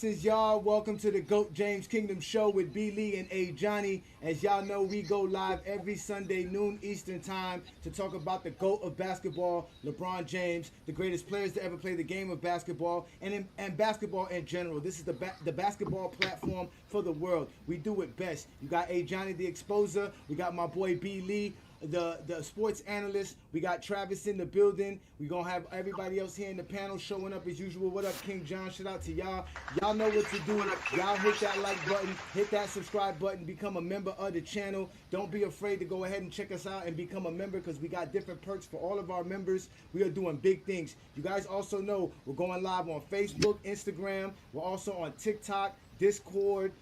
Blessings, y'all. Welcome to the GOAT James Kingdom Show with B. Lee and A. Johnny. As y'all know, we go live every Sunday, noon Eastern time, to talk about the GOAT of basketball, LeBron James, the greatest players to ever play the game of basketball, and basketball in general. This is the basketball platform for the world. We do it best. You got A. Johnny, the exposer. We got my boy B. Lee, the sports analyst. We got Travis in the building. We're gonna have everybody else here in the panel showing up as usual. What up, King John? Shout out to y'all. Y'all know what to do. Y'all hit that like button, hit that subscribe button, become a member of the channel. Don't be afraid to go ahead and check us out and become a member, because we got different perks for all of our members. We are doing big things. You guys also know we're going live on Facebook, Instagram. We're also on TikTok, Discord,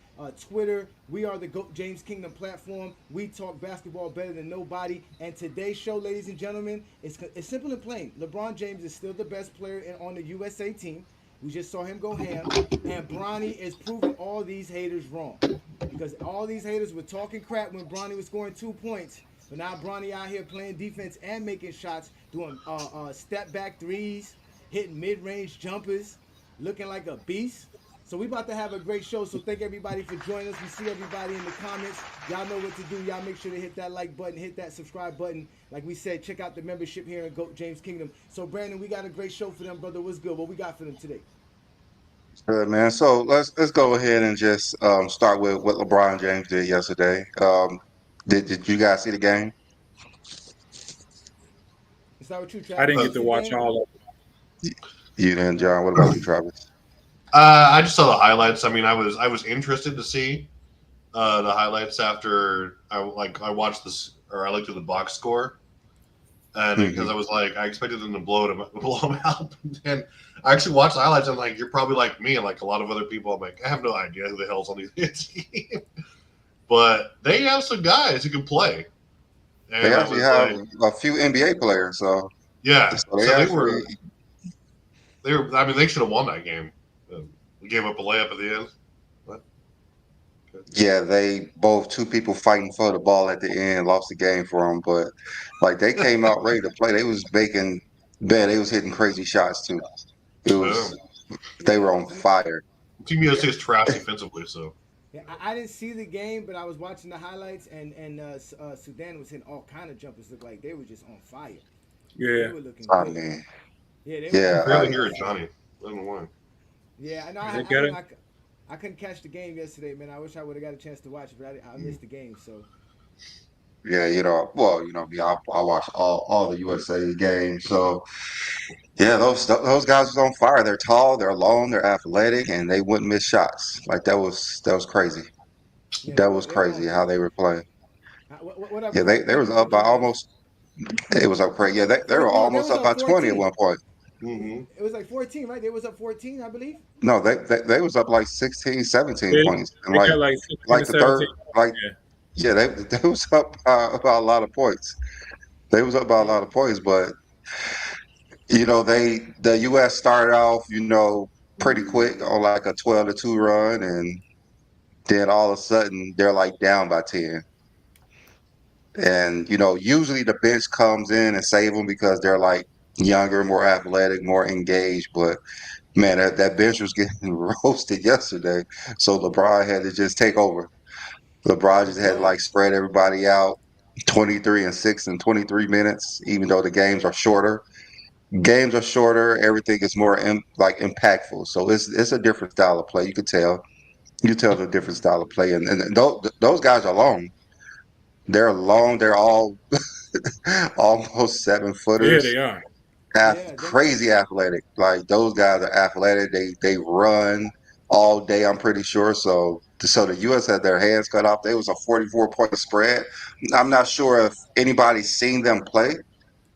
Twitter. We are the GOAT James Kingdom platform. We talk basketball better than nobody. And today's show, ladies and gentlemen, it's simple and plain. LeBron James is still the best player on the USA team. We just saw him go ham. And Bronny is proving all these haters wrong. Because all these haters were talking crap when Bronny was scoring 2 points. But now Bronny out here playing defense and making shots, doing step back threes, hitting mid-range jumpers, looking like a beast. So we about to have a great show, so thank everybody for joining us. We see everybody in the comments. Y'all know what to do. Y'all make sure to hit that like button, hit that subscribe button. Like we said, check out the membership here in GOAT James Kingdom. So Brandon, we got a great show for them, brother. What's good? What we got for them today? Good, man. So let's go ahead and just start with what LeBron James did yesterday. Did you guys see the game? Let's start with you, I Travis. didn't Did you get to see the watch game? all of You didn't, John. What about you, Travis? I just saw the highlights. I mean, I was interested to see the highlights after I watched this, or I looked at the box score, and because Hmm. I was like, I expected them to blow them out, and I actually watched the highlights. And like, you're probably like me and like a lot of other people. I'm like, I have no idea who the hell's on these teams, but they have some guys who can play, They and I actually was have like, a few NBA players, so yeah. they So actually. they were. I mean, they should have won that game. We gave up a layup at the end. What? Yeah, they both two people fighting for the ball at the end lost the game for them, but like they came out ready to play. They was making bad. They was hitting crazy shots too. It was they Yeah, were on fire. Team USA is trash defensively, so yeah. I didn't see the game, but I was watching the highlights, and Sudan was hitting all kind of jumpers. Looked like they were just on fire. They Yeah. were looking I good. mean, Yeah, they were I can yeah, looking barely good. hear it, Johnny. I don't know why. Yeah, I know. They got it. I couldn't catch the game yesterday, man. I wish I would have got a chance to watch it, but I missed the game. So yeah. I watch all the USA games, so. Yeah, those guys was on fire. They're tall, they're long, they're athletic, and they wouldn't miss shots. Like that was crazy. yeah, That was they were on crazy how fire. they were playing. What up, Yeah, Craig? they Thank was you for up by joining us. almost. It was up crazy. Yeah, they were No, they almost was up up by 20 at 14. one point. Mm-hmm. It was like 14, right? They was up 14, I believe. No, they was up like 16, 17 They, points, and they got like 16 to like the 17 third, points. like Yeah. yeah, they was up by a lot of points. They was up by a Yeah, lot of points, but the U.S. started off pretty quick on like a 12-2 run, and then all of a sudden they're like down by 10. And usually the bench comes in and save them because they're like younger, more athletic, more engaged. But man, that bench was getting roasted yesterday. So LeBron had to just take over. LeBron it just had to like was. spread everybody out 23 and 6 in 23 minutes, even though the games are shorter. Games are shorter, everything is more like impactful. So it's a different style of play. You could tell. You could tell the different style of play. And those guys are long. They're long. They're all almost 7 footers. Yeah, they are. Yeah, them. Crazy athletic. Like those guys are athletic. They run all day. I'm pretty sure. So the U.S. had their hands cut off. They was a 44-point spread. I'm not sure if anybody's seen them play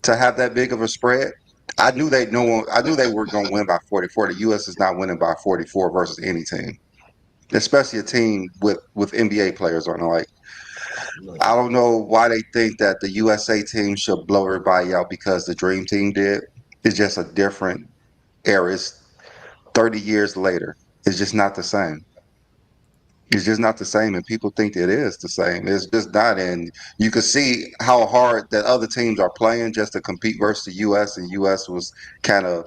to have that big of a spread. I knew they know. I knew they were going to win by 44. The U.S. is not winning by 44 versus any team, especially a team with NBA players on it. Like I don't know why they think that the USA team should blow everybody out because the Dream Team did. It's just a different era. It's 30 years later. It's just not the same. It's just not the same, and people think it is the same. It's just not. And you can see how hard that other teams are playing just to compete versus the U.S. And U.S. was kind of,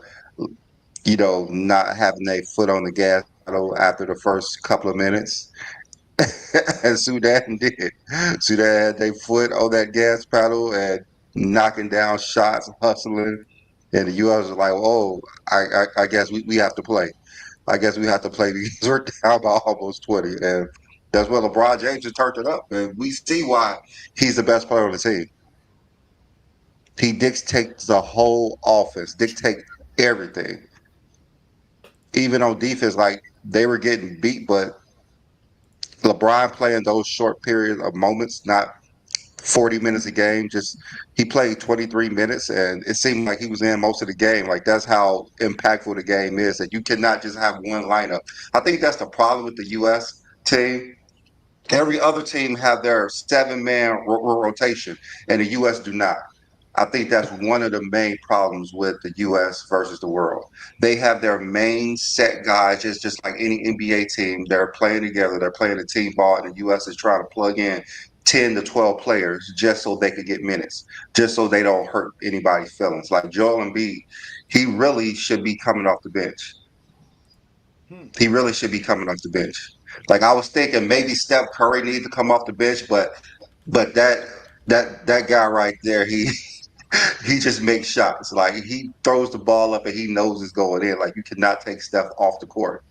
not having their foot on the gas title after the first couple of minutes. And Sudan did. Sudan had their foot on that gas pedal and knocking down shots, hustling. And the U.S. was like, oh, I guess we have to play. I guess we have to play because we're down by almost 20. And that's when LeBron James just turned it up. And we see why he's the best player on the team. He dictates the whole offense, dictate everything. Even on defense, like they were getting beat, but LeBron playing those short periods of moments, not 40 minutes a game. Just he played 23 minutes, and it seemed like he was in most of the game. Like that's how impactful the game is. That you cannot just have one lineup. I think that's the problem with the U.S. team. Every other team have their 7-man rotation, and the U.S. do not. I think that's one of the main problems with the U.S. versus the world. They have their main set guys, just like any NBA team. They're playing together. They're playing a team ball, and the U.S. is trying to plug in 10 to 12 players just so they could get minutes, just so they don't hurt anybody's feelings. Like Joel Embiid, he really should be coming off the bench. Hmm. He really should be coming off the bench. Like I was thinking, maybe Steph Curry needs to come off the bench, but that guy right there, he just makes shots. Like he throws the ball up and he knows it's going in. Like you cannot take Steph off the court.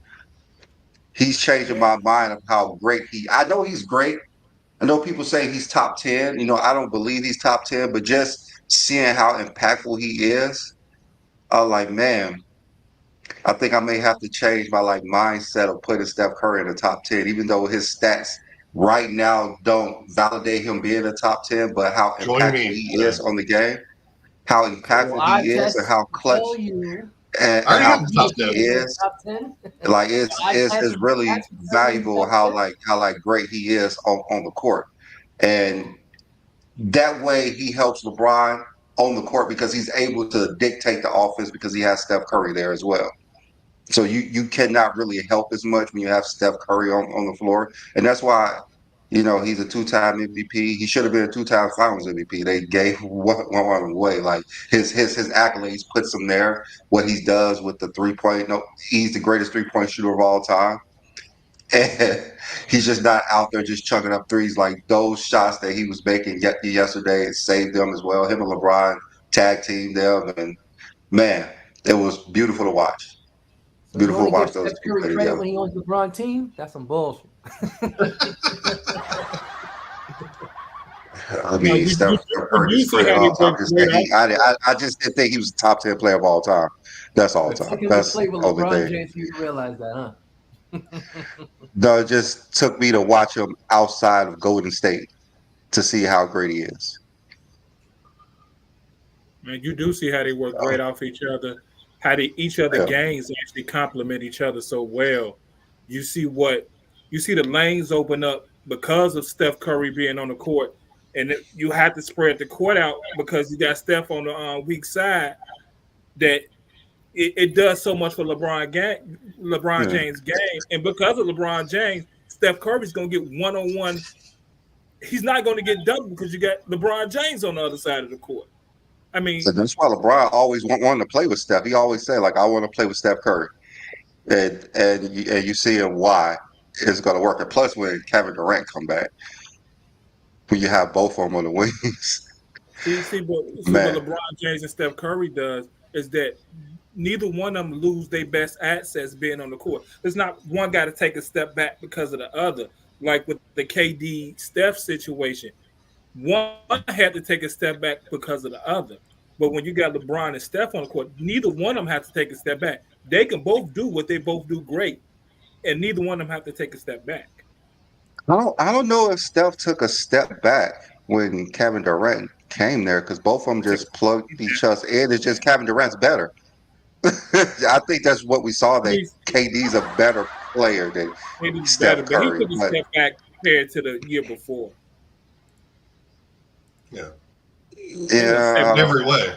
He's changing Yeah. my mind of how great he. I know he's great. I know people say he's top 10. You know, I don't believe he's top 10, but just seeing how impactful he is, I'm like, man, I think I may have to change my like mindset of putting Steph Curry in the top 10, even though his stats right now don't validate him being a top 10, but how Join impactful me. he Yeah. is on the game, how So impactful I he is, and test how clutch tell you I and already how have that the he clutch top should 10. he be in the is. top 10. Like I it's tested really stats to tell you he's valuable top how 10. like great he is on the court. And that way he helps LeBron on the court because he's able to dictate the offense because he has Steph Curry there as well. So you cannot really help as much when you have Steph Curry on the floor. And that's why, you know, he's a 2-time MVP. He should have been a 2-time finals MVP. They gave one away. Like his accolades puts him there. What he does with the 3-point, no, he's the greatest 3-point shooter of all time. And he's just not out there just chucking up threes like those shots that he was making yesterday. It saved them as well. Him and LeBron tag teamed them, and man, it was beautiful to watch. So you Beautiful want to to give watch those Steph two Curry play credit together. when he owns the LeBron team? That's some bullshit. I Now, mean, Steph did Curry you is see great at how they all time. worked Just great that off? I just didn't think he was a top 10 player of all time. That's all time. Because he That's the played with only LeBron thing. James, you realize that, huh? No, it just took me to watch him outside of Golden State to see how great he is. Man, you do see how they work Uh, great off each other, how they each other yeah. games actually complement each other so well. You see what you see the lanes open up because of Steph Curry being on the court, and you have to spread the court out because you got Steph on the weak side. That it does so much for LeBron Yeah. James' game, and because of LeBron James, Steph Curry's gonna get one on one. He's not going to get double because you got LeBron James on the other side of the court. I mean, So that's why LeBron always wanted to play with Steph. He always said, like, I want to play with Steph Curry. And you see why it's going to work. And plus, when Kevin Durant come back, when you have both of them on the wings, see what man. LeBron James and Steph Curry does is that neither one of them lose their best assets being on the court. There's not one got to take a step back because of the other. Like with the KD Steph situation, one had to take a step back because of the other. But when you got LeBron and Steph on the court, neither one of them have to take a step back. They can both do what they both do great, and neither one of them have to take a step back. I don't know if Steph took a step back when Kevin Durant came there because both of them He took just plugged he each other in. It's just Kevin Durant's better. I think that's what we saw, that he's KD's a better player than maybe better, Steph but he Curry. took a But step back compared to the year before. Yeah. He was yeah, In every way.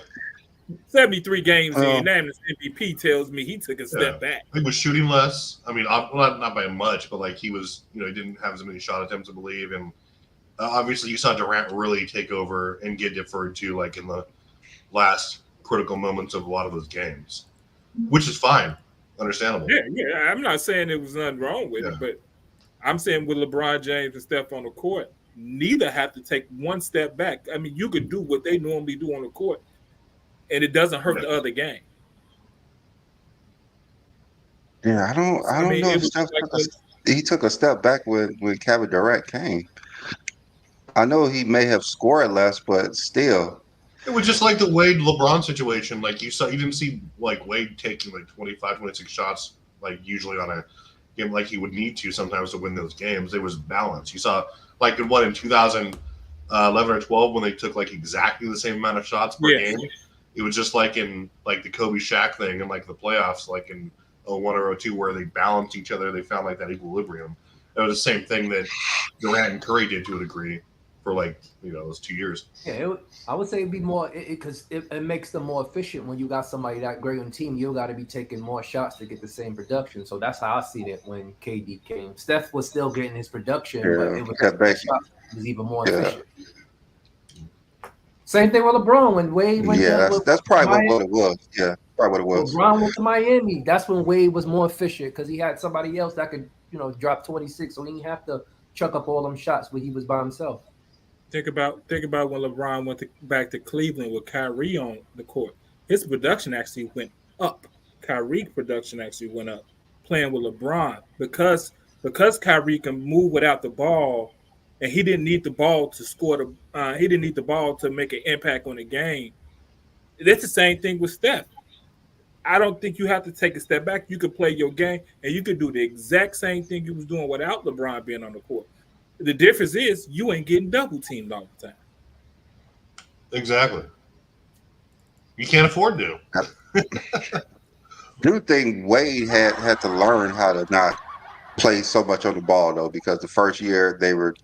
73 games well, in. That MVP tells me he took a Yeah. step back. He was shooting less. I mean, not by much, but like he was, he didn't have as many shot attempts, I believe. And obviously, you saw Durant really take over and get deferred to like in the last critical moments of a lot of those games, which is fine. understandable. Yeah. I'm not saying there was nothing wrong with it, but I'm saying with LeBron James and Steph on the court, neither have to take one step back. I mean, you could do what they normally do on the court, and it doesn't hurt the other game. Yeah, I I don't mean, know it if was Steph like he took a step back when Kevin Durant came. I know he may have scored less, but still. It was just like the Wade LeBron situation. Like you didn't see like Wade taking like 25, 26 shots like usually on a game like he would need to sometimes to win those games. It was balanced. You saw like in 2011 or 12 when they took like exactly the same amount of shots per game. It was just like in like the Kobe Shaq thing and like the playoffs, like in 01 or 02, where they balanced each other. They found like that equilibrium. It was the same thing that Durant and Curry did to a degree for like those 2 years. Yeah, I would say it'd be more because it makes them more efficient when you got somebody that great on the team. You got to be taking more shots to get the same production. So that's how I seen it when KD came. Steph was still getting his production, but it was even more efficient. Same thing with LeBron when Wade went. That's probably what it was. Yeah, probably what it was. LeBron went to Miami. That's when Wade was more efficient because he had somebody else that could drop 26, so he didn't have to chuck up all them shots when he was by himself. Think about when LeBron went back to Cleveland with Kyrie on the court. His production actually went up. Kyrie's production actually went up playing with LeBron because Kyrie can move without the ball, and he didn't need the ball to score he didn't need the ball to make an impact on the game. That's the same thing with Steph. I don't think you have to take a step back. You could play your game, and you could do the exact same thing you was doing without LeBron being on the court. The difference is you ain't getting double teamed all the time. Exactly. You can't afford to. I do think Wade had to learn how to not play so much on the ball though, because the first year they were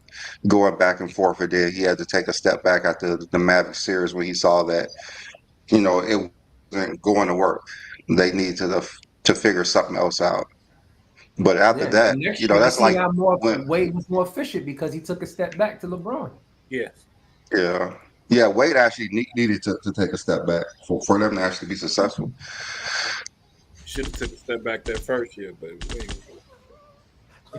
going back and forth, and then he had to take a step back after the Mavericks series when he saw that it wasn't going to work. They need to figure something else out. But after that, that's like Wade was more efficient because he took a step back to LeBron. Yes. Yeah. Wade actually needed to take a step back for them to actually be successful. Should have took a step back that first year, but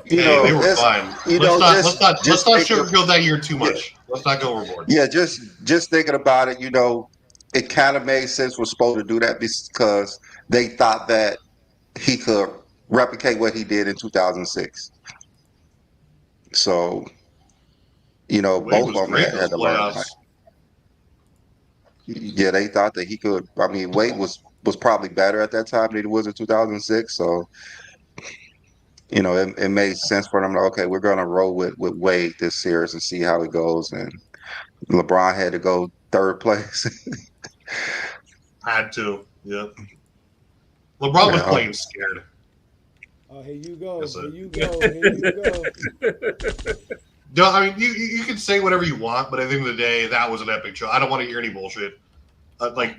they were fine. Let's not sugarcoat that year too much. Let's not go overboard. Yeah, just thinking about it, it kind of made sense we're supposed to do that because they thought that he could replicate what he did in 2006. So, both of them had to learn. Yeah, they thought that he could. I mean, Wade was probably better at that time than he was in 2006. So, it made sense for them. Okay, we're going to roll with Wade this series and see how it goes. And LeBron had to go third place. Had to, yeah. LeBron was playing scared. Oh, here you go. Here you go. No, I mean, you can say whatever you want, but at the end of the day, that was an epic show. I don't want to hear any bullshit.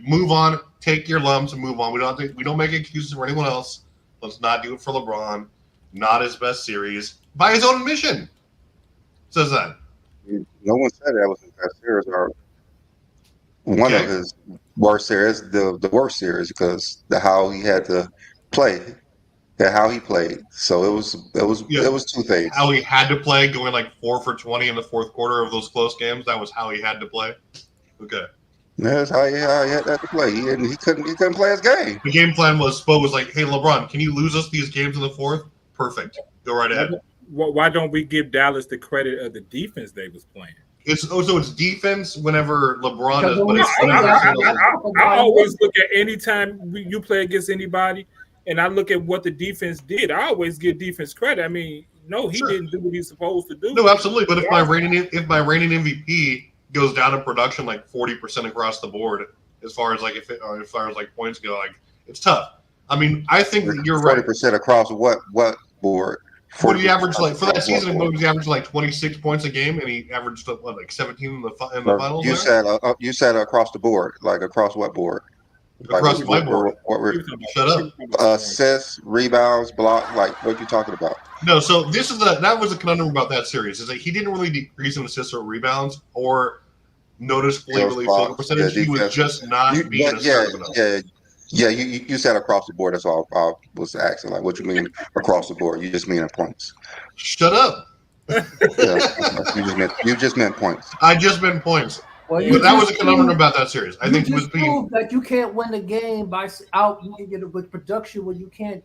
Move on, take your lumps and move on. We don't make excuses for anyone else. Let's not do it for LeBron. Not his best series. By his own admission. Says that. No one said that was his best series or one of his worst series, the worst series, because how he had to play. How he played. So it was two things. How he had to play, going like 4 for 20 in the fourth quarter of those close games. That was how he had to play. Okay. That's how he had to play. He couldn't play his game. The game plan was like, hey LeBron, can you lose us these games in the fourth? Perfect. Go right ahead. Why don't we give Dallas the credit of the defense they was playing? It's defense whenever LeBron is. But I always look at any time you play against anybody, and I look at what the defense did. I always give defense credit. I mean, no, he didn't do what he's supposed to do. No, absolutely. But if my reigning MVP goes down in production like 40% across the board, as far as points go, like it's tough. I mean, I think that you're 40% 40% across what board? What do you average for that season? What was he average 26 points a game, and he averaged 17 in the finals? You said across the board, like across what board? Across my board. Shut up. Assists, rebounds, block. Like what you talking about? No, so that was a conundrum about that series. Is that he didn't really decrease in assists or rebounds or noticeably really field percentage. He was just not being assertive enough. Yeah, you said across the board. That's all I was asking. Like, what you mean across the board? You just mean in points. Shut up. Yeah, okay. You just meant points. I just meant points. Well, Yeah. you But that was just a conundrum proved, about that series. I you think just with being proved that you can't win the game by out with production when you can't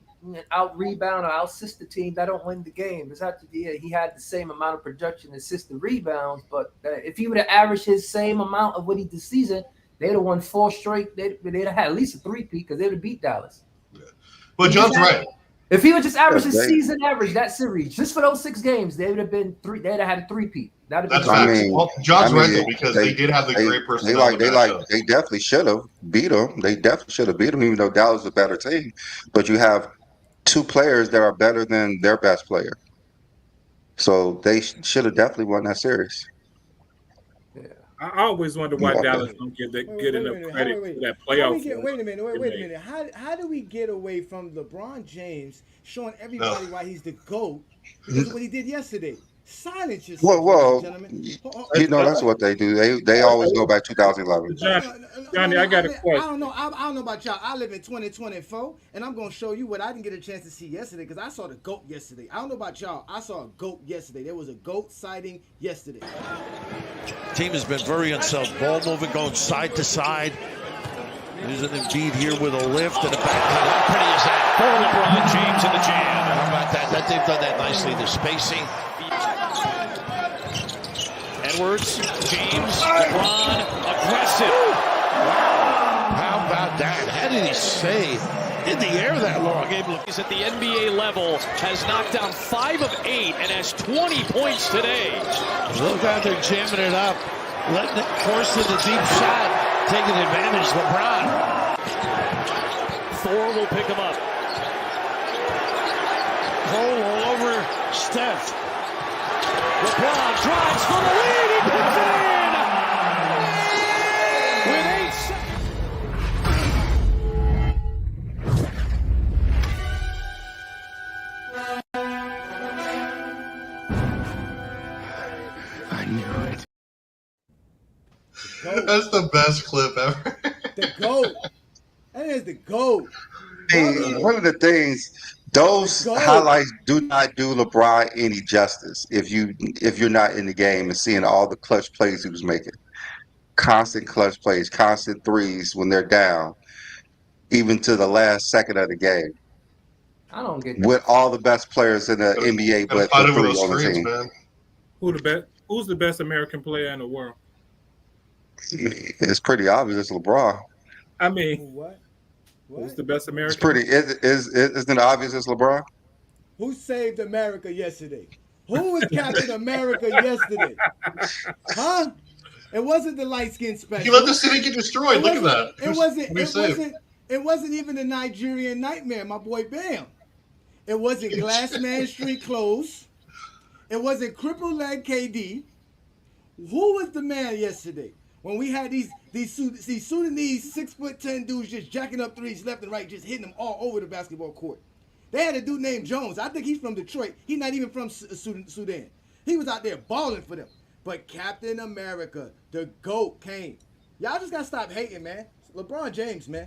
out rebound or out assist the team. That don't win the game. It's not he had the same amount of production, assist, and rebounds, but if he would have averaged his same amount of what he did this season, they'd have won 4 straight. They'd have had at least a 3-peat because they'd have beat Dallas. But John's right. If he would just average his Yeah, season average that series just for those 6 games, they would have been 3. They'd have had a 3-peat. That's been facts. mean, Well, John's right though, they- because they- they did have the great They personnel. they definitely should have beat them. They definitely should have beat them, even though Dallas is a better team. But you have 2 players that are better than their best player, so they should have definitely won that series. I always wonder why Okay. Dallas don't get enough credit for that playoff. Wait a minute. How do we get away from LeBron James showing everybody why he's the GOAT? Because of what he did yesterday. Silence yourself, Well, gentlemen. you know that's what they do. They always go back 2011. Johnny, I got a question. I don't know about y'all. I live in 2024, and I'm gonna show you what I didn't get a chance to see yesterday because I saw the GOAT yesterday. I don't know about y'all. I saw a GOAT yesterday. There was a GOAT sighting yesterday. Team has been very unsettled. Ball moving, going side to side. There's an Embiid here with a lift and a back cut. How pretty is that? For LeBron James in the jam. How about that? They've done that nicely. The spacing. Edwards, James, LeBron, aggressive. How about that? How did he stay in the air that long? He's at the NBA level, has knocked down 5 of 8 and has 20 points today. Look out there jamming it up, letting it force to the deep shot, taking advantage. LeBron. Thor will pick him up. Cole all over Steph. LeBron drives for the lead. He puts it in. With 8 seconds. I knew it. That's the best clip ever. The GOAT. That is the GOAT. Hey, one of the things, those highlights do not do LeBron any justice if you're not in the game and seeing all the clutch plays he was making. Constant clutch plays, constant threes when they're down, even to the last second of the game. I don't get that. With all the best players in the NBA, but Fight the over 3 those on the screens, team. man. Who's the best American player in the world? It's pretty obvious it's LeBron. I mean, What? who's the best American? It's pretty. Isn't it obvious it's LeBron? Who saved America yesterday? Who was Captain America yesterday? Huh? It wasn't the light skin special. He let the city get destroyed. Look at that. It wasn't even the Nigerian Nightmare, my boy Bam. It wasn't Glassman Street Clothes. It wasn't crippled leg KD. Who was the man yesterday when we had these Sudanese 6'10" dudes just jacking up threes left and right, just hitting them all over the basketball court? They had a dude named Jones. I think he's from Detroit. He's not even from Sudan. He was out there balling for them. But Captain America, the GOAT, came. Y'all just gotta stop hating, man. LeBron James, man.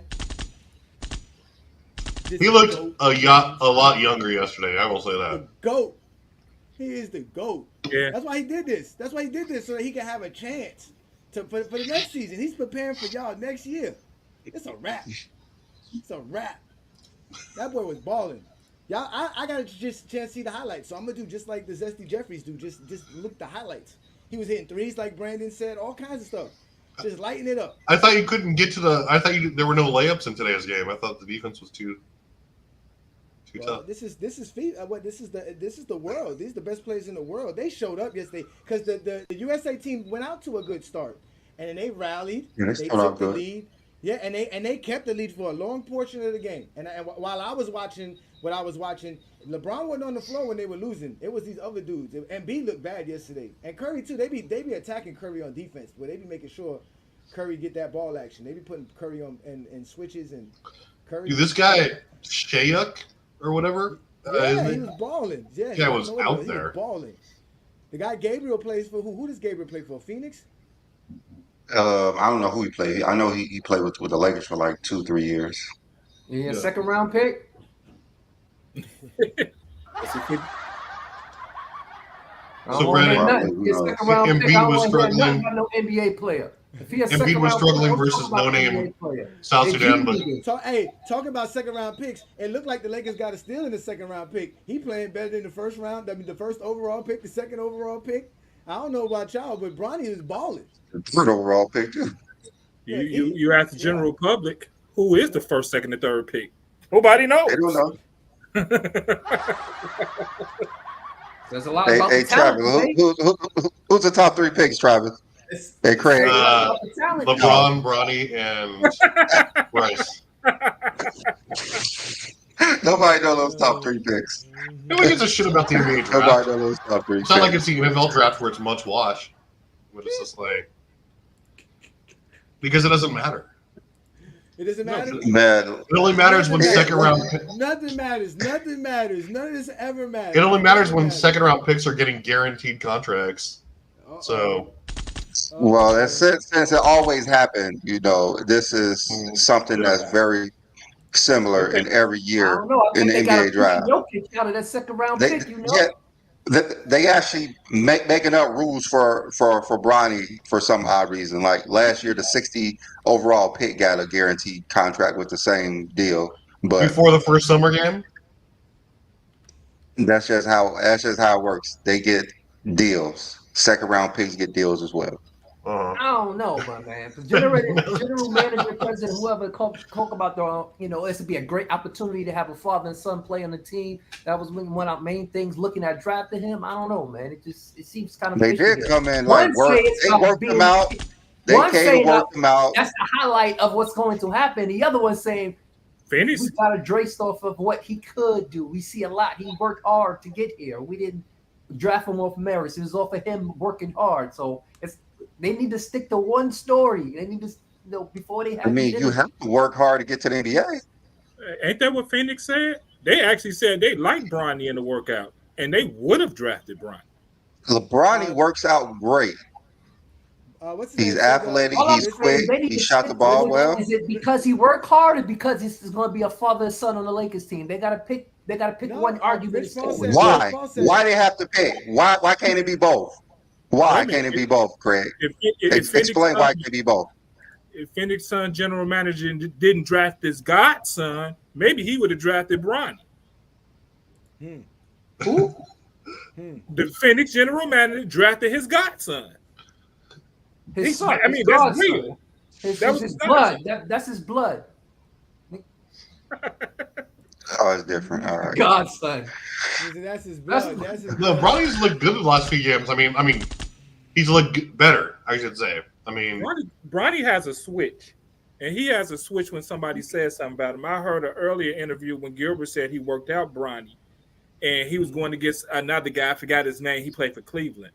He looked a lot younger yesterday. I will say that. The GOAT. He is the GOAT. Yeah. That's why he did this. That's why he did this, so that he can have a chance for the next season. He's preparing for y'all next year. It's a wrap. It's a wrap. That boy was balling. Y'all, I got a chance to see the highlights, so I'm gonna do just like the Zesty Jeffries do. Just look the highlights. He was hitting threes, like Brandon said, all kinds of stuff. Just lighting it up. I thought you couldn't get to the. I thought there were no layups in today's game. I thought the defense was too tough. This is the world. These are the best players in the world. They showed up yesterday because the USA team went out to a good start, and then they rallied. Yeah, they started off took the good. lead. Yeah, and they kept the lead for a long portion of the game. And while I was watching, LeBron wasn't on the floor when they were losing. It was these other dudes. And Embiid looked bad yesterday. And Curry too. They be attacking Curry on defense, where they be making sure Curry get that ball action. They be putting Curry on and switches and Curry. Dude, this guy Shayuk or whatever. Yeah, he was balling. Yeah, guy was out he there. was balling. The guy Gabriel plays for who? Who does Gabriel play for? Phoenix? I don't know who he played. I know he played with the Lakers for like 2-3 years. Yeah, second round pick. So Brandon, Second round pick. I Embiid don't was want to hear nothing struggling. about no NBA player. If he a Embiid second was round pick, struggling don't versus talk about no-name NBA player. South They Sudan, G but niggas. Talking about second round picks, it looked like the Lakers got a steal in the second round pick. He playing better than the first round. I mean, the first overall pick, the second overall pick. I don't know about y'all, but Bronny is balling. Third overall pick too. You ask the general public, who is the first, second, and third pick? Nobody knows. They don't know. There's a lot about the Travis, talent. who's the top 3 picks, Travis? Hey, Craig. LeBron, Bronny, and Rice. Nobody knows those top 3 picks. Nobody gives a shit about the NBA draft. Nobody knows those top 3 It's not like it's the NFL draft where it's much wash. But it's just like, because it doesn't matter. It doesn't matter. Man, it only matters when second round. Nothing matters. Nothing matters. None of this ever matters. It only matters when second round picks are getting guaranteed contracts. So, well, since it always happened, this is something that's very similar in every year in the NBA draft. Out of that second round pick, They actually making up rules for Bronny for some odd reason. Like last year, the 60 overall pick got a guaranteed contract with the same deal. But before the first summer game, that's just how it works. They get deals. Second round picks get deals as well. I don't know, my man. General manager, president, whoever talk about this would be a great opportunity to have a father and son play on the team. That was one of our main things. Looking at drafting him, I don't know, man. It seems kind of. They did come in like work. They worked him out. They came to work him out. That's the highlight of what's going to happen. The other one saying, Phoenix. We got a draped off of what he could do. We see a lot. He worked hard to get here. We didn't draft him off merits. It was off of him working hard. So they need to stick to one story. They need to, before they have. I mean, you have to work hard to get to the NBA. Ain't that what Phoenix said? They actually said they liked Bronny in the workout, and they would have drafted Bronny. LeBron works out great. He's athletic. He's quick. He shot the ball well. Is it because he worked hard, or because this is going to be a father and son on the Lakers team? They got to pick. They got to pick one argument. Why? Why they have to pick? Why can't it be both? Why can't it be both, Craig? Explain why it can't be both. If Phoenix Sun general manager didn't draft his godson, maybe he would have drafted Bronny. Who? The Phoenix general manager drafted his godson. His son. I mean, that's real. That was his blood. That's his blood. Oh, it's different. All right. Godson. That's his blood. No, Bronny's looked good in the last few games. I mean, he's looked better, I should say. I mean, Bronny has a switch, and he has a switch when somebody says something about him. I heard an earlier interview when Gilbert said he worked out Bronny, and he was going against another guy. I forgot his name. He played for Cleveland,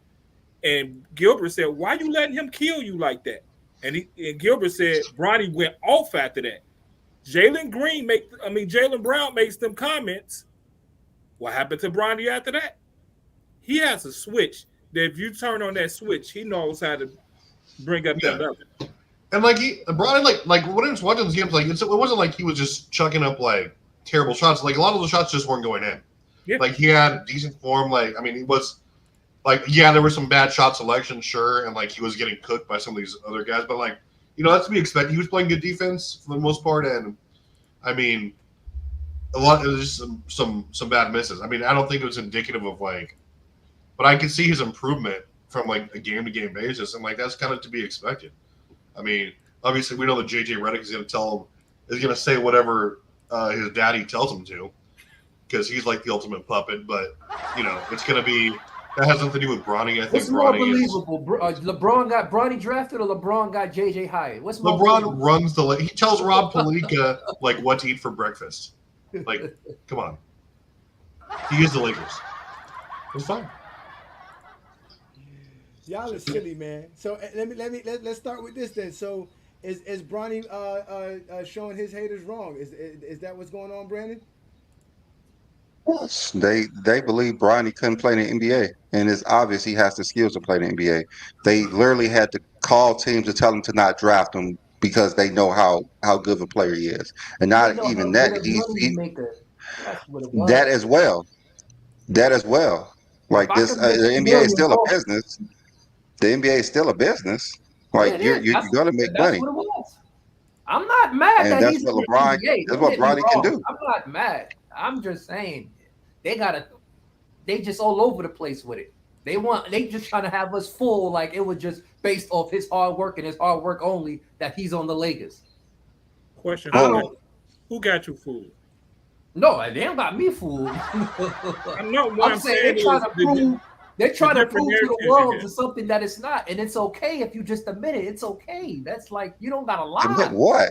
and Gilbert said, "Why you letting him kill you like that?" And Gilbert said Bronny went off after that. Jalen Brown makes them comments. What happened to Bronny after that? He has a switch that if you turn on that switch, he knows how to bring up that level. And Bronny, like when I was watching those games, like it wasn't like he was just chucking up like terrible shots. Like a lot of the shots just weren't going in. Yeah. Like he had decent form. Like I mean, he was like there were some bad shot selection, sure, and like he was getting cooked by some of these other guys. But like that's to be expected. He was playing good defense for the most part, and I mean, a lot of just some bad misses. I mean, I don't think it was indicative of but I can see his improvement from like a game to game basis, and like that's kind of to be expected. I mean, obviously we know that JJ Redick is going to say whatever his daddy tells him to, because he's like the ultimate puppet. But it's going to be that has nothing to do with Bronny. I think what's more believable? LeBron got Bronny drafted, or LeBron got JJ hired? What's more LeBron runs he tells Rob Pelinka like what to eat for breakfast. Like, come on, he is the Lakers. It's fine. Y'all are silly, man. So let's start with this then. So is Bronny showing his haters wrong? Is that what's going on, Brandon? Yes, they believe Bronny couldn't play in the NBA, and it's obvious he has the skills to play in the NBA. They literally had to call teams to tell him to not draft him because they know how good of a player he is, and They not know how even good that of money maker. That's what it was. that as well. That as well. If Like I this, could make the $1 NBA is million, still a business. The NBA is still a business. yeah, Like it you're is. you're gonna make That's money, what it was. I'm not mad and that that's he's in what the LeBron. NBA. That's Don't what get me Bronny can wrong. do. I'm not mad. I'm just saying they just all over the place with it. They just trying to have us full like it was just based off his hard work and his hard work only that he's on the Lakers. Question: Oh. Who got you fooled? No, they don't got me fooled. I'm saying they're trying to prove to the world to something that it's not, and it's okay if you just admit it. It's okay. That's like you don't gotta Admit lie.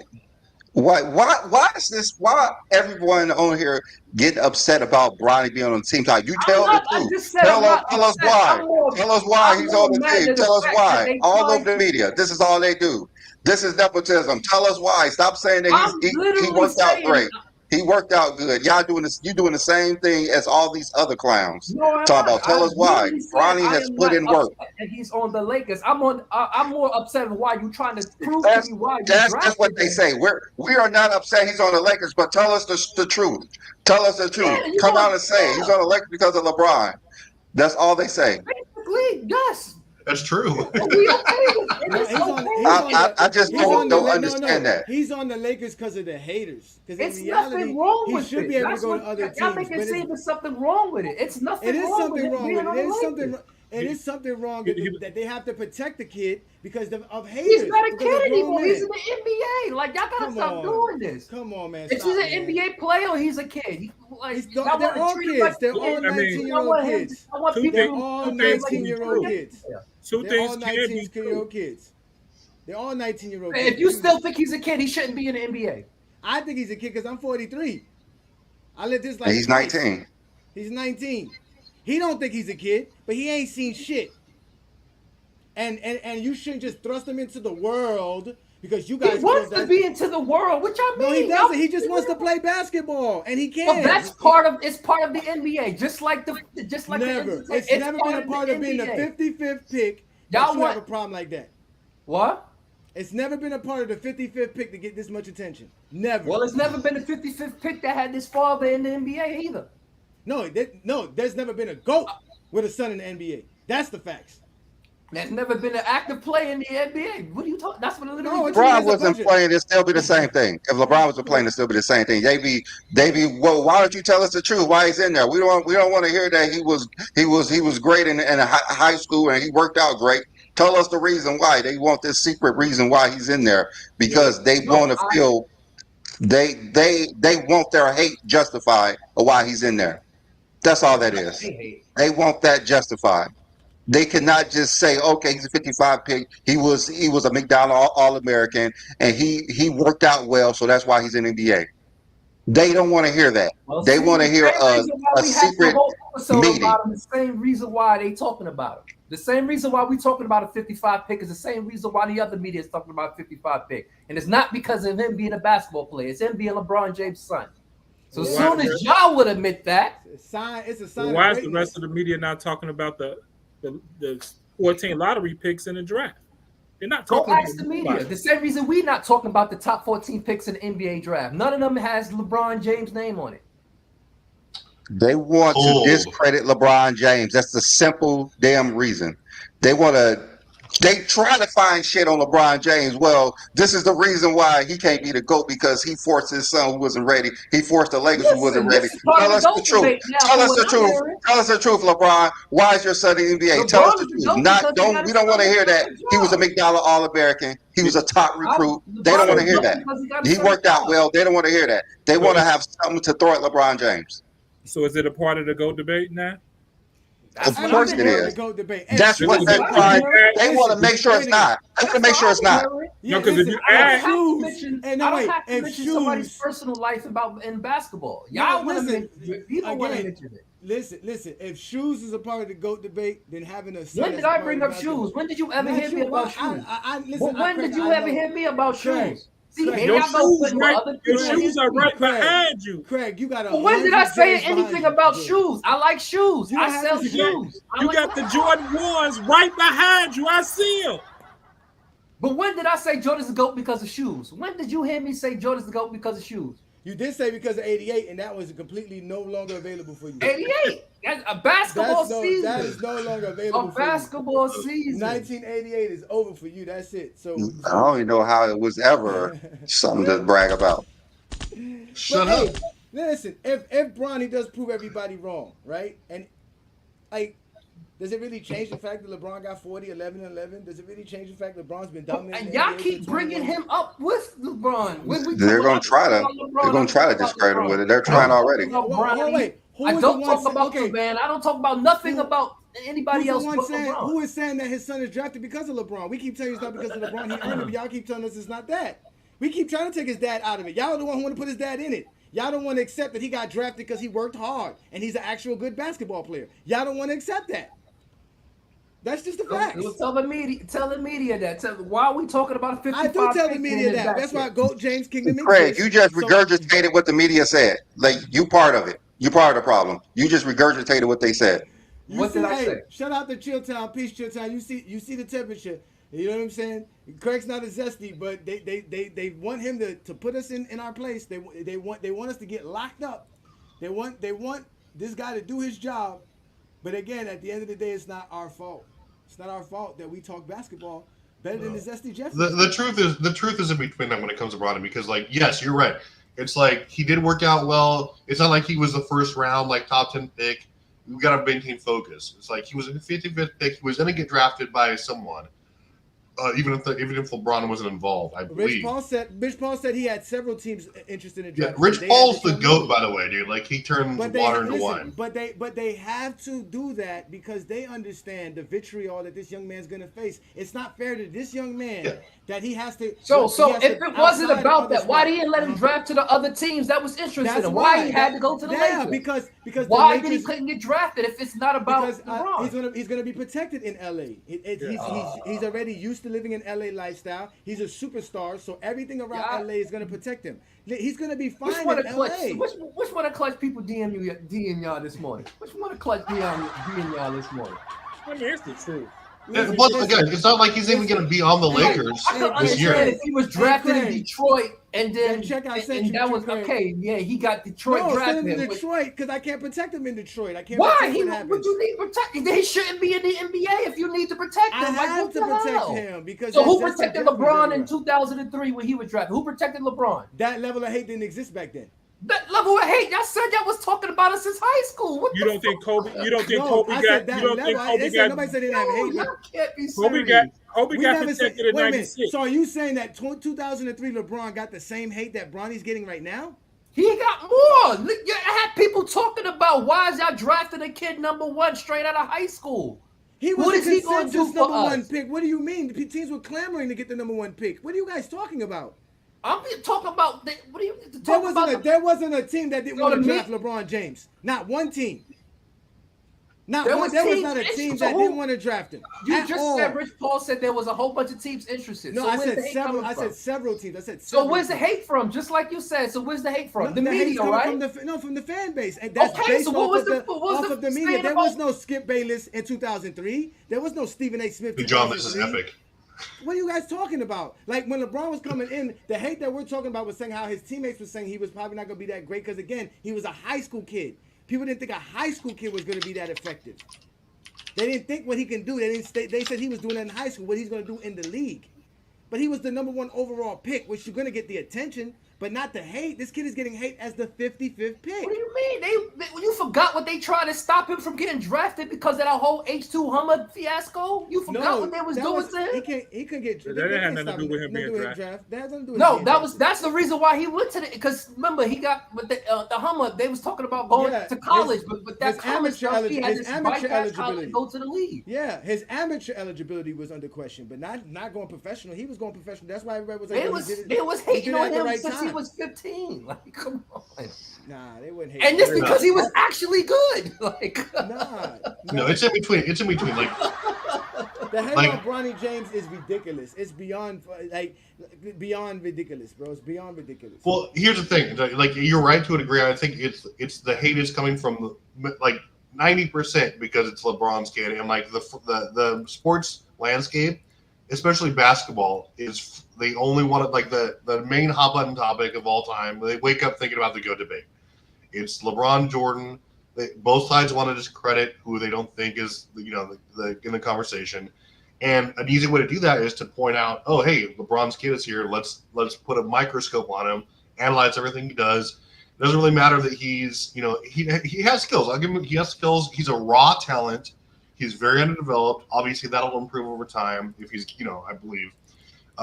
what? Why is this? Why everyone on here getting upset about Bronny being on the team? Like you I'm tell the not. I truth. just said I'm not Tell us upset. why. Tell us why I'm he's on more the mad team. at the Tell us fact that why. they All over trying. the media. This is all they do. This is nepotism. Tell us why. Stop saying that I'm he literally worked out saying. great. He worked out good. Y'all doing this. You doing the same thing as all these other clowns. No, I'm Talking not. about. Tell I us why. literally said Bronny I has am put not in work. upset that he's on the Lakers. I'm more upset with why you trying to prove to That's me why you that's drafted what they him. say. We are not upset he's on the Lakers, but tell us the truth. Tell us the Yeah, truth. you Come out know, and say he's on the Lakers because of LeBron. That's all they say. basically, yes. That's true. And we okay with it. No, It's he's on. okay. He's on the. I just He's on the. don't No, understand that. he's on the Lakers because of the haters. Because It's in reality, nothing wrong he with should it. be able That's to go what to other teams. y'all make it But seem there's something wrong with it. It's nothing it is wrong something with wrong being with it. on It the is something. Lakers. It is something wrong that they have to protect the kid because of haters. He's not a because of kid grown anymore. men. He's in the NBA. Like y'all gotta Come stop on. doing this. Come on, man. If he's an NBA player, or he's a kid. They're all kids. They're all 19-year-old kids. I want people They're to all look at it like 19-year-old he's a kids. Two They're things all can be 19-year-old kids. They're all 19-year-old kids. If you still think he's a kid, he shouldn't be in the NBA. I think he's a kid because I'm 43. I lived this life And he's twice. 19. He's 19. He don't think he's a kid, but he ain't seen shit. And you shouldn't just thrust him into the world because you guys He wants to be into the world. What y'all mean? No, he doesn't. He just wants to play basketball, and he can. Well, that's part of the NBA. Just like never. the It's never been a part of being the 55th pick. Y'all have a problem like that. What? It's never been a part of the 55th pick to get this much attention. Never. Well, it's never been a 55th pick that had this father in the NBA either. No, there's never been a GOAT with a son in the NBA. That's the facts. There's never been an active player in the NBA. What are you talking? That's what it literally. No, if LeBron wasn't playing, it'd still be the same thing. If LeBron wasn't playing, it'd still be the same thing. They be. Well, why don't you tell us the truth? Why he's in there? We don't want to hear that he was great in high school and he worked out great. Tell us the reason why. They want this secret reason why he's in there because they want to feel they want their hate justified of why he's in there. That's all that is. They want that justified. They cannot just say, okay, he's a 55 pick. He was a McDonald All-American, and he worked out well, so that's why he's in NBA. They don't want to hear that. Well, they want to hear a secret meeting. The same reason why they talking about it. The same reason why we talking about a 55 pick is the same reason why the other media is talking about a 55 pick. And it's not because of him being a basketball player. It's him being LeBron James' son. So as soon as y'all would admit that. It's a sign. Why is the rest of the media not talking about the 14 lottery picks in the draft? They're not talking about the media. The same reason we're not talking about the top 14 picks in the NBA draft. None of them has LeBron James' name on it. They want to discredit LeBron James. That's the simple damn reason. They try to find shit on LeBron James. Well, this is the reason why he can't be the GOAT because he forced his son who wasn't ready. He forced the Lakers who wasn't ready. Tell us the truth. Tell us the truth. Tell us the truth, LeBron. Why is your son in the NBA? Tell us the truth. We don't want to hear that he was a McDonald All-American. He was a top recruit. They don't want to hear that. He worked out well. They don't want to hear that. They want to have something to throw at LeBron James. So is it a part of the GOAT debate now? Of course it is. That's what they want to make sure it's not. They want to make sure it's not. No, because if you ask, I don't have to mention somebody's personal life in basketball. Y'all want to mention people want to mention it. Listen. If shoes is a part of the GOAT debate, then having a when did I bring up shoes? When did you ever hear me about shoes? When did you ever hear me about shoes? See, your shoes are right behind you. Craig, you got a. When did I say anything about shoes? I like shoes. I sell shoes. You got the Jordan 1s right behind you. I see them. But when did I say Jordan's the GOAT because of shoes? When did you hear me say Jordan's the GOAT because of shoes? You did say because of 88, and that was completely no longer available for you. 88. That's a basketball season. That is no longer available for basketball you. season. 1988 is over for you. That's it. So I don't even know how it was ever something to brag about. Shut up. Listen, if Bronny does prove everybody wrong, right? And like, does it really change the fact that LeBron got 40, 11, and 11? Does it really change the fact that LeBron's been dominant? And y'all keep bringing him up with LeBron. They're gonna try to discredit him with it. They're trying already. I don't talk about you, man. I don't talk about nothing about anybody else but LeBron. Who is saying that his son is drafted because of LeBron? We keep telling you it's not because of LeBron. He earned it, but y'all keep telling us it's not that. We keep trying to take his dad out of it. Y'all are the one who want to put his dad in it. Y'all don't want to accept that he got drafted because he worked hard and he's an actual good basketball player. Y'all don't want to accept that. That's just the facts. Tell the media that. Why are we talking about a 55? I do tell the media that. That's why GOAT James Kingdom exists. Craig, you just regurgitated what the media said. Like, you part of it. You part of the problem. You just regurgitated what they said. What did I say? Shout out to Chilltown, peace Chilltown. You see the temperature. You know what I'm saying? Craig's not a zesty, but they want him to put us in our place. They want us to get locked up. They want this guy to do his job. But again, at the end of the day, it's not our fault. It's not our fault that we talk basketball better than the zesty Jeff. The truth is in between them when it comes to Bronny, because like, yes, you're right. It's like he did work out well. It's not like he was the first round, like top 10 pick. We got to maintain focus. It's like he was a 55th pick. He was going to get drafted by someone. Even if LeBron wasn't involved, I believe. Rich Paul said he had several teams interested in drafting. Yeah, Rich Paul's the GOAT, by the way, dude. Like, he turns water into wine. But they have to do that because they understand the vitriol that this young man's gonna face. It's not fair to this young man that he has to. So if it wasn't about that, why didn't let him draft to the other teams that was interested in? Why he had to go to the Lakers? Because why did he couldn't get drafted if it's not about LeBron? He's gonna be protected in LA. He's already used to living in LA lifestyle. He's a superstar, so everything around LA is gonna protect him. He's gonna be fine in LA. Which one of Clutch people DM y'all this morning? Which one of Clutch DM y'all this morning? I mean, it's the truth. Plus, again, it's not like he's even going to be on the Lakers I could this year. understand if he was drafted in Detroit and then check out that was okay. Yeah, he got Detroit drafted. In Detroit because I can't protect him in Detroit. I can't. Why? Would you need protecting? He shouldn't be in the NBA if you need to protect him. I have to protect him because. So who protected LeBron in 2003 when he was drafted? Who protected LeBron? That level of hate didn't exist back then. That level of hate, y'all said y'all was talking about us since high school. You don't think Kobe got? Nobody said they didn't have hate. Y'all can't be serious. Kobe got protected in '96. So are you saying that 2003 LeBron got the same hate that Bronny's getting right now? He got more. I had people talking about why is y'all drafting a kid number 1 straight out of high school. What is he going to do for number 1 pick? What do you mean? The teams were clamoring to get the number 1 pick. What are you guys talking about? I'm talking about. What are you talking about? There wasn't a team that didn't want to draft LeBron James. Not one team. There was not a team that didn't want to draft him. You just said Rich Paul said there was a whole bunch of teams interested. No, I said several. I said several teams. So where's the hate from? Just like you said. So where's the hate from? The media, right? From the fan base, and that's based off of the media. There was no Skip Bayless in 2003. There was no Stephen A. Smith. John, this is epic. What are you guys talking about? Like when LeBron was coming in, the hate that we're talking about was saying how his teammates were saying he was probably not going to be that great because, again, he was a high school kid. People didn't think a high school kid was going to be that effective. They didn't think what he can do. They said he was doing that in high school, what he's going to do in the league. But he was the number 1 overall pick, which you're going to get the attention, but not the hate. This kid is getting hate as the 55th pick. What do you mean? You forgot what they tried to stop him from getting drafted because of that whole H2 Hummer fiasco? You forgot what they was doing to him? He couldn't get drafted. That didn't have nothing to do with him being drafted. That's the reason why he went to the, because remember he got with the Hummer. They was talking about going to college, but that college stuff, he had this bypass college to go to the league. Yeah, his amateur eligibility was under question, but not going professional. He was going professional. That's why everybody was like, they was hating on him since he was 15. Like, come on. Nah, they wouldn't hate. And just because he was actually good. Like, no, it's in between. It's in between. Like, the hate on Bronny James is ridiculous. It's beyond ridiculous, bro. It's beyond ridiculous. Well, here's the thing. Like, you're right to a degree. I think it's the hate is coming from like 90% because it's LeBron's kid, and like the sports landscape especially basketball, is they only want to, like, the main hot button topic of all time. They wake up thinking about the GOAT debate. It's LeBron, Jordan. Both sides want to discredit who they don't think is, the in the conversation. And an easy way to do that is to point out, oh, hey, LeBron's kid is here. Let's put a microscope on him, analyze everything he does. It doesn't really matter that he's, he has skills. I'll give him, he has skills. He's a raw talent. He's very underdeveloped. Obviously, that'll improve over time if he's, I believe.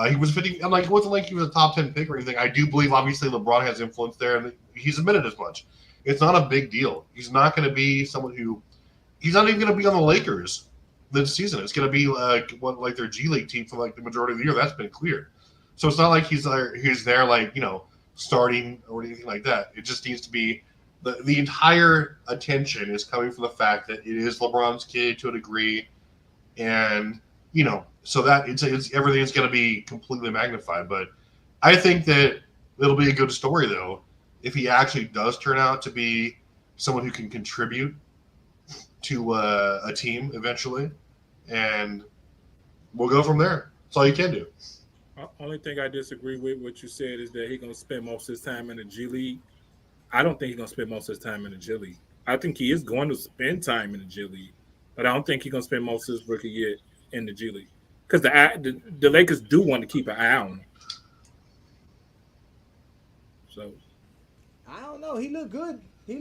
He was fitting, and, like, it wasn't like he was a top 10 pick or anything. I do believe, obviously, LeBron has influence there, and he's admitted as much. It's not a big deal. He's not going to be someone who – he's not even going to be on the Lakers this season. It's going to be like their G League team for, like, the majority of the year. That's been cleared. So it's not like he's there, like, starting or anything like that. It just needs to be the entire attention is coming from the fact that it is LeBron's kid to a degree, and so that it's everything's going to be completely magnified. But I think that it'll be a good story, though, if he actually does turn out to be someone who can contribute to a team eventually, and we'll go from there. That's all you can do. Only thing I disagree with what you said is that he's going to spend most of his time in the G League. I don't think he's going to spend most of his time in the G League. I think he is going to spend time in the G League, but I don't think he's going to spend most of his rookie year in the G League because the Lakers do want to keep an eye on him. So I don't know. He looked good. He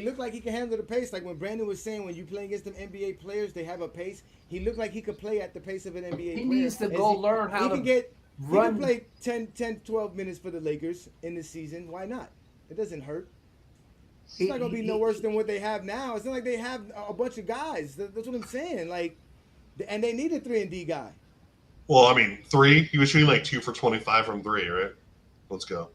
looked like he can handle the pace. Like when Brandon was saying, when you play against them NBA players, they have a pace. He looked like he could play at the pace of an NBA player. He needs to go learn how to run. He can play 10, 12 minutes for the Lakers in this season. Why not? It doesn't hurt. It's not going to be no worse than what they have now. It's not like they have a bunch of guys. That's what I'm saying. Like, and they need a 3-and-D guy. Well, I mean, 3. He was shooting like 2 for 25 from 3, right? Let's go.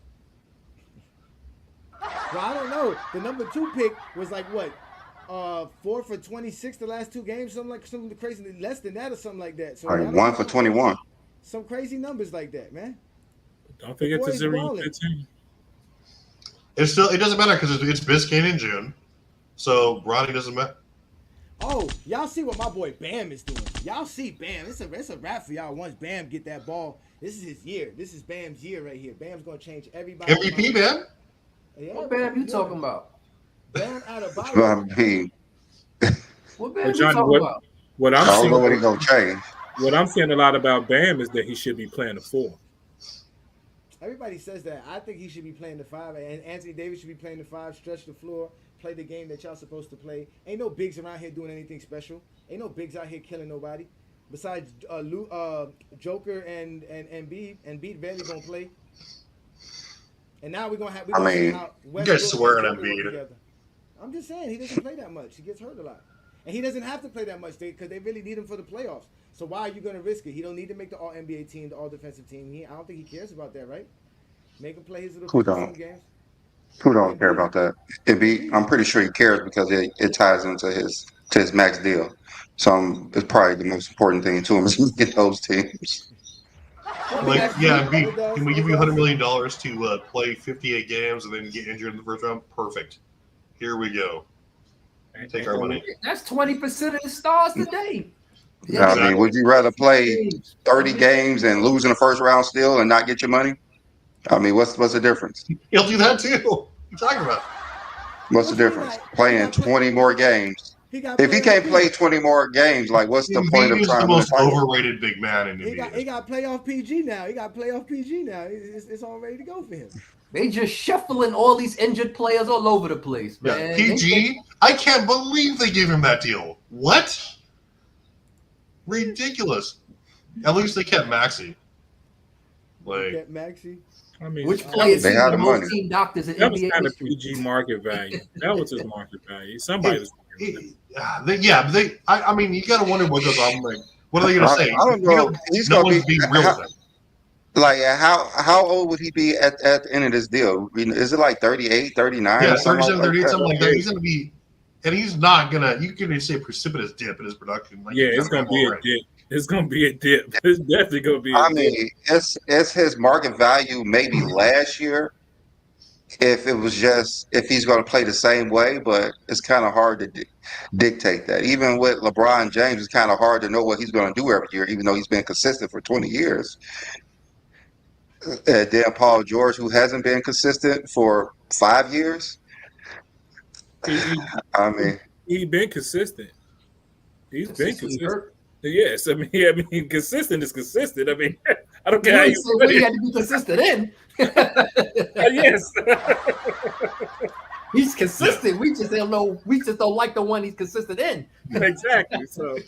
Well, I don't know. The number 2 pick was like what? 4 for 26 the last 2 games, something crazy, less than that or something like that. So All right, 1 for 21. Some crazy numbers like that, man. Don't forget to 0-15. It doesn't matter because it's Biscayne in June, so Bronny doesn't matter. Oh, y'all see what my boy Bam is doing? Y'all see Bam? It's a wrap for y'all. Once Bam get that ball, this is his year. This is Bam's year right here. Bam's gonna change everybody. MVP, man. Yeah, What Bam you talking about? Bam out of I body. mean, What Bam you Johnny, talking about? what I I'm don't know what seeing, he's gonna change. what I'm seeing a lot about Bam is that he should be playing the 4. Everybody says that. I think he should be playing the 5, and Anthony Davis should be playing the 5. Stretch the floor, play the game that y'all supposed to play. Ain't no bigs around here doing anything special. Ain't no bigs out here killing nobody. Besides Joker and Embiid. Embiid barely gonna play. And now we're gonna have. You guys swearing on Embiid. I'm just saying he doesn't play that much. He gets hurt a lot, and he doesn't have to play that much because they really need him for the playoffs. So why are you gonna risk it? He don't need to make the All NBA team, the All Defensive team. I don't think he cares about that, right? Make him play his little Who don't? games. Who don't care about that? I'm pretty sure he cares because it ties into his max deal. So it's probably the most important thing to him is to get those teams. Like, yeah, can we give you $100 million to play 58 games and then get injured in the first round? Perfect. Here we go. Take our money. That's 20% of the stars today. I mean, would you rather play 30 games and lose in the first round still and not get your money? I mean, what's the difference? He'll do that too. What are you talking about? What's the difference? Playing 20 more games. If he can't play 20 more games, like what's the point of trying the to most overrated big man in the He got playoff PG now. It's all ready to go for him. They just shuffling all these injured players all over the place, man. Yeah, PG? I can't believe they gave him that deal. What? Ridiculous. At least they kept Maxey. Get Maxey. I mean, Which players they see had the the most money. team doctors in that was NBA kind of history? PG market value. That was his market value. Somebody was. I mean, you got to wonder what goes on. Like, what are they going to say? I don't know. He's no going to one's being real with him. Like, how old would he be at the end of this deal? Is it like 38, 39? Yeah, or something 37, 38, something like that. Yeah. He's going to be, and he's not going to, you can say precipitous dip in his production. Like, Yeah, it's going to be a dip. It's going to be a dip. It's definitely going to be a dip. I mean, it's his market value maybe last year. if it was just if he's going to play the same way, but it's kind of hard to dictate that. Even with LeBron James, it's kind of hard to know what he's going to do every year, even though he's been consistent for 20 years. Then Paul George, who hasn't been consistent for 5 years. I mean, He's been consistent. He's been consistent. Hurt. Yes, I mean, consistent is consistent. I mean, I don't care how You you say put what he it. had to be consistent in. Yes. He's consistent. We just don't know. We just don't like the one he's consistent in. Exactly. So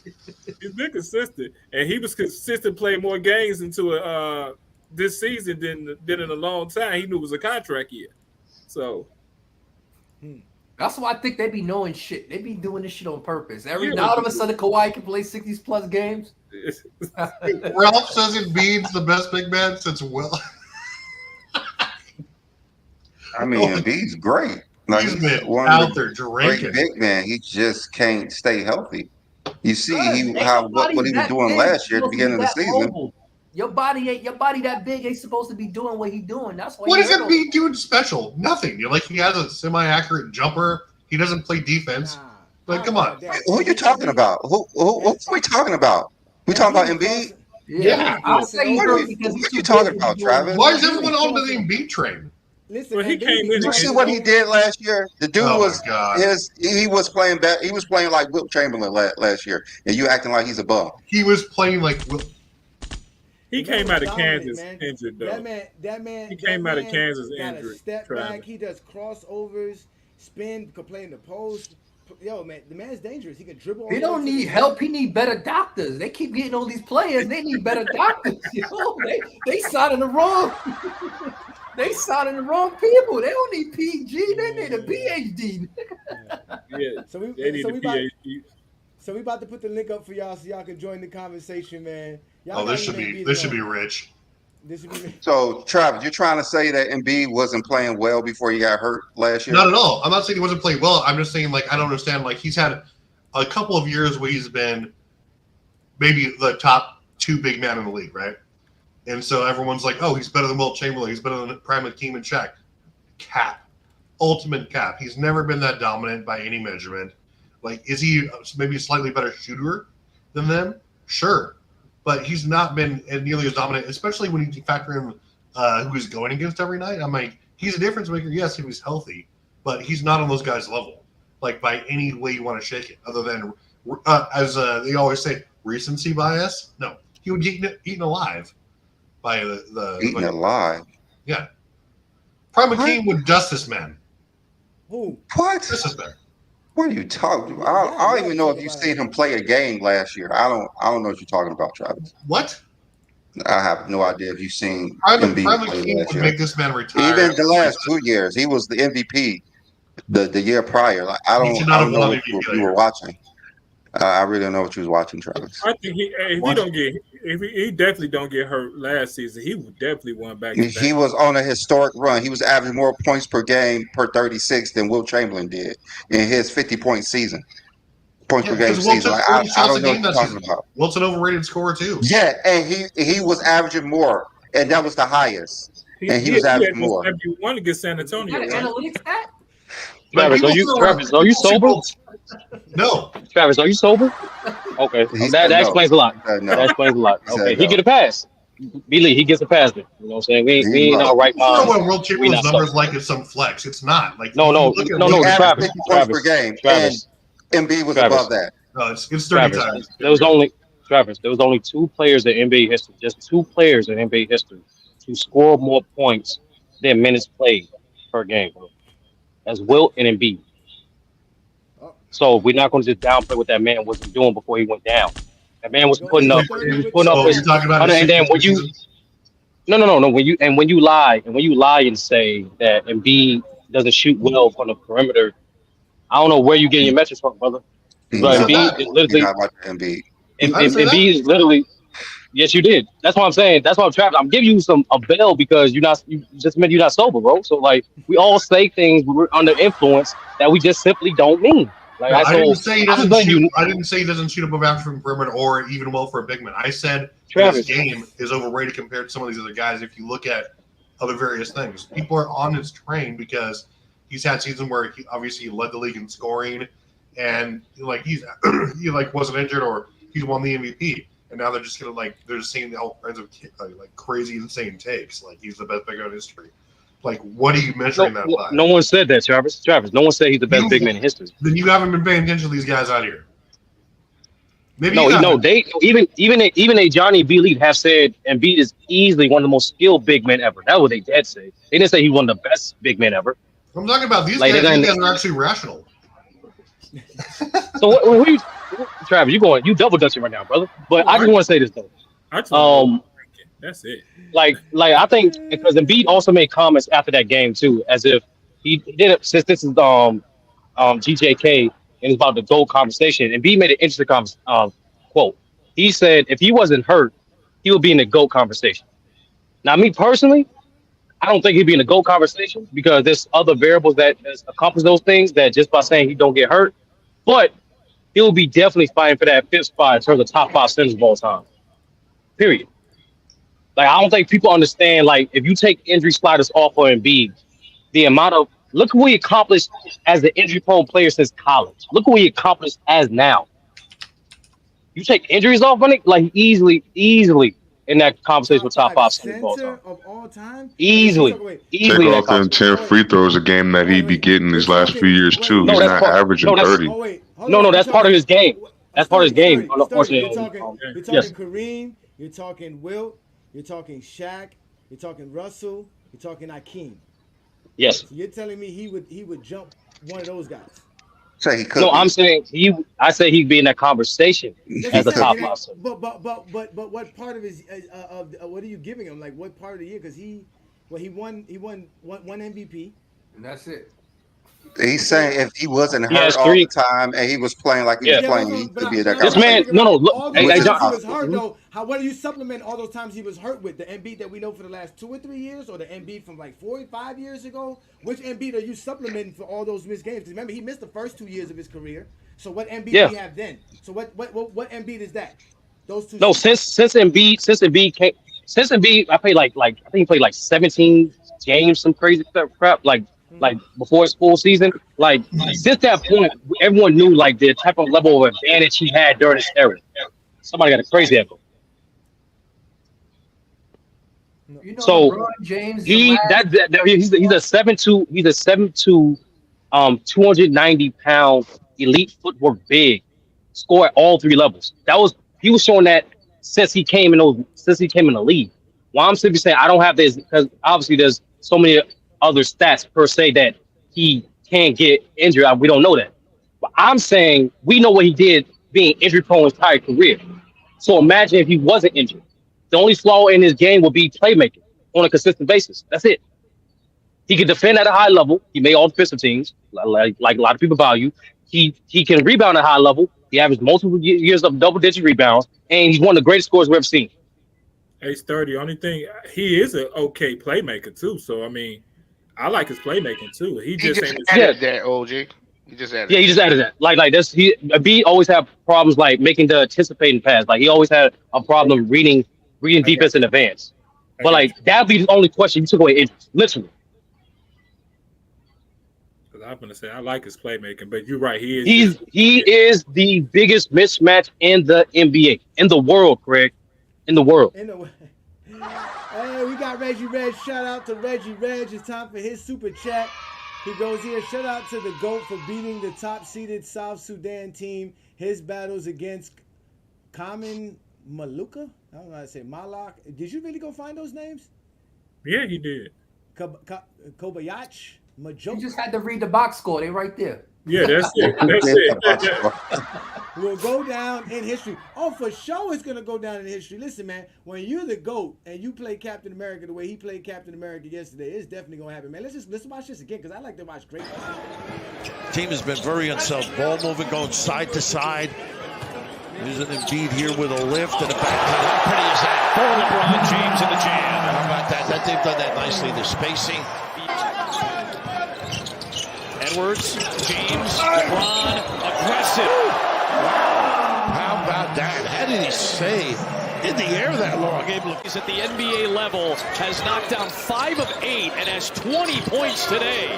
he's been consistent, and he was consistent playing more games into this season than in a long time. He knew it was a contract year. So That's why I think they be knowing shit. They be doing this shit on purpose. Now all of a sudden Kawhi can play 60 plus games. Ralph says Embiid's the best big man since Will. I mean, Embiid's great. Like, He's been one out of there the great drinking. big man. He just can't stay healthy. You see, what he was Nobody's doing that last year at the big, beginning of the supposed to be that season. mobile. Your body that big ain't supposed to be doing what he's doing. That's why. What is Embiid doing special? Nothing. You're like, he has a semi-accurate jumper. He doesn't play defense. Like, come on. Who are you talking about? Who are we talking about? We talking about Embiid? Yeah, I'll say he's What hurt because are he's you too talking big about, to do Travis? Why is everyone on the Embiid train? Listen, Well, he Embiid came be in- You see playing what he did last year? The dude Oh, was my God. he was playing back. He was playing like Wilt Chamberlain last year, and you acting like he's a bum. He was playing like he came out of Kansas man. injured though. That man. He came out of Kansas got injured, a step Travis. back. He does crossovers, spin, can play in the post. Yo, man, the man's dangerous. He can dribble. He don't need help. He need better doctors. They keep getting all these players. They need better doctors. They signing the wrong. They signing the wrong people. They don't need PG. They need a PhD. Yeah, So we they need a PhD. So we about to put the link up for y'all so y'all can join the conversation, man. Y'all oh, this should be rich. This should be. So, Travis, you're trying to say that Embiid wasn't playing well before he got hurt last year? Not at all. I'm not saying he wasn't playing well. I'm just saying, like, I don't understand. Like, he's had a couple of years where he's been maybe the top 2 big man in the league, right? And so everyone's like, oh, he's better than Wilt Chamberlain. He's better than Prime Hakeem and Shaq. Cap. Ultimate cap. He's never been that dominant by any measurement. Like, is he maybe a slightly better shooter than them? Sure. But he's not been nearly as dominant, especially when you factor in who he's going against every night. I'm like, he's a difference maker. Yes, he was healthy, but he's not on those guys' level, like by any way you want to shake it, other than, as they always say, recency bias. No, he would get eaten alive by the Eaten alive? Yeah. Prime Hakeem would dust this man. Who? What? Dust this man. What are you talking about? I don't even know if you've seen him play a game last year. I don't know what you're talking about, Travis. What? I have no idea if you've seen Prime Embiid play Hakeem last would year. make this man retire. Even the last 2 years, he was the MVP the year prior. Like, I He should don't not have know won what MVP you were watching. I really don't know what you was watching, Travis. I think he definitely don't get hurt last season, he would definitely won back. He was on a historic run. He was averaging more points per game per 36 than Wilt Chamberlain did in his 50-point season. Points per game season. Like, I don't know what you're talking about. Wilt's an overrated scorer too. Yeah, and he was averaging more, and that was the highest. And he was averaging more. You want to get San Antonio, Is that an analytics stat? Travis, are you sober? No. Travis, are you sober? Okay, that explains a lot. No. That explains a lot. He said Okay, no. he get a pass. Billy, he gets a pass. Then. You know what I'm saying? We ain't all right. You know what Wilt we Chamberlain's not numbers sober. like is some flex. It's not like No, He averaged Travis, 50 points per game, Travis, and Embiid was Travis. above that. No, it's 30 Travis. times. There was only 2 players in NBA history, just 2 players in NBA history, to score more points than minutes played per game. Bro. That's Wilt and Embiid. So we're not going to just downplay what that man wasn't doing before he went down. That man was putting up. He was putting up. You're talking about And then when you, no. When you lie and say that Embiid doesn't shoot well from the perimeter, I don't know where you getting your metrics from, brother. But Embiid is literally. You're not watching Embiid. Embiid is literally. Yes, you did. That's what I'm saying. That's what I'm trapped. I'm giving you a bail because you just meant you're not sober, bro. So like we all say things when we're under influence that we just simply don't mean. Like No, I didn't say he doesn't letting shoot. you- I didn't say he doesn't shoot above average from perimeter or even well for a big man. I said Travis. his game is overrated compared to some of these other guys. If you look at other various things. People are on his train because he's had seasons where he obviously led the league in scoring, and like he like wasn't injured or he's won the MVP. And now they're just gonna they're just seeing all kinds of like crazy, insane takes. Like he's the best big man in history. Like, what are you measuring that by? No one said that, Travis. No one said he's the best big man in history. Then you haven't been paying attention to these guys out here. Maybe they even a Johnny B. League have said Embiid is easily one of the most skilled big men ever. That's what they did say. They didn't say he's one of the best big men ever. I'm talking about these guys. These guys are actually rational. So Travis, you double dutching right now, brother. But I just want to say this though. That's it. Like I think because Embiid also made comments after that game too, as if he did, since this is GJK and it's about the GOAT conversation. Embiid made an interesting quote. He said if he wasn't hurt, he would be in the GOAT conversation. Now, me personally, I don't think he'd be in the GOAT conversation because there's other variables that accomplish those things that just by saying he don't get hurt. But he'll be definitely fighting for that fifth spot in terms of top 5 centers of all time. Period. Like, I don't think people understand, like, if you take injury sliders off for Embiid, the amount of – look what he accomplished as an injury-prone player since college. Look what he accomplished as now. You take injuries off on it, like, easily in that conversation with top 5 centers of all time. Easily. Take off them 10 free throws a game that he'd be getting these last few years, too. He's not averaging 30. No, that's part of his game. That's part of his game. You're talking Kareem, you're talking Wilt, you're talking Shaq, you're talking Russell, you're talking Hakeem. Yes. So you're telling me he would jump one of those guys? Say he could. No, I'm saying I say he'd be in that conversation as a top 5. But what part of his what are you giving him? Like what part of the year? Because he won one MVP, and that's it. He's saying if he wasn't hurt all the time and he was playing like he was playing, he could be in that This man, look. He was hurt though. What do you supplement all those times he was hurt with? The Embiid that we know for the last 2 or 3 years, or the Embiid from like 4 or 5 years ago? Which Embiid are you supplementing for all those missed games? Because remember, he missed the first 2 years of his career. So what Embiid do we have then? So what Embiid is that? Those two. No, since Embiid, I played like I think he played like 17 games, some crazy crap, like before his full season. Like since that point, everyone knew like the type of level of advantage he had during his era. Somebody got a crazy echo. You know, So LeBron James, he's a 7'2", 290-pound elite footwork big, score at all 3 levels. He was showing that since he came in the league. Why I'm simply saying I don't have this because obviously there's so many other stats per se that he can't get injured. We don't know that. But I'm saying we know what he did being injury prone his entire career. So imagine if he wasn't injured. The only flaw in his game would be playmaking on a consistent basis. That's it. He can defend at a high level. He made all defensive teams, like a lot of people value. He can rebound at a high level. He averaged multiple years of double-digit rebounds, and he's one of the greatest scorers we've ever seen. Age 30. Only thing, he is an okay playmaker too. So I mean, I like his playmaking too. He just added that, OG. He just added. Yeah, he just added that. Like this, Embiid always had problems like making the anticipating pass. Like he always had a problem reading defense in advance. But like that'd be the only question you took away injuries, literally. Because I'm gonna say I like his playmaking, but you're right. He is the biggest mismatch in the NBA, in the world, Craig, in the world. Hey, we got Reggie Reg. Shout out to Reggie Reg. It's time for his super chat. He goes here. Shout out to the GOAT for beating the top-seeded South Sudan team. His battles against Kamen Maluka. I don't know how to say Malak. Did you really go find those names? Yeah, he did. Kobayach, Majoka. You just had to read the box score. They right there. Yeah, that's it. That's it. Will go down in history. Oh, for sure it's going to go down in history. Listen, man, when you're the GOAT and you play Captain America the way he played Captain America yesterday, it's definitely going to happen, man. Let's watch this again because I like to watch great. Team has been very unsettled. Ball moving, going side to side. There's an Embiid here with a lift and a backcut. How pretty is that? For LeBron James in the jam. How about that? They've done that nicely. The spacing. Edwards, James, LeBron, aggressive. How about that? How did he save in the air that long. He's at the NBA level, has knocked down 5 of 8 and has 20 points today.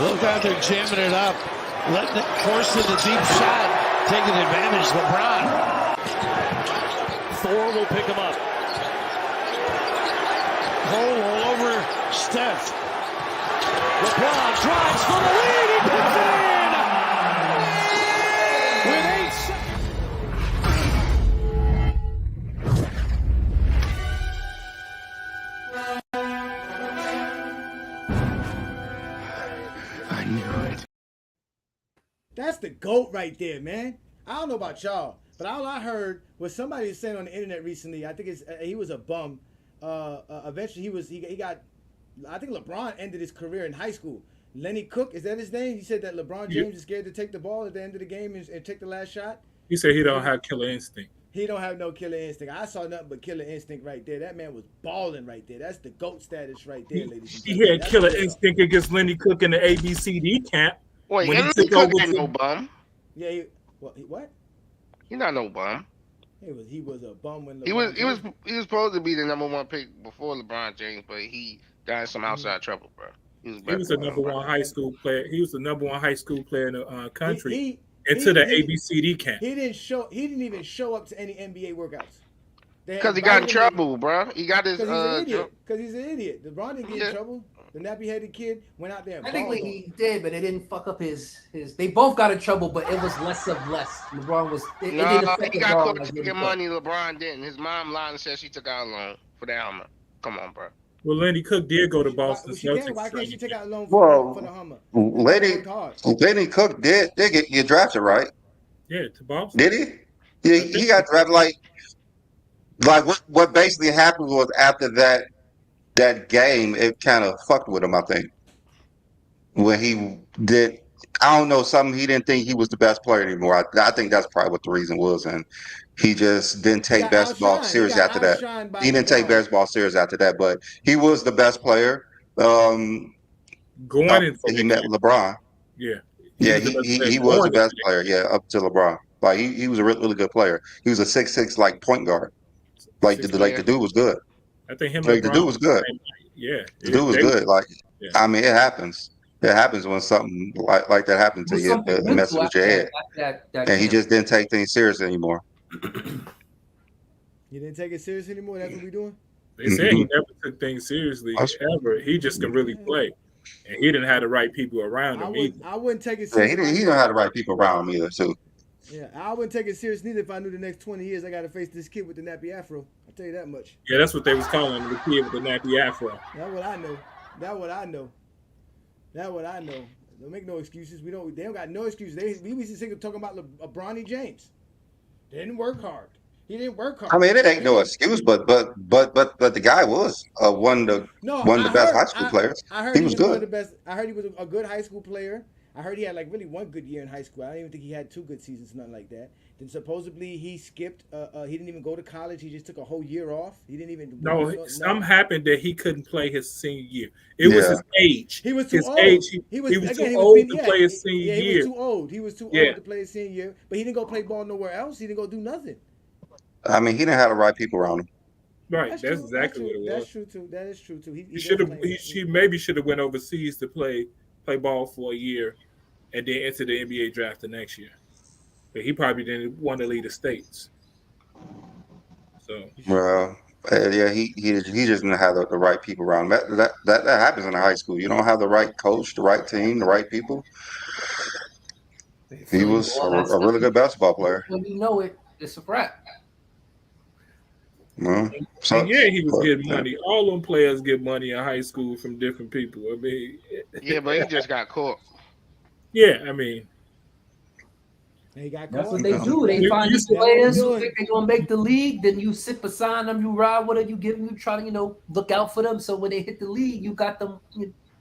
Look out there jamming it up, letting it force to the deep shot, taking advantage. LeBron. Thor will pick him up. Hole all over Steph. LeBron drives for the lead. He puts it in with 8 seconds. I knew it. That's the GOAT right there, man. I don't know about y'all, but all I heard was somebody saying on the internet recently. I think he was a bum. Eventually he got. I think LeBron ended his career in high school. Lenny Cook, is that his name? He said that LeBron James is scared to take the ball at the end of the game and take the last shot. He said he don't have killer instinct. He don't have no killer instinct. I saw nothing but killer instinct right there. That man was balling right there. That's the GOAT status right there, ladies and He gentlemen. had That's killer the instinct against Lenny Cook in the ABCD camp. Wait, When he Lenny took Cook over ain't to- no bum. Yeah, what? He not no bum. He was a bum when He LeBron was supposed to be the #1 pick before LeBron James, but he got in some outside trouble, bro. He was the number one high school player. He was the number one high school player in the country. He into the he- ABCD camp. He didn't even show up to any NBA workouts. Because he got in trouble, bro. He got his Because he's an idiot. LeBron didn't get in Yeah. trouble. The nappy-headed kid went out there and Technically, balled. he did, but it didn't fuck up his. They both got in trouble, but it was less of less. LeBron was. It didn't No, affect he LeBron got caught as taking much. money. LeBron didn't. His mom lied and said she took out a loan for the helmet. Come on, bro. Well, Lenny Cook did go to Boston Celtics. Why can't she take out a loan Well, for the Hummer? Lenny Cook did get drafted, right? Yeah, to Boston. Did he? Yeah, he got drafted. Like what basically happened was after that game, it kind of fucked with him. I think when he did, I don't know, something he didn't think he was the best player anymore. I think that's probably what the reason was, and he just didn't take basketball serious after that. He didn't take basketball serious after that, but he was the best player. Going into he met LeBron. Yeah. He was the best player. Yeah, up to LeBron. Like he was a really good player. He was a 6'6" like point guard. Like the dude was good. I think him. Like the dude was good. Yeah, the dude was good. Like I mean, it happens. It happens when something like that happens to you. It messes with your head. And he just didn't take things serious anymore. You didn't take it serious anymore. That's what we doing. They said he never took things seriously ever. He just can really play, and he didn't have the right people around him. I wouldn't take it Yeah, serious. he didn't have the right people around him either, too. Yeah, I wouldn't take it serious neither if I knew the next 20 years I got to face this kid with the nappy afro. I'll tell you that much. Yeah, that's what they was calling him, the kid with the nappy afro. That's what I know. That's what I know. That's what I know. Don't make no excuses. They don't got no excuses. We used to talking about Bronny James. They didn't work hard. He didn't work hard. I mean, it ain't no excuse, but the guy was one of the best high school players. I heard he was good. One of the best. I heard he was a good high school player. I heard he had like really one good year in high school. I don't even think he had 2 good seasons, nothing like that. Then supposedly he skipped. He didn't even go to college. He just took a whole year off. He didn't even. No, something happened that he couldn't play his senior year. It was his age. He was too old. He was too old to play his senior year. He was too old. He was too old to play his senior year. But he didn't go play ball nowhere else. He didn't go do nothing. I mean, he didn't have the right people around him. Right, that's exactly what it was. That's true too. That is true too. He should have. He maybe should have went overseas to play ball for a year, and then enter the NBA draft the next year. But he probably didn't want to leave the States. So well, yeah, he just didn't have the right people around him. That happens in high school. You don't have the right coach, the right team, the right people. He was a really good basketball player. When you know it, it's a wrap. Well, he was getting money. All them players get money in high school from different people. I mean, yeah, but he just got caught. Yeah, I mean, that's what they do. They find these players who think they're gonna make the league. Then you sit beside them, you ride with them, you try to look out for them. So when they hit the league, you got them.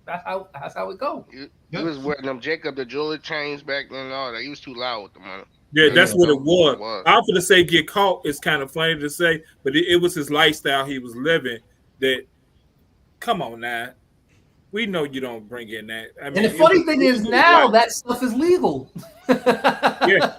That's how it goes. He was wearing them Jacob the Jeweler chains back then and all that. He was too loud with the money. Yeah, that's what it was. I'm going to say get caught is kind of funny to say, but it was his lifestyle he was living that, come on now. We know you don't bring in that. I mean, And the funny thing is now that stuff is legal. Yeah.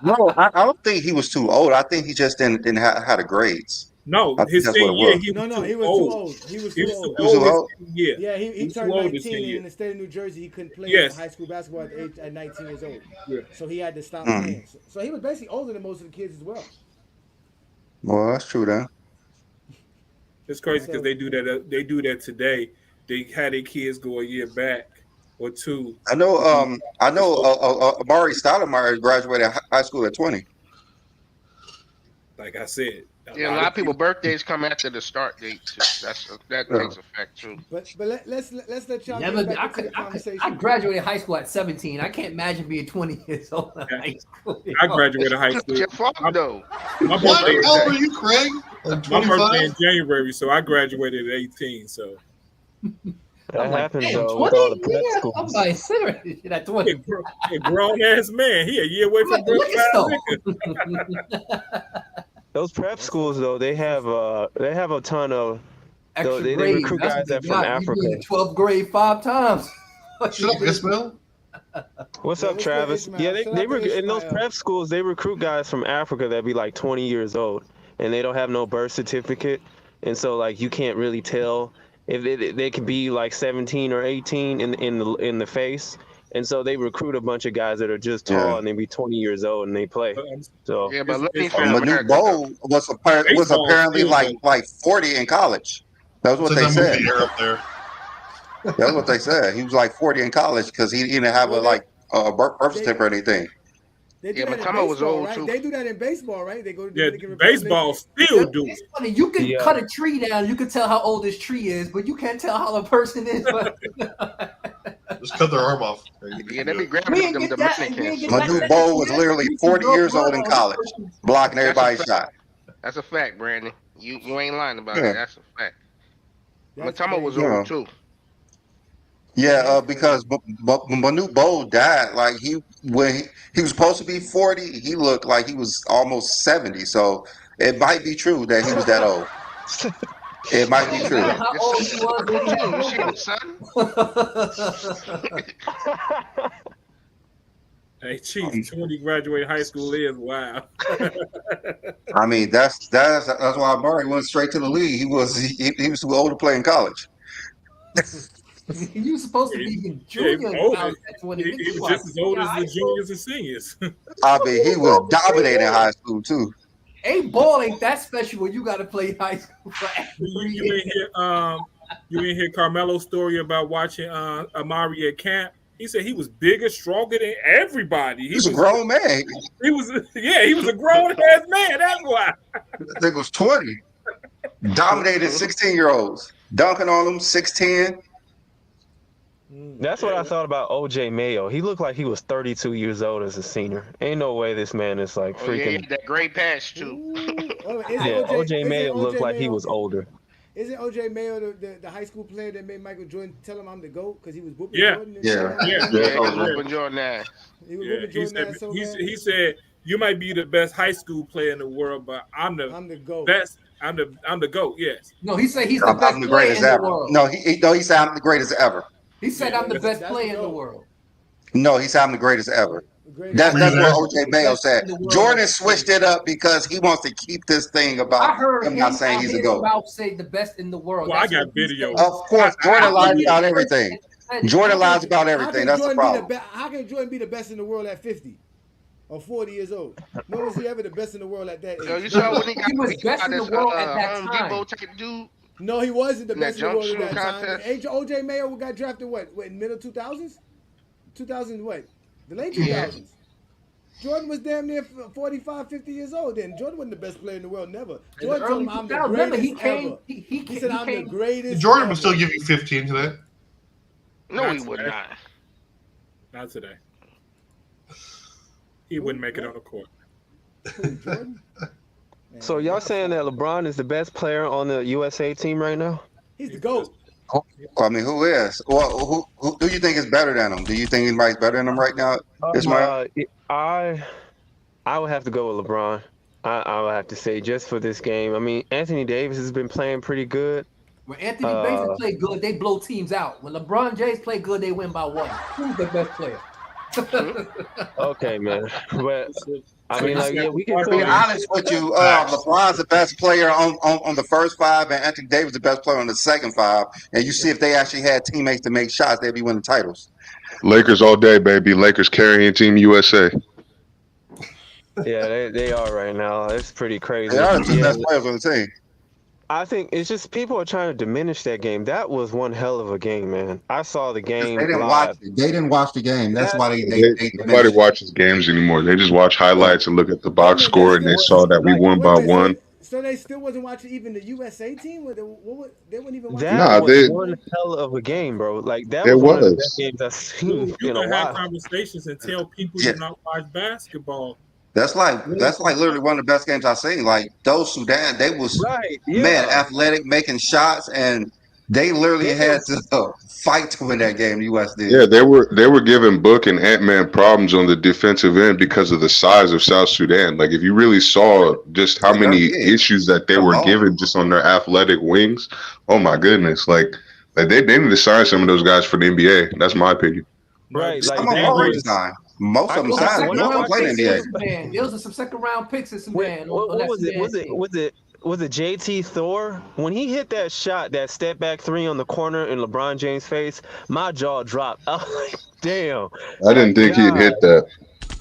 No, I don't think he was too old. I think he just didn't have the grades. No, I think his that's what senior it year, was. he was too He was old. too old. He was He too was too old. He was too old his old? senior year. Yeah, he was too turned old his 19, senior and year. in the state of New Jersey, he couldn't play Yes. high school basketball at 19 years old. Yeah. So he had to stop Mm. playing. So he was basically older than most of the kids as well. Well, that's true then. It's crazy because So- they do that. They do that today. They had their kids go a year back or two. I know. Amari Stoudemire graduated high school at 20. Like I said, Yeah, a lot of people birthdays come after the start date too. That takes effect too. But let's let y'all Never, get I, back into the could, I conversation. graduated high school at 17. I can't imagine being 20 years old in high school. I graduated high It's school. your fault though. My What? birthday, How old are you, Craig? Like my birthday in 25? January, so I graduated at 18. So That happens damn, though with all the 20? prep Yeah, schools. I'm like serious at 20. a grown ass man, he a year away I'm from at the liquor birth. store. Those prep schools though, they have a ton of Extra they grades. recruit That's guys what they that from got. Africa. You been in 12th grade 5 times. Shut up, Ismail. What's Yeah, up, let's go Travis? Ishmael. Yeah, Shout out to in those Ishmael. prep schools they recruit guys from Africa that be like 20 years old and they don't have no birth certificate, and so like you can't really tell if they could be like 17 or 18 in the face, and so they recruit a bunch of guys that are just tall Yeah. and they be 20 years old and they play. So Yeah, but Lenny's it's from Manute America. Bol was Baseball apparently still like does. 40 in college. That's what Since they I moved said. to Europe there. That's what they said. He was like 40 in college because he didn't have Well, a birth they- certificate or anything. They do Yeah, that in Matama was baseball, old, right? too. They do that in baseball, right? They go to Yeah, Dominican Republic. baseball still do. It's funny. You can Yeah. cut a tree down. You can tell how old this tree is, but you can't tell how a person is. Just cut their arm off. Yeah, they be We grabbing ain't them get that. We ain't Dominicans. get that. Manute Bol was literally You can 40 grow years old blood in on this college, person. blocking That's a everybody's fact. shot. That's a fact, Brandon. You ain't lying about Yeah. that. That's a fact. That's Matama was crazy. Yeah. old too. Yeah, because Manute Bol died like when he was supposed to be 40, he looked like he was almost 70. So it might be true that he was that old. It might be Doesn't true. matter how old he was when he had You see children. the son? Hey, Chief, 20 graduated high school is wow. I mean, that's why Murray went straight to the league. He was too old to play in college. You were supposed to be in junior Yeah, old. college at 20. He was just as old as the juniors and seniors. I mean, he was dominating high school too. Ball ain't that special when you got to play high school for You ain't hear Carmelo's story about watching Amari at camp. He said he was bigger, stronger than everybody. He was a grown man. He was a grown ass man. That's why. I think it was 20. Dominated 16-year-olds, dunking on them, 6'10". That's what I thought about OJ Mayo. He looked like he was 32 years old as a senior. Ain't no way this man is like Oh, yeah, freaking. that great pass too. OJ Mayo looked like he was older. Isn't OJ Mayo the high school player that made Michael Jordan tell him I'm the GOAT because he was whooping Yeah. Jordan? Yeah. Yeah, he was whooping Jordan ass. He was Yeah, whooping he Jordan said, ass so he, bad. he said you might be the best high school player in the world, but I'm the GOAT. best. I'm the GOAT. Yes. No, he said he's the I'm best the player greatest in the ever. world. No, he said I'm the greatest ever. He said I'm the best That's player the in the GOAT. world. No, he said I'm the greatest ever. Greatest That's ever. what OJ Mayo said. Jordan switched it up because he wants to keep this thing I about heard him not saying he's a his GOAT. mouth say the best in the world. Well, I That's got what he video. said. Of course, Jordan lies about everything. Jordan lies about How everything. can That's the Jordan be problem. how can Jordan be the best in the world at 50 or 40 years old? When was he ever the best in the world at that age? Yo, you saw when he got He was beat best by in the this world at that Home time. Depot type dude. No, he wasn't the In that best in the world at jump that shooting time. contest? OJ Mayo got drafted what in middle 2000s? 2000 what? The late Yeah. 2000s. Jordan was damn near 45, 50 years old then. Jordan wasn't the best player in the world, never. In Jordan the told him, early I'm the 2000s. greatest Remember, he came. ever. He He said, I'm the came. greatest Jordan ever. would still give you 15 today. No, Not he would today. not. Not today. He wouldn't make it on the court. Who, Jordan? Man, So y'all saying that LeBron is the best player on the USA team right now? he's the GOAT. I mean, who is? Well, who do you think is better than him? Do you think anybody's better than him right now, Ismail? I would have to go with LeBron. I would have to say just for this game. I mean, Anthony Davis has been playing pretty good, When Anthony Davis play good, they blow teams out. When LeBron James play good, they win by 1. Who's the best player? Okay, man. But I mean, like, yeah, we can To be honest with you, LeBron's the best player on the first 5, and Anthony Davis the best player on the second 5. And you see, if they actually had teammates to make shots, they'd be winning titles. Lakers all day, baby. Lakers carrying Team USA. Yeah, they are right now. It's pretty crazy. They are the 2 best players on the team. I think it's just people are trying to diminish that game. That was one hell of a game, man. I saw the game. They didn't live. watch it. They didn't watch the game. That's why Nobody watches games anymore. They just watch highlights and look at the box score, and they saw that we won by 1. So they still wasn't watching even the USA team? They weren't even watching. That was one hell of a game, bro. Like that was one of the best games I've seen You in a can have while. conversations and tell people to not watch basketball. That's like literally one of the best games I've seen. Like those Sudan, they was man athletic, making shots, and they literally had to fight to win that game. The US did. Yeah, they were giving Book and Ant-Man problems on the defensive end because of the size of South Sudan. Like if you really saw just how many issues that they were given just on their athletic wings, oh my goodness! Like they need to sign some of those guys for the NBA. That's my opinion. Right, like some of them already signed. Most of them signed. Most of them play in the NBA. There was some second round picks in Sudan. What was it? Was it JT Thor? When he hit that shot, that step back 3 on the corner in LeBron James' face, my jaw dropped. I was like, damn. I didn't think he'd hit that.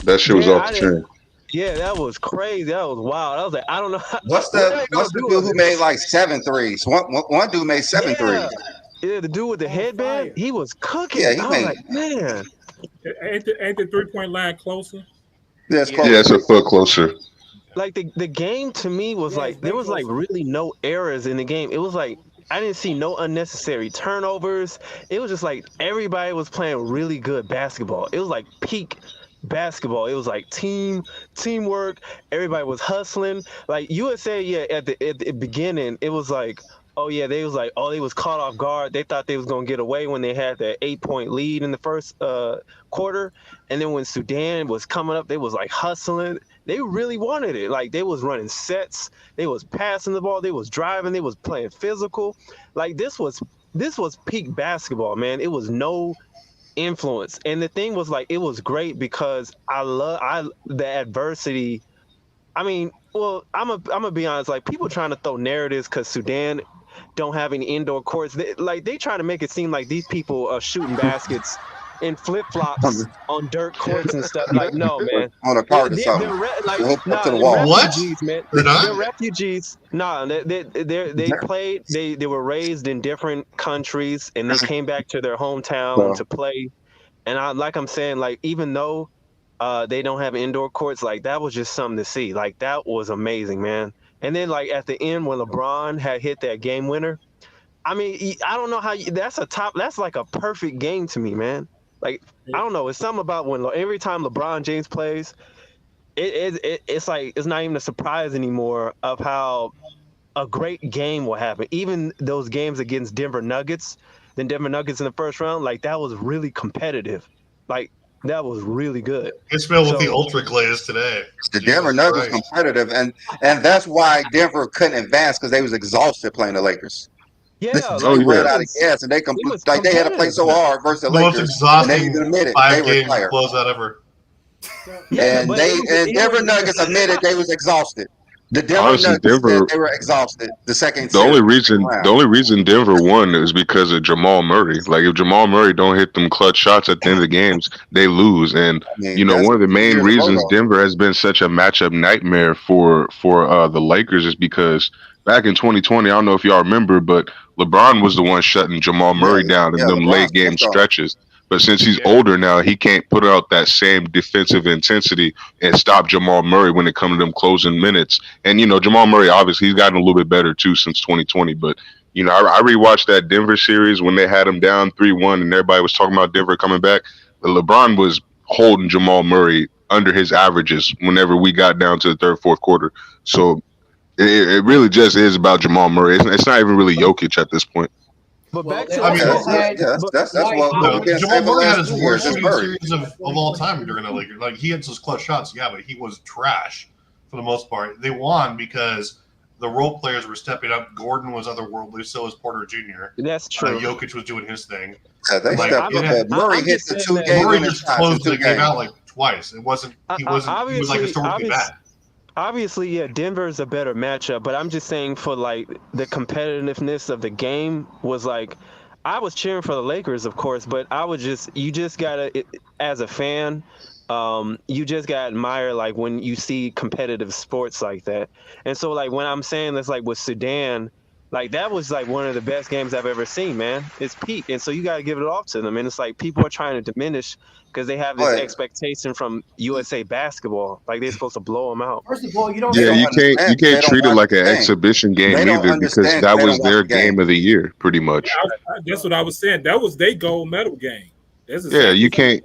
That shit was off the chain. Yeah, that was crazy. That was wild. I was like, I don't know. What's the dude who made like 7 threes? One dude made 7 threes. Yeah, the dude with the headband, he was cooking. Yeah, I was like, man. Ain't the 3-point line closer? Yeah, it's closer. Yeah, it's a foot closer. Like the game to me was like there was like really no errors in the game. It was like I didn't see no unnecessary turnovers. It was just like everybody was playing really good basketball. It was like peak basketball. It was like teamwork. Everybody was hustling. Like USA, at the beginning, it was like, oh yeah, they was caught off guard. They thought they was gonna get away when they had that 8-point lead in the first quarter, and then when Sudan was coming up, they was like hustling. They really wanted it. Like they was running sets, they was passing the ball, they was driving, they was playing physical. Like this was peak basketball, man. It was no influence, and the thing was like it was great because the adversity. I mean, well, I'm gonna be honest. Like people trying to throw narratives because Sudan don't have any indoor courts. They try to make it seem like these people are shooting baskets in flip flops on dirt courts and stuff. Like no, man. On a cart or something. Refugees, man. They're refugees. No, they were raised in different countries and they came back to their hometown to play. And I'm saying, like even though they don't have indoor courts, like that was just something to see. Like that was amazing, man. And then like at the end when LeBron had hit that game winner, I mean, I don't know how that's like a perfect game to me, man. Like I don't know, it's something about when every time LeBron James plays, it's like it's not even a surprise anymore of how a great game will happen. Even those games against Denver Nuggets in the first round, like that was really competitive. Like that was really good. It's been what the Ultra Clay is today. The Denver Nuggets competitive, and that's why Denver couldn't advance because they was exhausted playing the Lakers. Yeah, ran out of gas, and they had to play so hard versus the Lakers. Most exhausting and they admitted 5-game closeout ever. And Denver Nuggets admitted they was exhausted. The Denver Nuggets said they were exhausted. The only reason Denver won is because of Jamal Murray. Like if Jamal Murray don't hit them clutch shots at the end of the games, they lose. And one of the main reasons Denver has been such a matchup nightmare for the Lakers is because back in 2020, I don't know if y'all remember, but LeBron was the one shutting Jamal Murray down in them late game stretches. But since he's older now, he can't put out that same defensive intensity and stop Jamal Murray when it comes to them closing minutes. And, Jamal Murray, obviously, he's gotten a little bit better, too, since 2020. But, I rewatched that Denver series when they had him down 3-1 and everybody was talking about Denver coming back. But LeBron was holding Jamal Murray under his averages whenever we got down to the third, fourth quarter. So it really just is about Jamal Murray. It's not even really Jokic at this point. But back to that's what Jamal Murray had his worst shooting series of all time during the Lakers. Like he had those clutch shots, but he was trash for the most part. They won because the role players were stepping up. Gordon was otherworldly, so was Porter Jr. That's true. Jokic was doing his thing. Yeah, they Like, stepped up. But Murray I'm hit just the saying two that- game Murray winning just shots in closed 2 the game games. out like twice. He was like historically bad. Obviously, yeah, Denver's a better matchup, but I'm just saying for like the competitiveness of the game was like, I was cheering for the Lakers, of course, but you just gotta, as a fan, you just gotta admire like when you see competitive sports like that. And so like when I'm saying this, like with Sudan, like that was like one of the best games I've ever seen, man. It's peak, and so you gotta give it off to them. And it's like people are trying to diminish because they have this expectation from USA basketball, like they're supposed to blow them out. First of all, you don't. Yeah, don't you can't understand. treat it like an understand. exhibition game They don't either, because understand that because they was don't their watch the game. game of the year, pretty much. That's what I was saying. That was their gold medal game. That's Yeah, you can't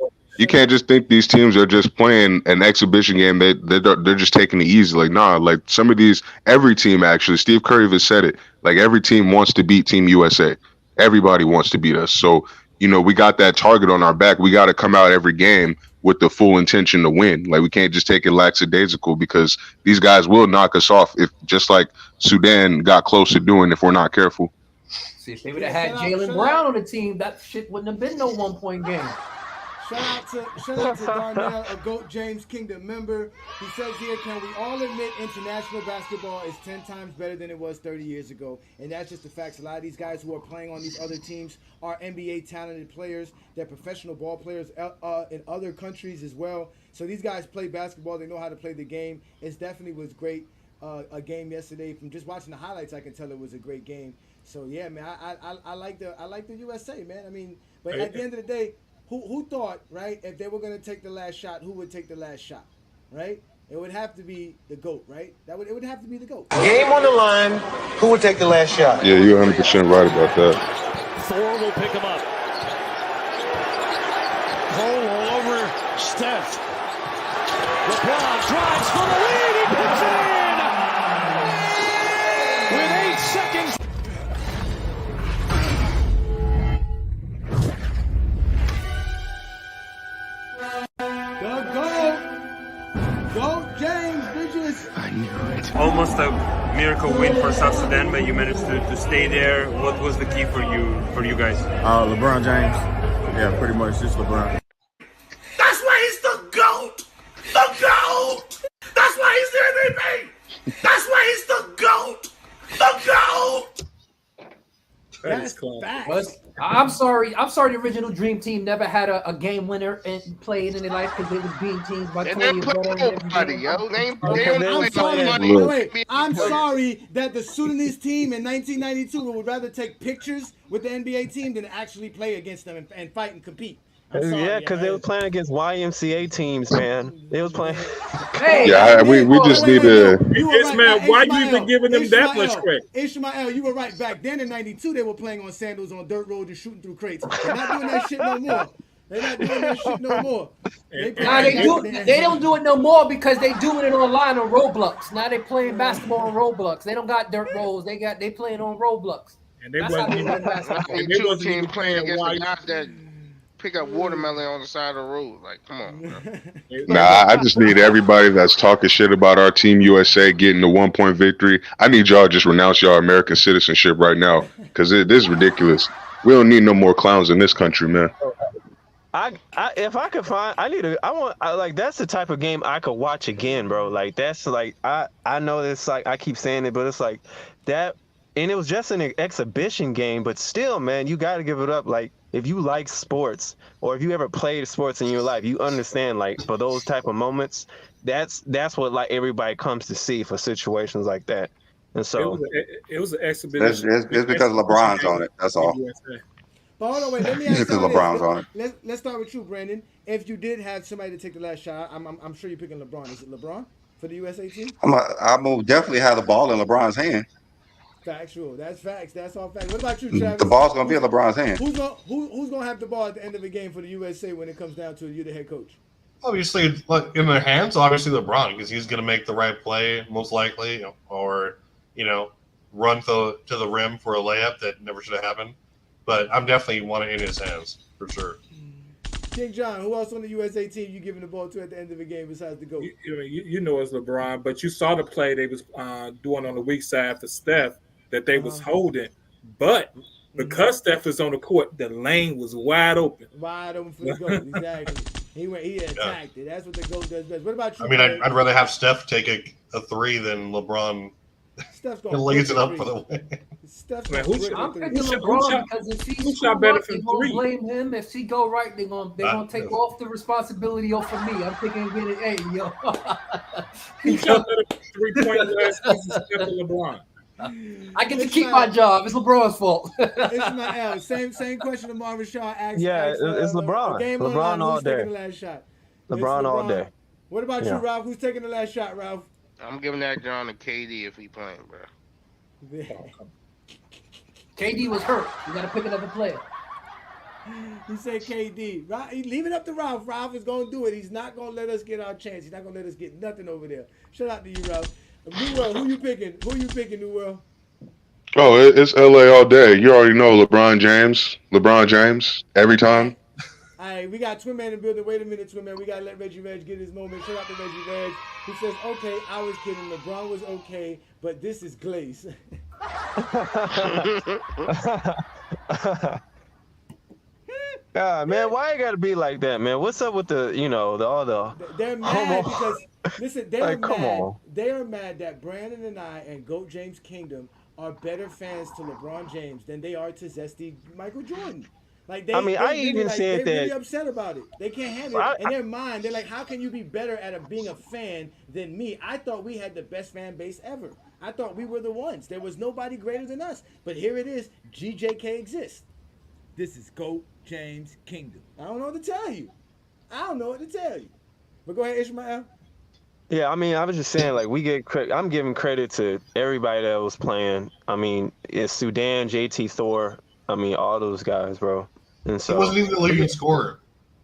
just think these teams are just playing an exhibition game. They're just taking it easy. Like, nah, like some of these, every team actually, Steve Kerr even said it. Like every team wants to beat Team USA. Everybody wants to beat us. So, we got that target on our back. We got to come out every game with the full intention to win. Like we can't just take it lackadaisical, because these guys will knock us off, if just like Sudan got close to doing if we're not careful. See, if they would have had Jaylen Brown on the team, that shit wouldn't have been no 1-point game. Shout out to Darnell, a GOAT James Kingdom member. He says here, can we all admit international basketball is 10 times better than it was 30 years ago? And that's just the facts. A lot of these guys who are playing on these other teams are NBA talented players. They're professional ball players in other countries as well. So these guys play basketball. They know how to play the game. It definitely was great. A game yesterday. From just watching the highlights, I can tell it was a great game. So yeah, man, I like the USA, man. I mean, but at the end of the day, who thought, right, if they were going to take the last shot, who would take the last shot, right? It would have to be the GOAT, right? It would have to be the GOAT. Game on the line, who would take the last shot? Yeah, you're 100% right about that. Thor will pick him up. Cole all over Steph. LeBron drives for the lead. He puts it in with 8 seconds. Go James Bridges. I knew it. Almost a miracle win for South Sudan, but you managed to stay there. What was the key for you guys? LeBron James. Yeah, pretty much just LeBron. That's why he's the GOAT! The GOAT! That's why he's the MVP! That's why he's the GOAT! The GOAT! That's facts. I'm sorry. The original Dream Team never had a game winner and played in their life because they was beating teams by 20 or better. I'm sorry that the Sudanese team in 1992 would rather take pictures with the NBA team than actually play against them and fight and compete. Yeah, because they were playing against YMCA teams, man. They was playing. We just need to. Yes, man. Why you even giving them that much credit? Ishmael, you were right. Back then in '92, they were playing on sandals on dirt roads and shooting through crates. They're not doing that shit no more. They're not doing that shit no more. They don't do it no more because they doing it online on Roblox. Now they playing basketball on Roblox. They don't got dirt roads. They playing on Roblox. And they wasn't even playing against the guys that pick up watermelon on the side of the road. Like, come on, bro. Nah, I just need everybody that's talking shit about our Team USA getting the 1-point victory. I need y'all to just renounce y'all American citizenship right now, because this is ridiculous. We don't need no more clowns in this country, man. If I could find, that's the type of game I could watch again, bro. Like that's like I know this, like I keep saying it, but it's like that, and it was just an exhibition game, but still, man, you got to give it up. Like if you like sports, or if you ever played sports in your life, you understand, like for those type of moments, that's what like everybody comes to see for situations like that. And so it was an exhibition. It's because LeBron's on it. That's all. But hold on, wait. Let me ask you LeBron's on it. Let's start with you, Brandon. If you did have somebody to take the last shot, I'm sure you're picking LeBron. Is it LeBron for the USA team? I'm gonna definitely have the ball in LeBron's hand. Factual. That's facts. That's all facts. What about you, Travis? The ball's gonna be in LeBron's hand. Who's gonna have the ball at the end of the game for the USA when it comes down to you, the head coach? Obviously, in their hands, obviously LeBron, because he's gonna make the right play most likely, or run to the rim for a layup that never should have happened. But I'm definitely want it in his hands for sure. King John, who else on the USA team you giving the ball to at the end of the game besides the GOAT? You know it's LeBron, but you saw the play they was doing on the weak side for Steph that they was holding. But because Steph is on the court, the lane was wide open. Wide open for the GOAT, exactly. He attacked it. That's what the GOAT does best. What about you? I mean, I'd rather have Steph take a three than LeBron lays it up for the win. I'm picking LeBron because if he shot better from three, blame him. If he go right, they're gonna take off the responsibility off of me. I'm picking get it. Hey, yo, he shot better 3 point last season than LeBron. I get to keep my job. It's LeBron's fault. Ismael, same question to Marvin Shaw asked. Yeah, it's LeBron. LeBron all day. The last shot? LeBron all day. What about you, Ralph? Who's taking the last shot, Ralph? I'm giving that John to KD if he playing, bro. KD was hurt. You got to pick another player. He said KD. Leave it up to Ralph. Ralph is going to do it. He's not going to let us get our chance. He's not going to let us get nothing over there. Shout out to you, Ralph. New World, who you picking? Who you picking, New World? Oh, it's LA all day. You already know LeBron James. LeBron James every time. All right, we got Twin Man in the building. Wait a minute, Twin Man. We got to let Reggie Reg get his moment. Shout out to Reggie Reg. He says, okay, I was kidding. LeBron was okay, but this is Glaze. God, man, why you gotta be like that, man? What's up with the, all the? They're mad because listen, they're like, come on. They are mad that Brandon and I and GOAT James Kingdom are better fans to LeBron James than they are to Zesty Michael Jordan. Like I even said they're that. really upset about it. They can't handle it. In their mind, they're like, how can you be better at being a fan than me? I thought we had the best fan base ever. I thought we were the ones. There was nobody greater than us. But here it is. GJK exists. This is GOAT James Kingdom. I don't know what to tell you. But go ahead, Ishmael. Yeah, I mean, I was just saying, like, I'm giving credit to everybody that was playing. I mean, it's Sudan, JT Thor. I mean, all those guys, bro. And so he wasn't even the leading scorer.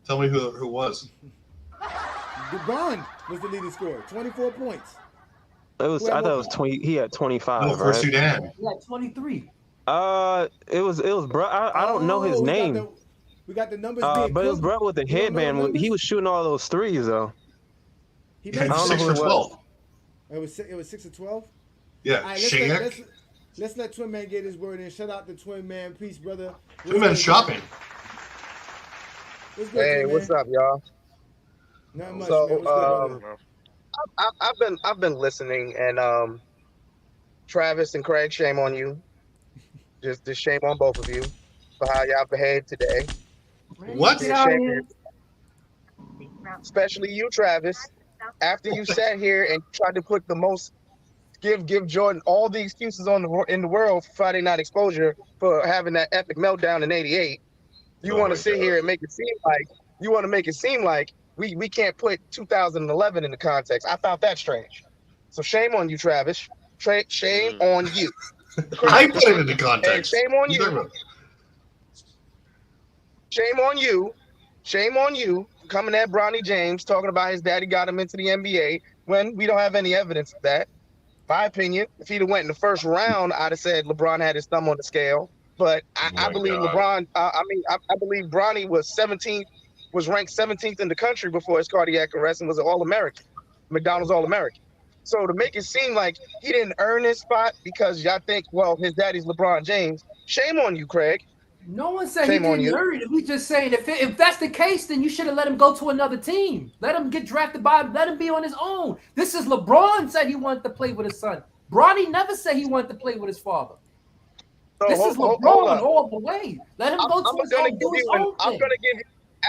Tell me who was. LeBron was the leading scorer, 24 points. I thought it was 20. He had 25. No, for Sudan. He had 23. It was bro. I don't know his name. We got the numbers. But it was bro with the headband. He was shooting all those threes though. He had 6 for 12. It was 6 or 12. Yeah, right, let's let Twin Man get his word in. Shout out to Twin Man. Peace, brother. Twin Man shopping. Hey, what's up, y'all? Not much, so, I've been listening, and Travis and Craig, shame on you. Just shame on both of you for how y'all behaved today. What? Especially you, Travis. After you sat here and tried to put the most, give Jordan all the excuses in the world for Friday Night Exposure for having that epic meltdown in '88. You want to sit here and make it seem like we can't put 2011 in the context. I found that strange. So shame on you, Travis. Shame on you. I put it in the context. And shame on you. Shame on you coming at Bronny James talking about his daddy got him into the NBA when we don't have any evidence of that. My opinion, if he'd have went in the first round, I'd have said LeBron had his thumb on the scale. But I believe LeBron. I believe Bronny was ranked 17th in the country before his cardiac arrest and was an All-American, McDonald's All-American. So to make it seem like he didn't earn his spot because y'all think, well, his daddy's LeBron James. Shame on you, Craig. No one said he didn't earn it. We just saying if that's the case, then you should have let him go to another team. Let him get drafted let him be on his own. This is LeBron said he wanted to play with his son. Bronny never said he wanted to play with his father. So this is LeBron all the way. Let him go to his own thing. I'm going to give you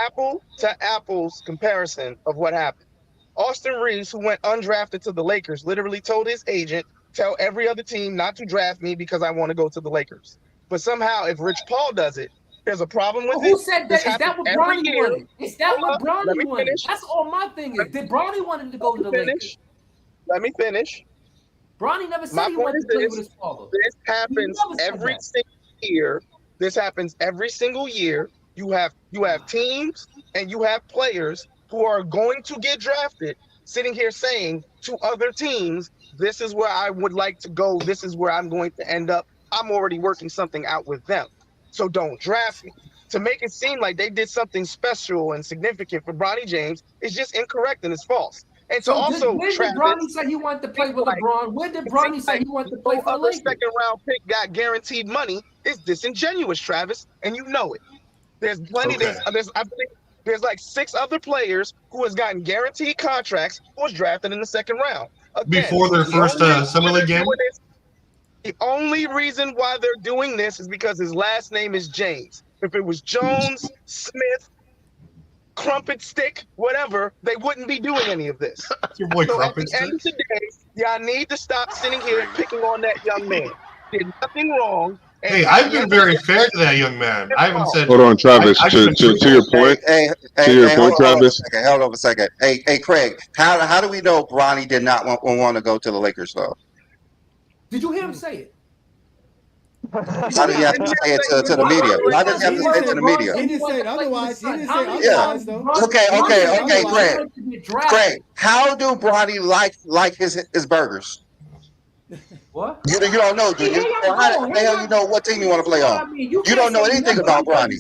apple to apples comparison of what happened. Austin Reeves, who went undrafted to the Lakers, literally told his agent, tell every other team not to draft me because I want to go to the Lakers. But somehow, if Rich Paul does it, there's a problem with it. Who said that? Is that what Bronny wanted? Is that what Bronny wanted? That's all my thing is. Did Bronny wanted to go to the Lakers? Let me finish. Bronny never said he wanted to play with his father. This happens every single year. This happens every single year. You have teams and you have players who are going to get drafted sitting here saying to other teams, this is where I would like to go. This is where I'm going to end up. I'm already working something out with them. So don't draft me. to make it seem like they did something special and significant for Bronny James is just incorrect and it's false. And to also, when did Bronny say he wanted to play with LeBron? When did Bronny say he wanted to play for the Lakers? Second round pick got guaranteed money is disingenuous, Travis, and you know it. There's plenty. Okay. I believe there's like 6 other players who has gotten guaranteed contracts who was drafted in the second round. Again, before their first Summer League game. The only reason why they're doing this is because his last name is James. If it was Jones, Smith, Crumpet Stick, whatever, they wouldn't be doing any of this. Your boy so Crumpet Stick. At the end of the day, y'all need to stop sitting here picking on that young man. Did nothing wrong. Hey, I've been very fair to that young man. I haven't said. Hold on, Travis. To your point. To your point, Travis. Hold on a second. Hey, Craig. How do we know Bronny did not want to go to the Lakers though? Did you hear him say it? How did he have to say it to the media? Why did he have to say it to the media? He didn't say it otherwise. He didn't say it otherwise, though. Okay, Craig. How do Bronny like his burgers? What? You don't know, do you? How the hell you know what team you want to play on? You don't know anything about Bronny.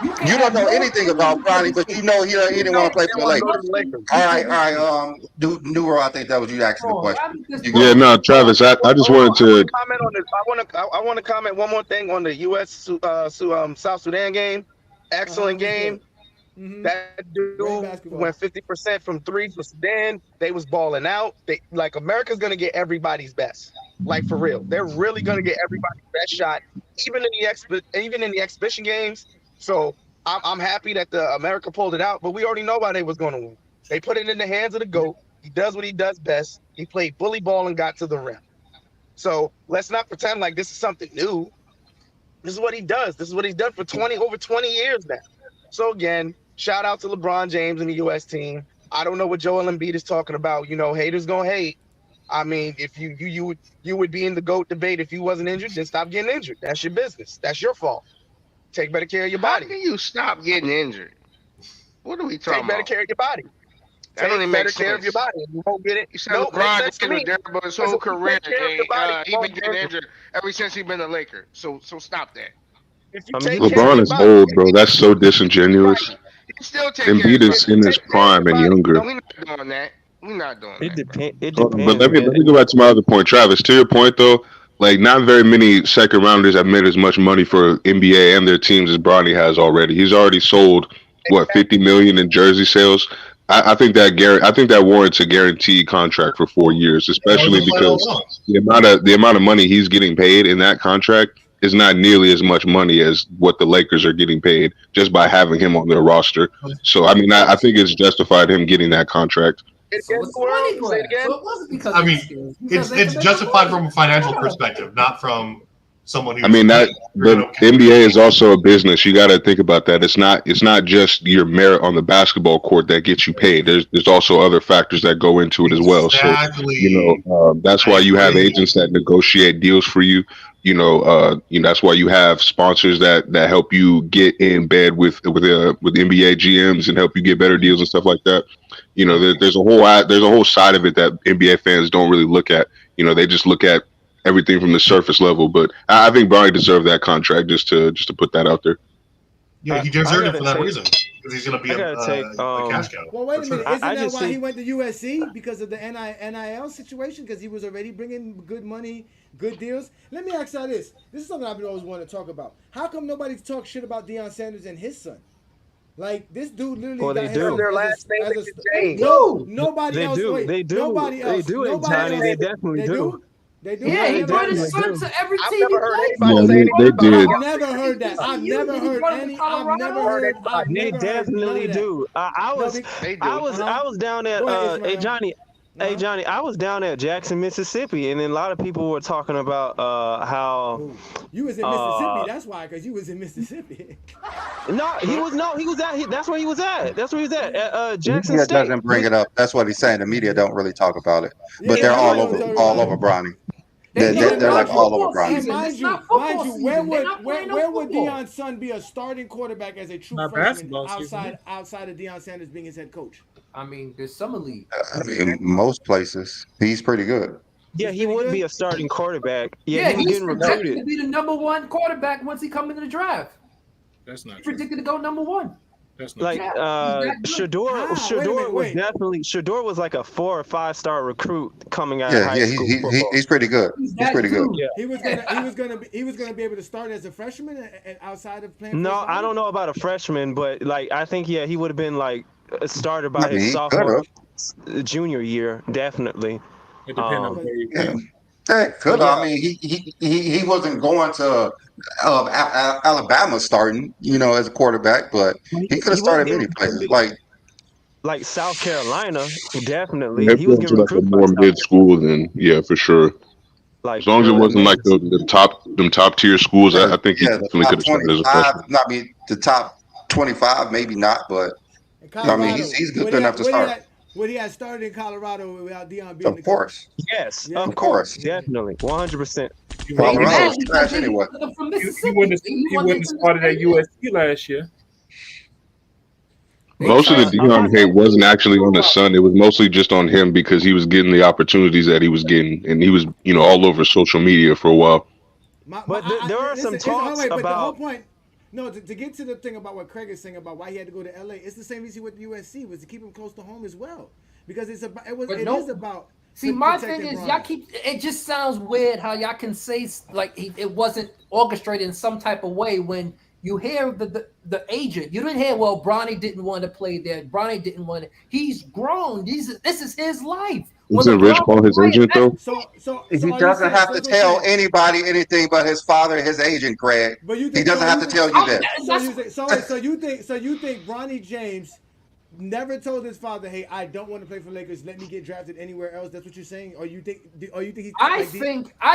You don't know anything about Bronny, but you know he didn't want to play for the Lakers. All right. Newell, I think that was you asking the question. Yeah, no, Travis. I just wanted to comment on this. I want to comment one more thing on the U.S. South Sudan game. Excellent game. Mm-hmm. That dude went 50% from 3 for Sudan. They was balling out. America's gonna get everybody's best. Like for real, they're really gonna get everybody's best shot, even in the exhibition games. So I'm happy that the America pulled it out, but we already know why they was gonna win. They put it in the hands of the GOAT. He does what he does best. He played bully ball and got to the rim. So let's not pretend like this is something new. This is what he does. This is what he's done for over 20 years now. So again, shout out to LeBron James and the U.S. team. I don't know what Joel Embiid is talking about. Haters gonna hate. I mean, if you would be in the GOAT debate if you wasn't injured, then stop getting injured. That's your business. That's your fault. Take better care of your body. How can you stop getting injured? What are we talking about? Take better care of your body. That don't even make sense. Take better care of your body. You won't get it. You said LeBron getting terrible his whole career. He been getting injured ever since he been a Laker. So stop that. LeBron is old, bro. That's so disingenuous. Embiid is in his prime and younger. No, we're not doing that. We're not doing that. It depends. But let me go back to my other point, Travis. To your point, though, not very many second rounders have made as much money for NBA and their teams as Bronny has already. He's already sold 50 million in jersey sales. I think that warrants a guaranteed contract for 4 years, especially because the amount of money he's getting paid in that contract is not nearly as much money as what the Lakers are getting paid just by having him on their roster. So I mean, I think it's justified him getting that contract. It's justified from a financial perspective, not from someone who. I mean the NBA is also a business. You got to think about that. It's not just your merit on the basketball court that gets you paid. There's also other factors that go into it as well. Exactly. So that's why you have agents that negotiate deals for you. That's why you have sponsors that help you get in bed with NBA GMs and help you get better deals and stuff like that. There's a whole side of it that NBA fans don't really look at. They just look at everything from the surface level. But I think Bronny deserved that contract just to put that out there. Yeah, he deserved it for that reason because he's going to be a cash cow. Well, wait a minute. Isn't that why he went to USC? Because of the NIL situation? Because he was already bringing good money, good deals? Let me ask y'all this. This is something I've always wanted to talk about. How come nobody talks shit about Deion Sanders and his son? Like, this dude literally got their last name is James. No, nobody else. They do. Nobody else. They do it, Johnny. They definitely do. They do. Yeah, he brought his son to every team. They did. I've never heard that. I've never heard any. I've never heard. They definitely do. I was down at hey Johnny. Hey Johnny, I was down at Jackson, Mississippi, and then a lot of people were talking about how you was in Mississippi. That's why, because you was in Mississippi. He was at. That's where he was at. That's where he was at Jackson Media State. doesn't bring it up. That's what he's saying. The media don't really talk about it, but they're all over Bronny. They're like all over Bronny. Mind you, where would Deion's son be a starting quarterback as a true freshman outside of Deion Sanders being his head coach? I mean, there's summer league. I mean, most places he's pretty good. Yeah, he would be a starting quarterback. Yeah, he's projected to be the #1 quarterback once he comes into the draft. That's not He true. predicted to go number 1. That's not Like Shador was like a 4 or 5 star recruit coming out of high school football. He's pretty good. He's pretty good. Yeah. He was gonna be able to start as a freshman and outside of playing. No, I don't know about a freshman, but like I think he would have been like a starter by his he sophomore, junior year, definitely. It depends on where you go. Hey, could I mean he wasn't going to Alabama starting, as a quarterback, but he could have started many places like South Carolina, definitely. Maybe He was to getting like a recruited by more South mid school than for sure. Like as long as it wasn't like the top tier schools, I think he definitely could have started as a freshman. Not be the top 25, maybe not, but I mean he's good enough to start. Would he have started in Colorado without Deion being Of course. Yes, Yeah. of course, definitely, 100%. Colorado's trash anyway. He wouldn't have started at USC last year. Most of the Deion hate wasn't actually on his son. It was mostly just on him because he was getting the opportunities that he was getting, and he was, all over social media for a while. There are some talks about. But the whole point, to get to the thing about what Craig is saying about why he had to go to LA, it's the same reason with USC was to keep him close to home as well, because it is about. See, my thing is, y'all it just sounds weird how y'all can say like it wasn't orchestrated in some type of way when you hear the agent. You didn't hear, well, Bronny didn't want to play there. Bronny didn't want to. He's grown. This is his life. Isn't Rich Paul his agent though? So he doesn't have to tell anybody anything but his father, his agent, Craig. But he doesn't have to tell you that. So you think Bronny James never told his father, "Hey, I don't want to play for Lakers. Let me get drafted anywhere else." That's what you're saying, or you think he? I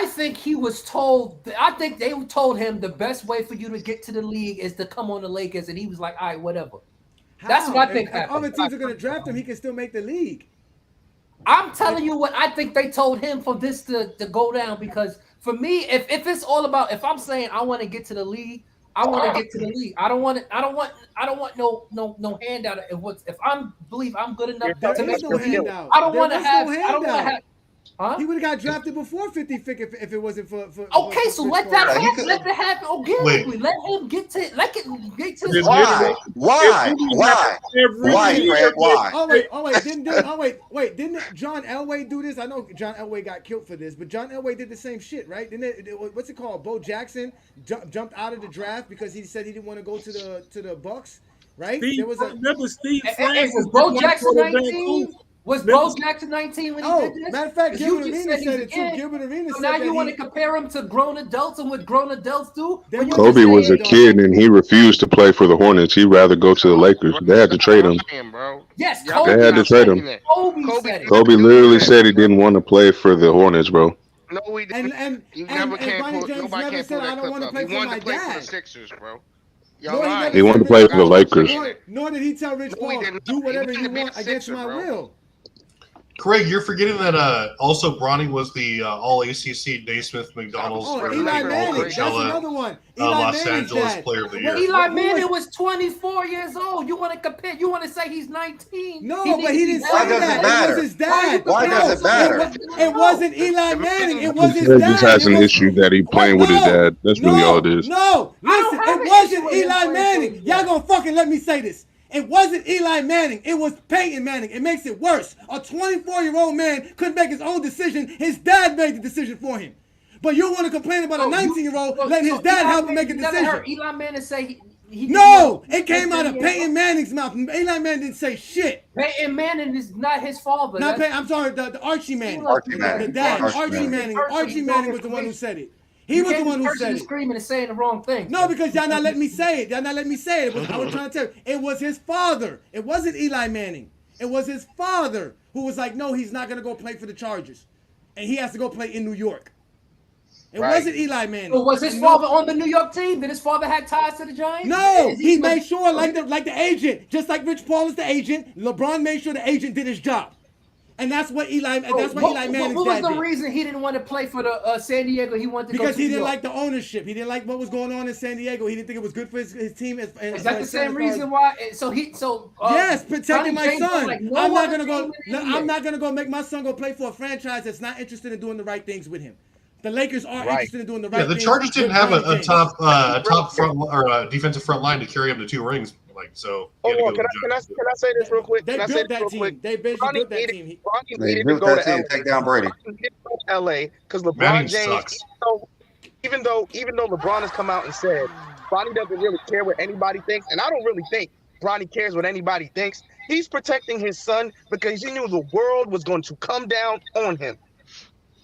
think he was told. I think they told him the best way for you to get to the league is to come on the Lakers, and he was like, "All right, whatever." That's what I think happened. Other teams are going to draft him. He can still make the league. I'm telling you what I think they told him for this to go down, because for me, if it's all about, if I'm saying I want to get to the league, I want to get to the league. I don't want no handout. If I believe I'm good enough to make no handout. I don't want to have. Huh? He would have got drafted before 50 if it wasn't for okay, so let that happen. Let that happen organically. Let him get to his Why, Fred? Why? Didn't John Elway do this? I know John Elway got killed for this, but John Elway did the same shit, right? Didn't it? What's it called? Bo Jackson jumped out of the draft because he said he didn't want to go to the Bucks, right? Remember Steve Francis? Was Bo Jackson 19? Was Bo Jackson 19 when he did this? Matter of fact, Gilbert Arenas said it too. Gilbert Arenas said now you want to compare him to grown adults and what grown adults do? Kobe was a kid and he refused to play for the Hornets. He'd rather go to the Lakers. They had to trade him. Yes, Kobe. They had to trade him. Kobe literally said he didn't want to play for the Hornets, bro. No, we didn't. And Bronny James never said, I don't want to play for my dad. For the Sixers, bro. He wanted to play for the Lakers. Nor did he tell Rich Paul, do whatever you want against my will. Craig, you're forgetting that also Bronny was the All ACC Naismith McDonald's Eli Manning, that's another one. Los Angeles Player of the Year. Eli Manning was 24 years old. You want to compare? You want to say he's 19? No, but he didn't say that. It was his dad. Why does it matter? It wasn't Eli Manning. It was his dad. He just has an issue that he playing with his dad. That's really all it is. No, listen, it wasn't Eli Manning. Y'all gonna fucking let me say this. It wasn't Eli Manning. It was Peyton Manning. It makes it worse. A 24-year-old man couldn't make his own decision. His dad made the decision for him. But you want to complain about a 19-year-old letting his dad help him make a decision. Heard Eli Manning say he no, it came out of Peyton Manning's mouth. Eli Manning didn't say shit. Peyton Manning is not his father. I'm sorry, the Archie Manning. The dad, Archie Manning. Archie Manning was the one who said it. He was the one who said it. Screaming and saying the wrong thing. No, because y'all not letting me say it. I was trying to tell you. It was his father. It wasn't Eli Manning. It was his father who was like, no, he's not going to go play for the Chargers. And he has to go play in New York. It wasn't Eli Manning. So was his father on the New York team? Did his father have ties to the Giants? No, he made sure, like the agent, just like Rich Paul is the agent, LeBron made sure the agent did his job. And that's what Eli Manning's dad did. What was the reason he didn't want to play for the San Diego? He wanted to because he didn't like the ownership. He didn't like what was going on in San Diego. He didn't think it was good for his team. Is that the same reason why? Yes, protecting my son. I'm not gonna go make my son go play for a franchise that's not interested in doing the right things with him. The Lakers are Right. interested in doing the right Yeah, the thing Chargers didn't with have Bronny a James. top front or a defensive front line to carry him to 2 rings. Like so. Hold on, can I say this real quick? They Can I say built this that real team. quick? They basically Bronny built that needed- team. Bronny They needed to built go that to team, take down Brady. Bronny needed to go to LA because LeBron Manning James, sucks. even though LeBron has come out and said Bronny doesn't really care what anybody thinks, and I don't really think Bronny cares what anybody thinks. He's protecting his son because he knew the world was going to come down on him.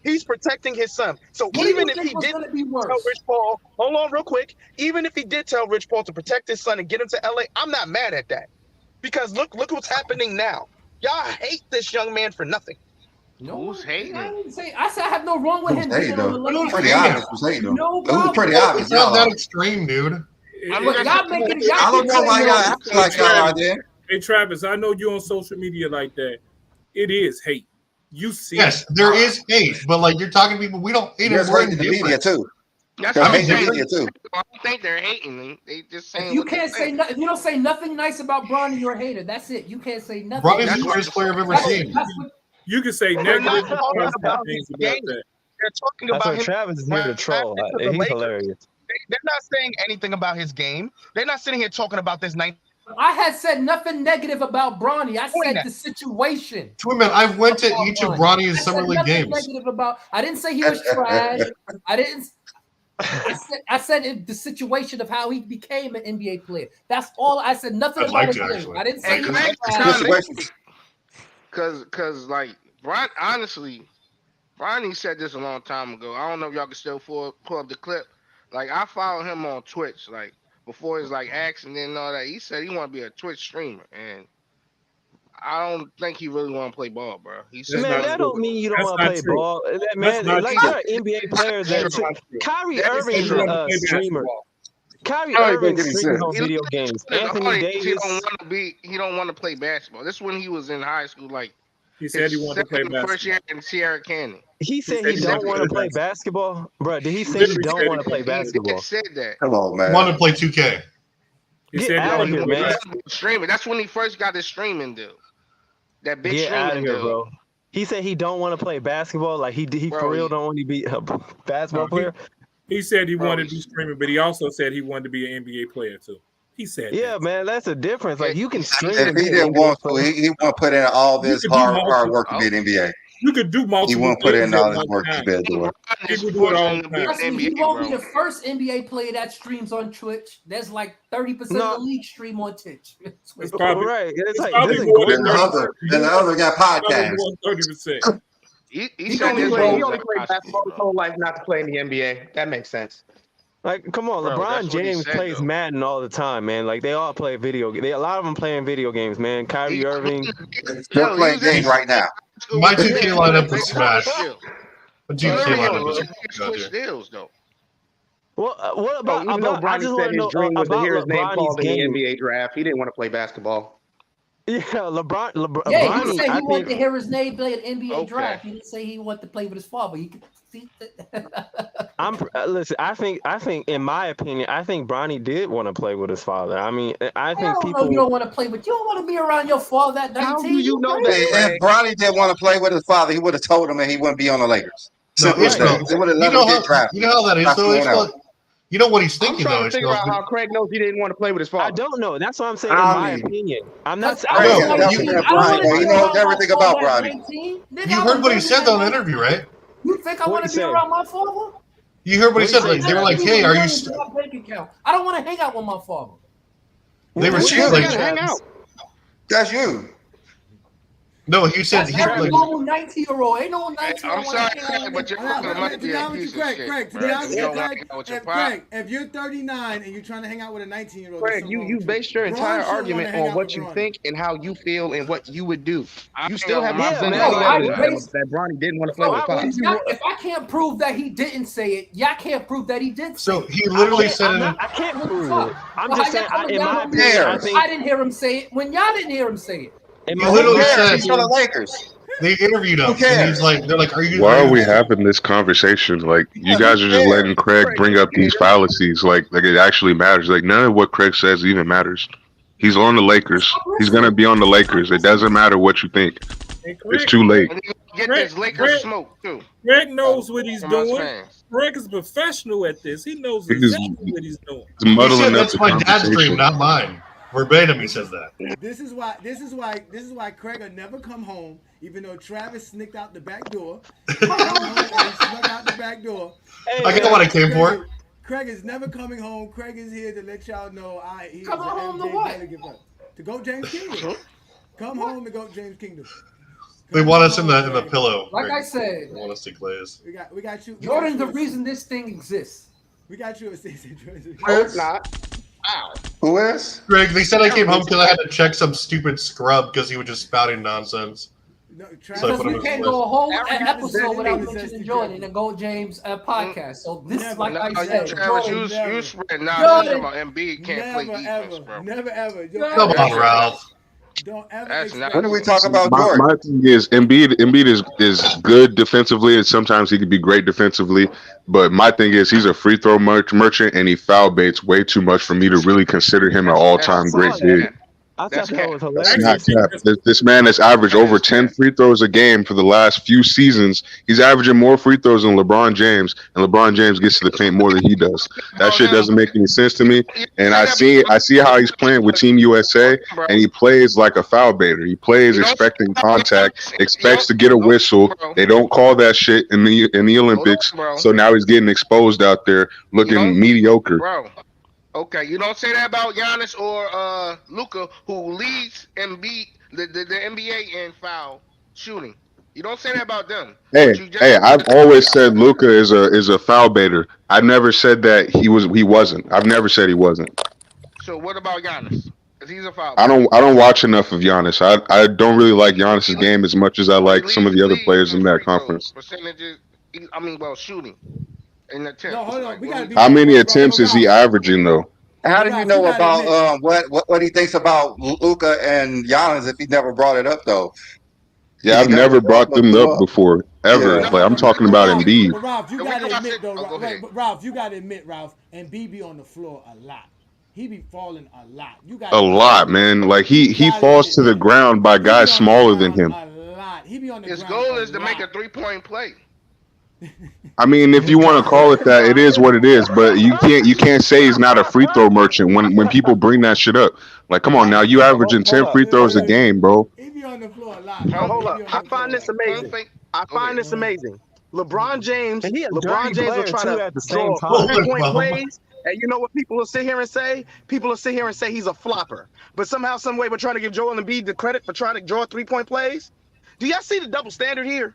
He's protecting his son. So What do even you if think he was did gonna be tell worse? Rich Paul, hold on real quick, even if he did tell Rich Paul to protect his son and get him to LA, I'm not mad at that. Because look what's happening now. Y'all hate this young man for nothing. Who's hating? I didn't say. I said I have no wrong with him Who's being hating, on the though? Lakers. Pretty obvious who's hating, though. No It was problem. pretty obvious. It's not Y'all that are. extreme, dude. But y'all making it. I don't know why y'all acting like y'all are there. Hey Travis, I know you on social media like that. It is hate. You see? Yes, there is hate, but like you're talking to people, we don't hate There's them. We're hate in the media indifferent. too. That's There's what I'm hate in the saying. media too. I don't think they're hating. They just saying If you what they can't say think. nothing, if you don't say nothing nice about Bronny, you're a hater. That's it. You can't say nothing. Bronny's the greatest player I've ever seen. You can say They're not negative talking and about positive things his about game. that. They're talking That's about why him. Travis is here to troll. He's hilarious. They're not saying anything about his game. They're not sitting here talking about this night. I had said nothing negative about Bronny. I said that. the situation. Twinman, I've went to each of Bronny's I summer said league nothing games. negative about. I didn't say he was trash. I didn't. I said the situation of how he became an NBA player. That's all I said. Nothing I'd about like his to, game. actually. I didn't say And he was Craig, trash. Cause like honestly, Bronny said this a long time ago. I don't know if y'all can still pull up the clip. Like I follow him on Twitch, like before his like accident and all that. He said he want to be a Twitch streamer, and I don't think he really want to play ball, bro. He said, Man, that don't mean you don't want to play ball. Man, like there are NBA players that Kyrie Irving is a streamer. Kyrie Irving streams on video games. Anthony Davis. He don't want to play basketball. This is when he was in high school, like he said he wanted to play basketball. First year in Sierra Canyon. He said he don't want to play basketball, bro. Did he say he don't want to play basketball? He said that. Come on, man. Want to play 2K? Get out of here, man. Streaming. That's when he first got his streaming deal. That big Get out of streaming here, deal. bro. He said he don't want to play basketball. Like he Bro, for real don't want to be a basketball player. He said he wanted to be streaming, but he also said he wanted to be an NBA player too. He said, "Yeah, man, that's a difference. Like you can stream." If he didn't want to, he won't put in all this hard work to be an NBA. You could do multiple. He won't put in all this work to be a doer. People do it all the time. Trust me, he won't be the first NBA player that streams on Twitch. There's like 30% of the league stream on Twitch. It's probably right. It's like probably this is more good. than And the other got podcasts. 30%. He only played basketball his whole life not to play in the NBA. That makes sense. Like, come on, Bro, LeBron that's what he James said, plays though. Madden all the time, man. Like they all play video. A lot of them playing video games, man. Kyrie Irving. They're playing games right now. My 2K lineup was smash. My 2K Well, lineup was Twitch deals though. What about? Even though I just Bronny want said to know his dream was to about hear his name LeBron's called in game. the NBA draft, he didn't want to play basketball. Yeah, LeBron. Yeah, Bronny, he said he I wanted to think, hear his name play an NBA Okay. draft. He didn't say he wanted to play with his father. You can see. listen. I think, in my opinion, I think Bronny did want to play with his father. I mean, I I think don't people. know you don't want to play, but you don't want to be around your father at 19. How do you know Hey, that? if Bronny didn't want to play with his father, he would have told him and he wouldn't be on the Lakers. No, Simple as Ishmael, that. They would have you let know him get how drafted. you know how that is. Not So going Ishmael, out. you know what he's I'm thinking trying though. to figure out Ishmael. how Craig knows he didn't want to play with his I father. don't know. That's what I'm saying. In I my mean- opinion, I'm not. Craig No, is definitely a Bronny, though. He knows everything about Bronny. You heard what he said though in the interview, right? You think I What'd want to he be say? around my father? You heard what he said. What'd he Like they were like, I "Hey, are you?" I don't want to hang out with my father. They were What serious, you like, say, Hang Travis? out. That's you. no, you said That's he every like. normal 19-year-old. Ain't no 19-year-old. I'm sorry, Craig, but your father To must be be a honest with piece you, of Craig, shit. Craig, to bro. be honest You with you, don't want to Craig, hang out with your if, pop. Craig, if you're 39 and you're trying to hang out with a 19-year-old, Craig, you based your entire argument on what you think and how you feel and what you would do. You still haven't Yeah, presented man, any I evidence based- that Bronny didn't want to play So, with Pop. if I can't prove that he didn't say it, y'all can't prove that he did say So it. he literally said in I can't prove it. I'm Well, just how saying. y'all coming In down my on me? opinion, I I think. I didn't hear him say it when y'all didn't hear him say it. In He my literally Who cares? said He's on the Lakers. they interviewed him. Who And cares? he's like, they're like, "Are you?" Why are we having this conversation? Like, you guys are just letting Craig bring up these fallacies. Like it actually matters. Like, none of what Craig says even matters. He's on the Lakers. He's gonna be on the Lakers. It doesn't matter what you think. It's too late. And he get this Lakers smoke too. Greg knows what he's amongst doing. fans. Greg is professional at this. He knows He's- exactly what he's doing. He's He muddling said up that's the my dad's dream, conversation. not mine. Verbatim, he says that. This is why Craig will never come home, even though Travis sneaked out the back door. He snuck out the back door. I get what I came for. Craig is never coming home. Craig is here to let y'all know he's Come home to MJ what? delegate for- to go James Kingdom. Come home to go James Kingdom. They want us in the pillow. Like I said, They want us to glaze. We got you. Jordan's the reason this thing exists. We got you a season. No, it's not. Wow. Who is? Greg, they said I came home because I had to check some stupid scrub because he was just spouting nonsense. No, So I Because put him we in can't the go a whole Every episode without necessity mentioning Jordan in the Go James podcast. So this is Never. like I No, said, Travis, Jordan, you spread nonsense Jordan. about Embiid can't play defense, bro. Never ever. Come on, Ralph. Don't ever. That's expect- When do we talk about My Jordan? thing is Embiid is good defensively, and sometimes he could be great defensively. But my thing is he's a free throw merchant, and he foul baits way too much for me to really consider him an all-time great big. I That's thought that was That's hilarious. not cap. This man has averaged over 10 free throws a game for the last few seasons. He's averaging more free throws than LeBron James, and LeBron James gets to the paint more than he does. That shit doesn't make any sense to me. And I see how he's playing with Team USA, and he plays like a foul baiter. He plays expecting contact, expects to get a whistle. They don't call that shit in the Olympics, so now he's getting exposed out there looking mediocre. Bro. Okay, you don't say that about Giannis or Luka, who leads Embiid, the NBA in foul shooting. You don't say that about them. Hey, But you just- I've always said Luka is a foul baiter. I never said that he wasn't. I've never said he wasn't. So what about Giannis? Because he's a foul. I don't watch enough of Giannis. I don't really like Giannis's game as much as I like some of the other players in that conference. Percentages. Shooting. In the No, hold on. We gotta be. How many attempts is he averaging though? How do you know about what he thinks about Luka and Giannis if he never brought it up though? Yeah, I've never brought them up before ever. Yeah. Like I'm talking about Embiid. But Ralph, you gotta admit though, Ralph, you gotta admit, Ralph, and B be on the floor a lot. He be falling a lot. You got A lot, man. Like he falls to the ground by guys smaller than him. a lot. He be on the His ground. goal is to make a 3-point play. I mean, if you want to call it that, it is what it is. But you can't say he's not a free throw merchant when people bring that shit up. Like, come on now, you averaging 10 free throws a game, bro. He be on the floor a lot. Hold up. I find this amazing. LeBron James will try to draw 3-point plays. And you know what people will sit here and say? People will sit here and say he's a flopper. But somehow, some way, we're trying to give Joel Embiid the credit for trying to draw 3-point plays. Do y'all see the double standard here?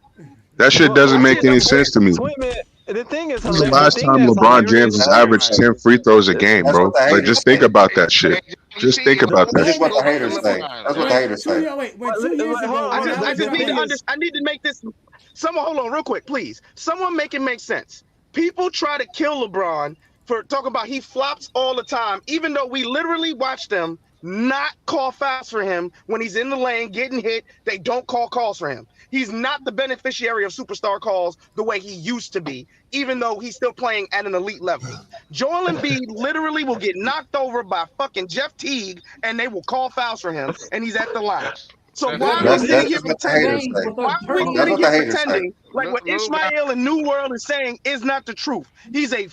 That shit doesn't make any sense to me. Wait a minute. The thing is, This is the last time LeBron James has averaged 10 free throws a game, bro. Like, just think about that shit. Just think about that That's shit. what the haters say. That's what the haters say. Wait, 2 years ago, I need to make this. Someone, hold on, real quick, please. Someone make it make sense. People try to kill LeBron for talking about he flops all the time, even though we literally watch them not call fouls for him when he's in the lane getting hit. They don't call calls for him. He's not the beneficiary of superstar calls the way he used to be, even though he's still playing at an elite level. Joel Embiid literally will get knocked over by fucking Jeff Teague, and they will call fouls for him, and he's at the line. So why are we sitting here pretending? Why are we sitting here pretending like what Ishmael and New World is saying is not the truth? He's a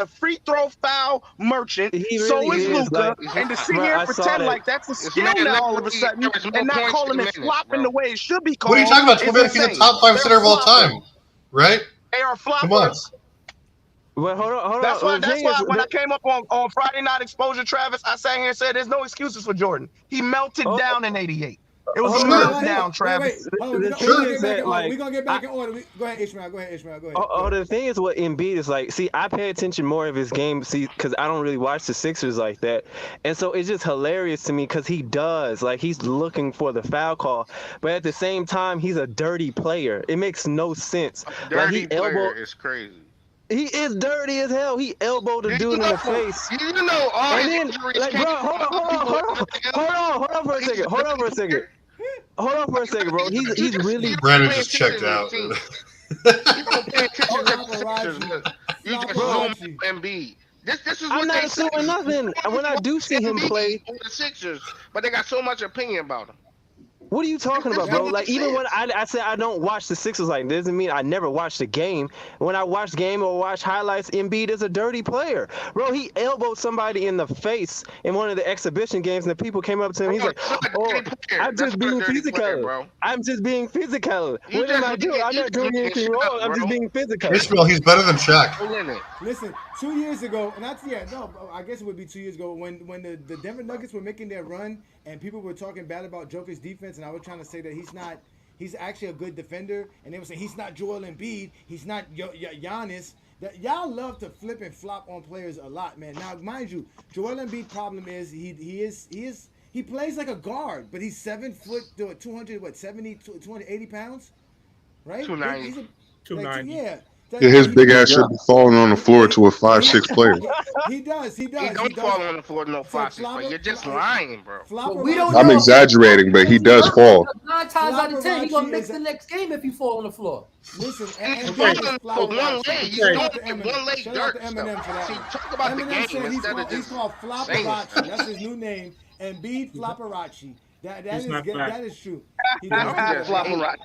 free throw foul merchant. So is Luka, and to sit here and pretend like that's a skill now all of a sudden, and not calling it flopping the way it should be called. What are you talking about? He's a top 5 center of all time, right? They are Come on. floppers. Well, hold on. That's why when I came up on Friday Night Exposure, Travis, I sat here and said there's no excuses for Jordan. He melted down in '88. It was a meltdown, Travis. We're gonna get back in order. Go ahead, Ishmael. Go ahead. The thing is, what Embiid is like. See, I pay attention more of his game, because I don't really watch the Sixers like that, and so it's just hilarious to me because he does he's looking for the foul call, but at the same time, he's a dirty player. It makes no sense. Dirty player is crazy. He is dirty as hell. He elbowed a dude in the face. You know all and his then, injuries. bro, hold on for a second. Hold on for a second, bro. He's really. Brandon just checked out. You don't pay attention to the You just zoom Embiid. This is what I'm not assuming nothing. When I do see him play, the Sixers, but they got so much opinion about him. What are you talking about, bro? Like, even when I said I don't watch the Sixers, like, doesn't mean I never watch the game. When I watch game or watch highlights, Embiid is a dirty player. Bro, he elbowed somebody in the face in one of the exhibition games, and the people came up to him. He's like, oh, I'm just being physical. I'm just being physical. What am I doing? I'm not doing anything wrong. I'm just being physical. Ishmael, he's better than Shaq. Listen, 2 years ago, and I guess it would be 2 years ago when the Denver Nuggets were making their run and people were talking bad about Joker's defense, and I was trying to say that he's actually a good defender, and they were saying he's not Joel Embiid, he's not Giannis. That y'all love to flip and flop on players a lot, man. Now, mind you, Joel Embiid problem is he plays like a guard, but he's 7 foot, 280 pounds, right? 290. 290. Yeah. Yeah, his big ass should be falling on the floor to a 5'6" player. He does. He don't fall on the floor to no 5'6", but you're just lying, bro. I'm exaggerating, but he does fall. 9 times out of 10, he's gonna miss the next game if he fall on the floor. Listen, one leg, he's doing it one leg dirt. See, talk about the game instead of he's just called Flopparachi. That's his new name. Embiid Flopparachi. That is true. He does Flopparachi.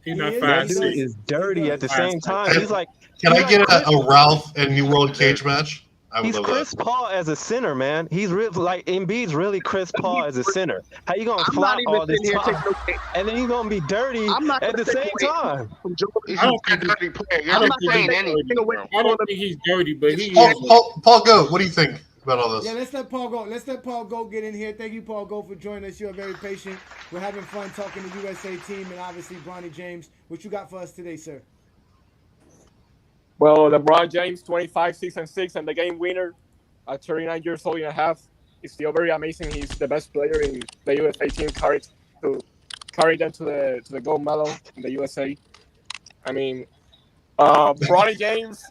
He's not That dude is dirty at the same time. He's like, can I get a Ralph and New World cage match? He's Chris Paul as a center, man. He's like Embiid's really Chris Paul as a center. How you gonna flop all this time, and then he's gonna be dirty at the same time? He's a dirty player. You're not saying anything. I don't think he's dirty, but he is. Paul, go. What do you think about all this? Yeah, let's let Paul go. Let's let Paul go get in here. Thank you, Paul Go, for joining us. You're very patient. We're having fun talking to USA team and obviously Bronny James. What you got for us today, sir? Well, LeBron James, 25, 6 and 6, and the game winner at 39 years old and a half. It's still very amazing. He's the best player in the USA team, carry them to the gold medal in the USA. I mean, Bronny James.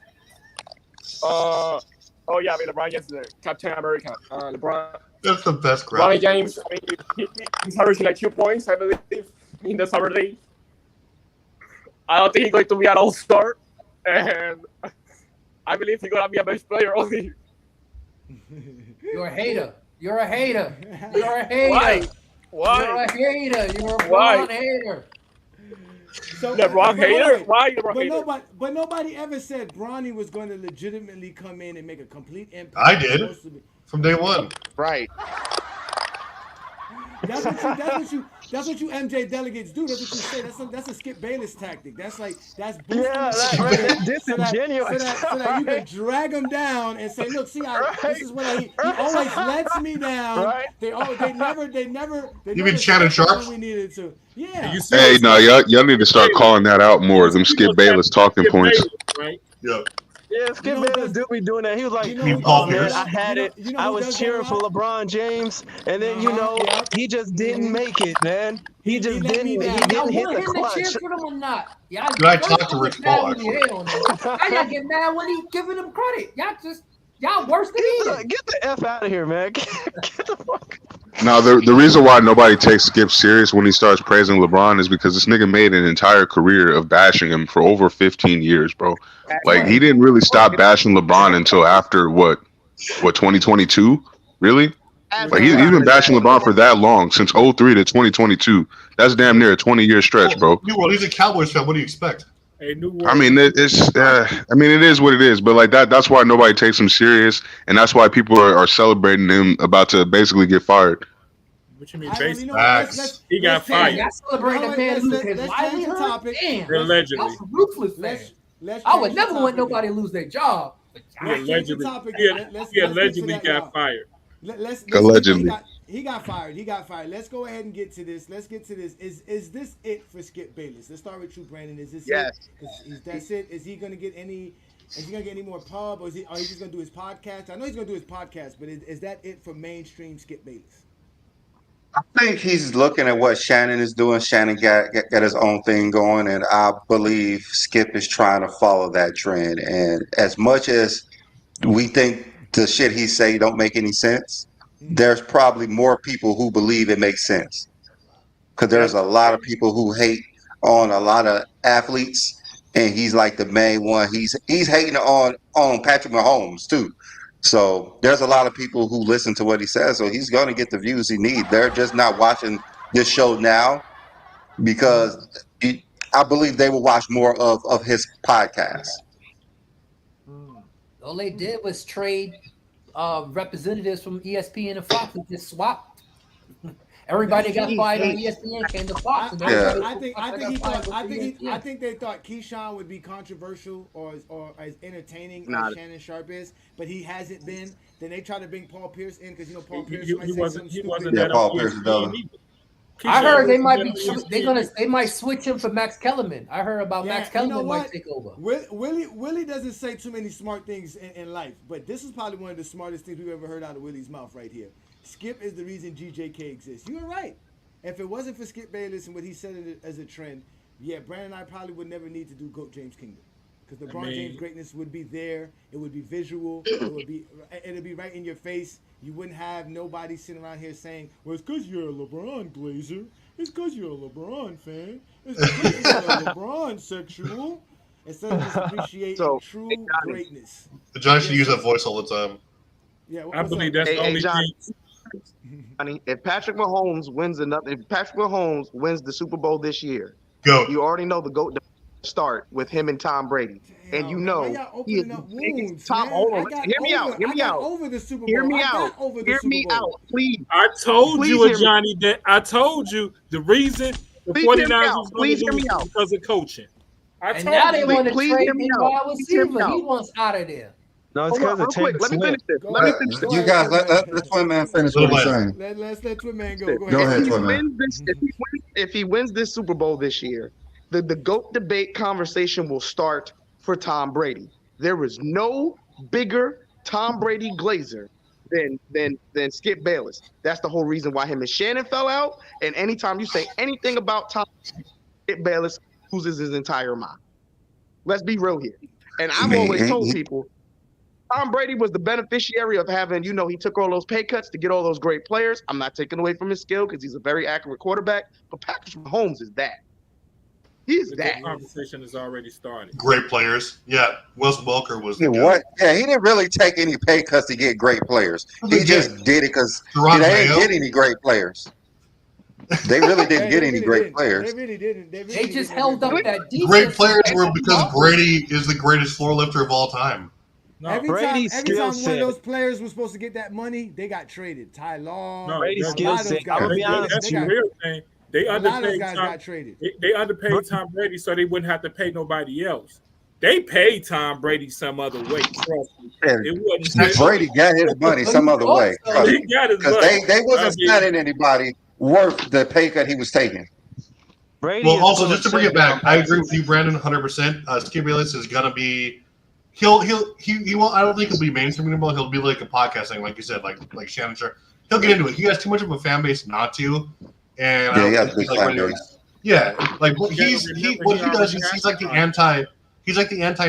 LeBron James, the Captain America. LeBron. That's the best grab. Bronny James. I mean, he's averaging like 2 points, I believe, in the summer league. I don't think he's going to be an all-star. And I believe he's gonna be a best player only. You're a hater. You're a hater. You're a hater. Why? You're a hater. You're a LeBron hater. So, LeBron hater? Why LeBron hater? But nobody ever said Bronny was going to legitimately come in and make a complete impact. I did from day one. Right. That's what you MJ delegates do. That's what you say. That's a Skip Bayless tactic. That's boosting. Yeah, that's disingenuous. So that you can drag them down and say, look, see, this is what he always lets me down. Right. They never. You mean Shannon Sharp? We needed to. Yeah. Hey, no, y'all need to start calling that out more. Them Skip Bayless talking points. Right? Yeah. Yeah, Skip Bayless do be doing that. He was like, Paul man, Pierce? I had it. I was cheering for LeBron James, and then he just didn't make it, man. He just didn't. He didn't hit the clutch. Cheer for them or not? Did I talk to Rich Paul? Actually, y'all get mad when he giving him credit. Y'all worse than he. Get the F out of here, man. Get the fuck. Now, the reason why nobody takes Skip serious when he starts praising LeBron is because this nigga made an entire career of bashing him for over 15 years, bro. Like, he didn't really stop bashing LeBron until after, what 2022? Really? Like, he's been bashing LeBron for that long, since 03 to 2022. That's damn near a 20-year stretch, bro. New World, he's a Cowboys fan. What do you expect? Hey, I mean, it is what it is, but like that's why nobody takes him serious, and that's why people are celebrating him about to basically get fired. What you mean, he got fired. I celebrate the man who his livelihood. Damn, allegedly. That's ruthless, man. I would never want nobody to lose their job. He allegedly got fired. Allegedly. He got fired. Let's go ahead and get to this. Is this it for Skip Bayless? Let's start with you, Brandon. Is this it? That's it. Is he gonna get any more pub, or is he just gonna do his podcast? I know he's gonna do his podcast, but is that it for mainstream Skip Bayless? I think he's looking at what Shannon is doing. Shannon got his own thing going, and I believe Skip is trying to follow that trend. And as much as we think the shit he say don't make any sense, there's probably more people who believe it makes sense. Because there's a lot of people who hate on a lot of athletes, and he's like the main one. He's hating on Patrick Mahomes too. So there's a lot of people who listen to what he says, so he's going to get the views he needs. They're just not watching this show now. because I believe they will watch more of his podcast. All they did was trade representatives from ESPN and Fox and just swapped. Everybody got fired on ESPN, came to Fox. And I think they thought Keyshawn would be controversial or as entertaining as Shannon Sharpe is, but he hasn't been. Then they tried to bring Paul Pierce in because Paul Pierce wasn't Paul Pierce either. I heard they might be they might switch him for Max Kellerman. I heard about Max Kellerman might take over. Willie doesn't say too many smart things in life, but this is probably one of the smartest things we've ever heard out of Willie's mouth right here. Skip is the reason GJK exists. You were right. If it wasn't for Skip Bayless and what he said as a trend, Brandon and I probably would never need to do GOAT James Kingdom. Because LeBron James greatness would be there. It would be visual. It'd be right in your face. You wouldn't have nobody sitting around here saying, well, it's because you're a LeBron glazer. It's because you're a LeBron fan. It's because you're a LeBron sexual. Instead of just appreciating true greatness. John should use that voice all the time. Yeah, I believe that's the only thing. If Patrick Mahomes wins the Super Bowl this year, you already know the GOAT start with him and Tom Brady. And you know he is the biggest Tom. Hold on, hear me out. Over the Super Bowl. Hear me out. Hear me out, please. I told you, Johnny, that I told you the reason the 49ers was going to lose is because of coaching. And now they want to trade him wide receiver. He wants out of there. No, it's because of Taylor Let me finish this. You guys, let Twin Man finish what he's saying. Let's let Twin Man go. Go ahead, Twin Man. If he wins this Super Bowl this year, the GOAT debate conversation will start for Tom Brady. There is no bigger Tom Brady glazer than Skip Bayless. That's the whole reason why him and Shannon fell out. And anytime you say anything about Tom, Skip Bayless loses his entire mind. Let's be real here. And I've always told people, Tom Brady was the beneficiary of having, he took all those pay cuts to get all those great players. I'm not taking away from his skill because he's a very accurate quarterback, but Patrick Mahomes is that. He's that. The conversation has already started. Great players. Yeah, Wes Welker was the what? Yeah, he didn't really take any pay cuts to get great players. He just did it because they didn't get any great players. They really didn't get any great players. They really didn't. They just held up that defense. Great players were because Brady is the greatest floor lifter of all time. No, every time one of those players was supposed to get that money, they got traded. Ty Law, Brady's skill set. I'm be honest, that's the real thing. They underpaid got traded. They underpaid Tom Brady so they wouldn't have to pay nobody else. They paid Tom Brady some other way. Trust me. It wasn't Brady got his money some other way. He got his money. They wasn't signing anybody worth the pay cut he was taking. Brady well, also just to bring it back, I agree with you, Brandon, 100%. Skip Bayless is gonna be. He won't. I don't think he'll be mainstream anymore. He'll be like a podcast thing, like you said, like Shannon Sharpe. He'll get into it. He has too much of a fan base not to. And he has a big fan base. Yeah, like what he does is he's like the anti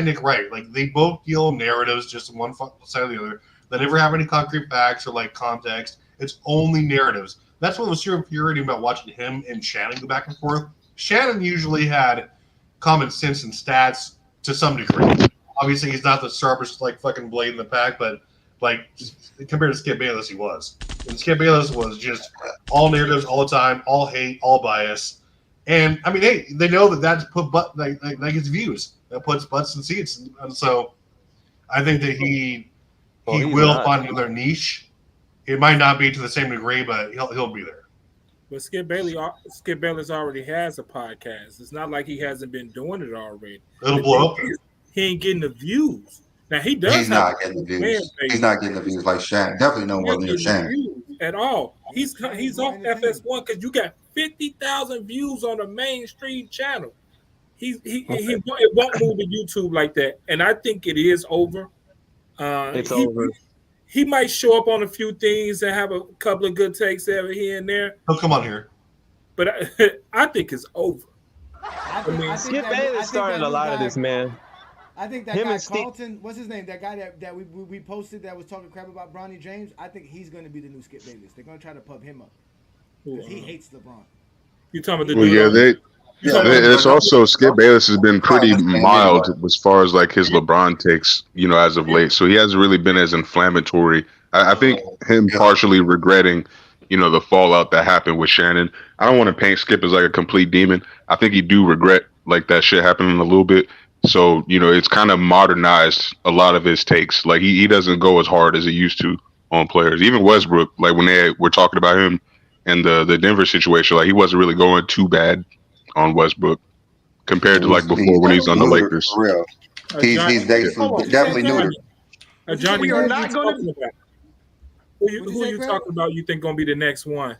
Nick Wright. Like they both deal narratives, just one side or the other. They never have any concrete facts or like context. It's only narratives. That's what was so infuriating about watching him and Shannon go back and forth. Shannon usually had common sense and stats to some degree. Obviously, he's not the sharpest like fucking blade in the pack, but like compared to Skip Bayless, he was. And Skip Bayless was just all narratives all the time, all hate, all bias. And I mean, hey, they know that's put like his views. That puts butts in seats. And so I think that he will find another niche. It might not be to the same degree, but he'll be there. But Skip Bayless already has a podcast. It's not like he hasn't been doing it already. It'll blow up. He ain't getting the views. Now he does. He's not getting the views. He's not getting the views like Shannon. Definitely no more than Shannon. At all. He's off FS1 because you got 50,000 views on a mainstream channel. It won't move to YouTube like that, and I think it is over. It's over. He might show up on a few things and have a couple of good takes over here and there. He'll come on here, but I think it's over. Skip Bayless started a lot of this, man. I think that guy Carlton, what's his name? That guy that we posted that was talking crap about Bronny James. I think he's going to be the new Skip Bayless. They're going to try to pub him up because he hates LeBron. You talking about the it's also Skip Bayless has been pretty mild as far as like his LeBron takes, as of late. So he hasn't really been as inflammatory. I think him partially regretting, the fallout that happened with Shannon. I don't want to paint Skip as like a complete demon. I think he do regret like that shit happening a little bit. So, it's kind of modernized a lot of his takes. Like he doesn't go as hard as he used to on players. Even Westbrook, like when they were talking about him and the Denver situation, like he wasn't really going too bad on Westbrook compared to like before when he's on the Lakers. For real. He's definitely neutered. Johnny, We are not going to. Who are you talking about? You think gonna be the next one?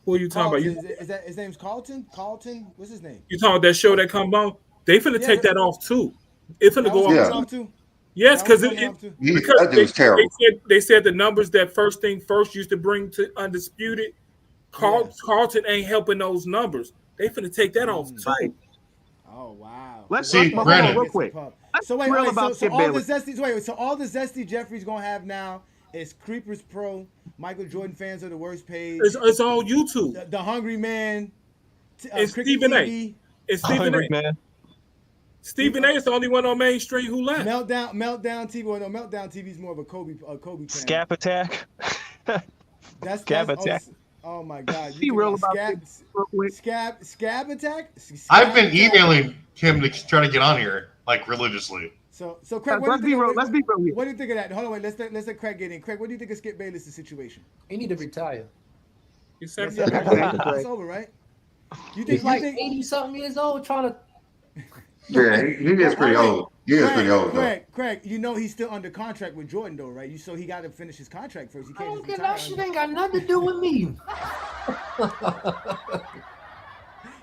Who are you talking about? Is that his name's Carlton? Carlton? What's his name? You talking about that show that come on? They finna take that off too. It's finna go off too. Yes, because they said the numbers that First Thing First used to bring to Undisputed, Carlton ain't helping those numbers. They finna take that off too. Oh wow! Let's see, Brandon, real quick. So wait, so all the Zesty Jeffrey's gonna have now is Creepers Pro, Michael Jordan fans are the worst page. It's on YouTube. The Hungry Man, it's Stephen A. It's Stephen A. Stephen A. is the only one on Main Street who left. Meltdown TV. Well, no, Meltdown TV is more of a Kobe channel. Scap Attack. That's Scab Attack. Oh my God! Be real about Scab Attack. I've been emailing him to try to get on here like religiously. So Craig, let's be real here. What do you think of that? Hold on, wait. Let's let Craig get in. Craig, what do you think of Skip Bayless' situation? He need to retire. It's over, right? He's like 80-something years old trying to. Yeah, he is pretty old. He is pretty old, though. Craig, he's still under contract with Jordan, though, right? So he got to finish his contract first. He can't that shit ain't got nothing to do with me.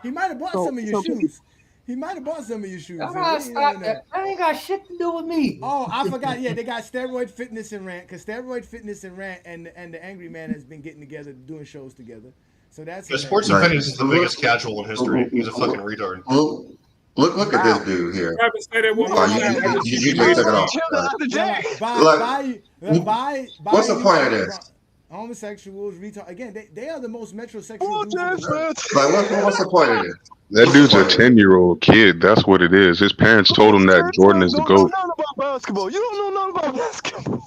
He might have bought some of your shoes. He might have bought some of your shoes. That ain't got shit to do with me. Oh, I forgot. Yeah, they got Steroid Fitness and Rant, because Steroid Fitness and Rant and the Angry Man has been getting together, doing shows together. So that's Sports and Fitness is the biggest casual in history. He's a fucking retard. Look at this dude here. You just took it off. What's the point of this? Homosexuals, retard. Again, they are the most metrosexual dudes. What's the point of this? That dude's a 10-year-old kid. That's what it is. His parents told him that Jordan is the GOAT. You don't know nothing about basketball. You don't know nothing about basketball.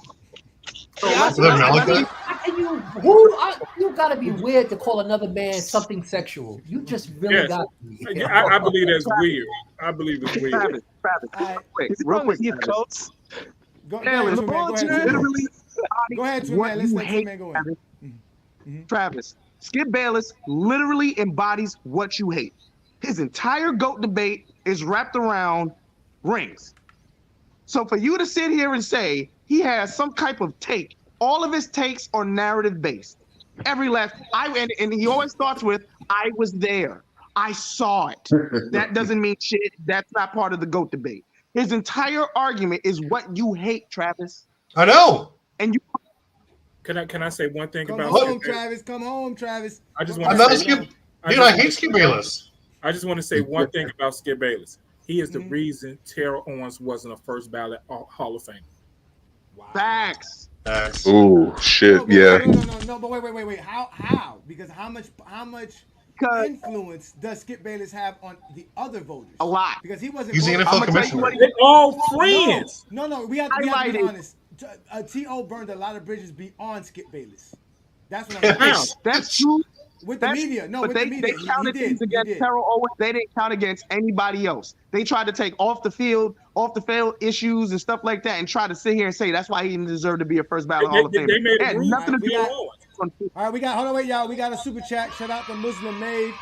You gotta be weird to call another man something sexual. You just really got me. I believe that's weird. I believe it's weird. Travis, real quick. Go ahead, man. Let's let Two Man go in. Travis, Skip Bayless literally embodies what you hate. His entire GOAT debate is wrapped around rings. So for you to sit here and say he has some type of take, all of his takes are narrative based. Every last and he always starts with, I was there. I saw it. That doesn't mean shit. That's not part of the GOAT debate. His entire argument is what you hate, Travis. I know. And you Can I say one thing about Travis? Come home, Travis. I just want to say, I hate Skip Bayless. I just want to say one thing about Skip Bayless. He is the reason Terrell Owens wasn't a first ballot Hall of Fame. Wow. Facts. Oh shit! No, but wait. How? Because how much influence does Skip Bayless have on the other voters? A lot. Because he wasn't. He's the NFL commissioner. They're all friends. No. We have to be honest. T.O. burned a lot of bridges beyond Skip Bayless. That's what I'm saying. That's true. With the media. No, but with the media. They counted things against Terrell Owens. They didn't count against anybody else. They tried to take off the field issues and stuff like that and try to sit here and say that's why he didn't deserve to be a first ballot Hall of Famer. They made it had nothing to do with Owens. All right, hold on, wait, y'all. We got a super chat. Shout out to Muslim Maid.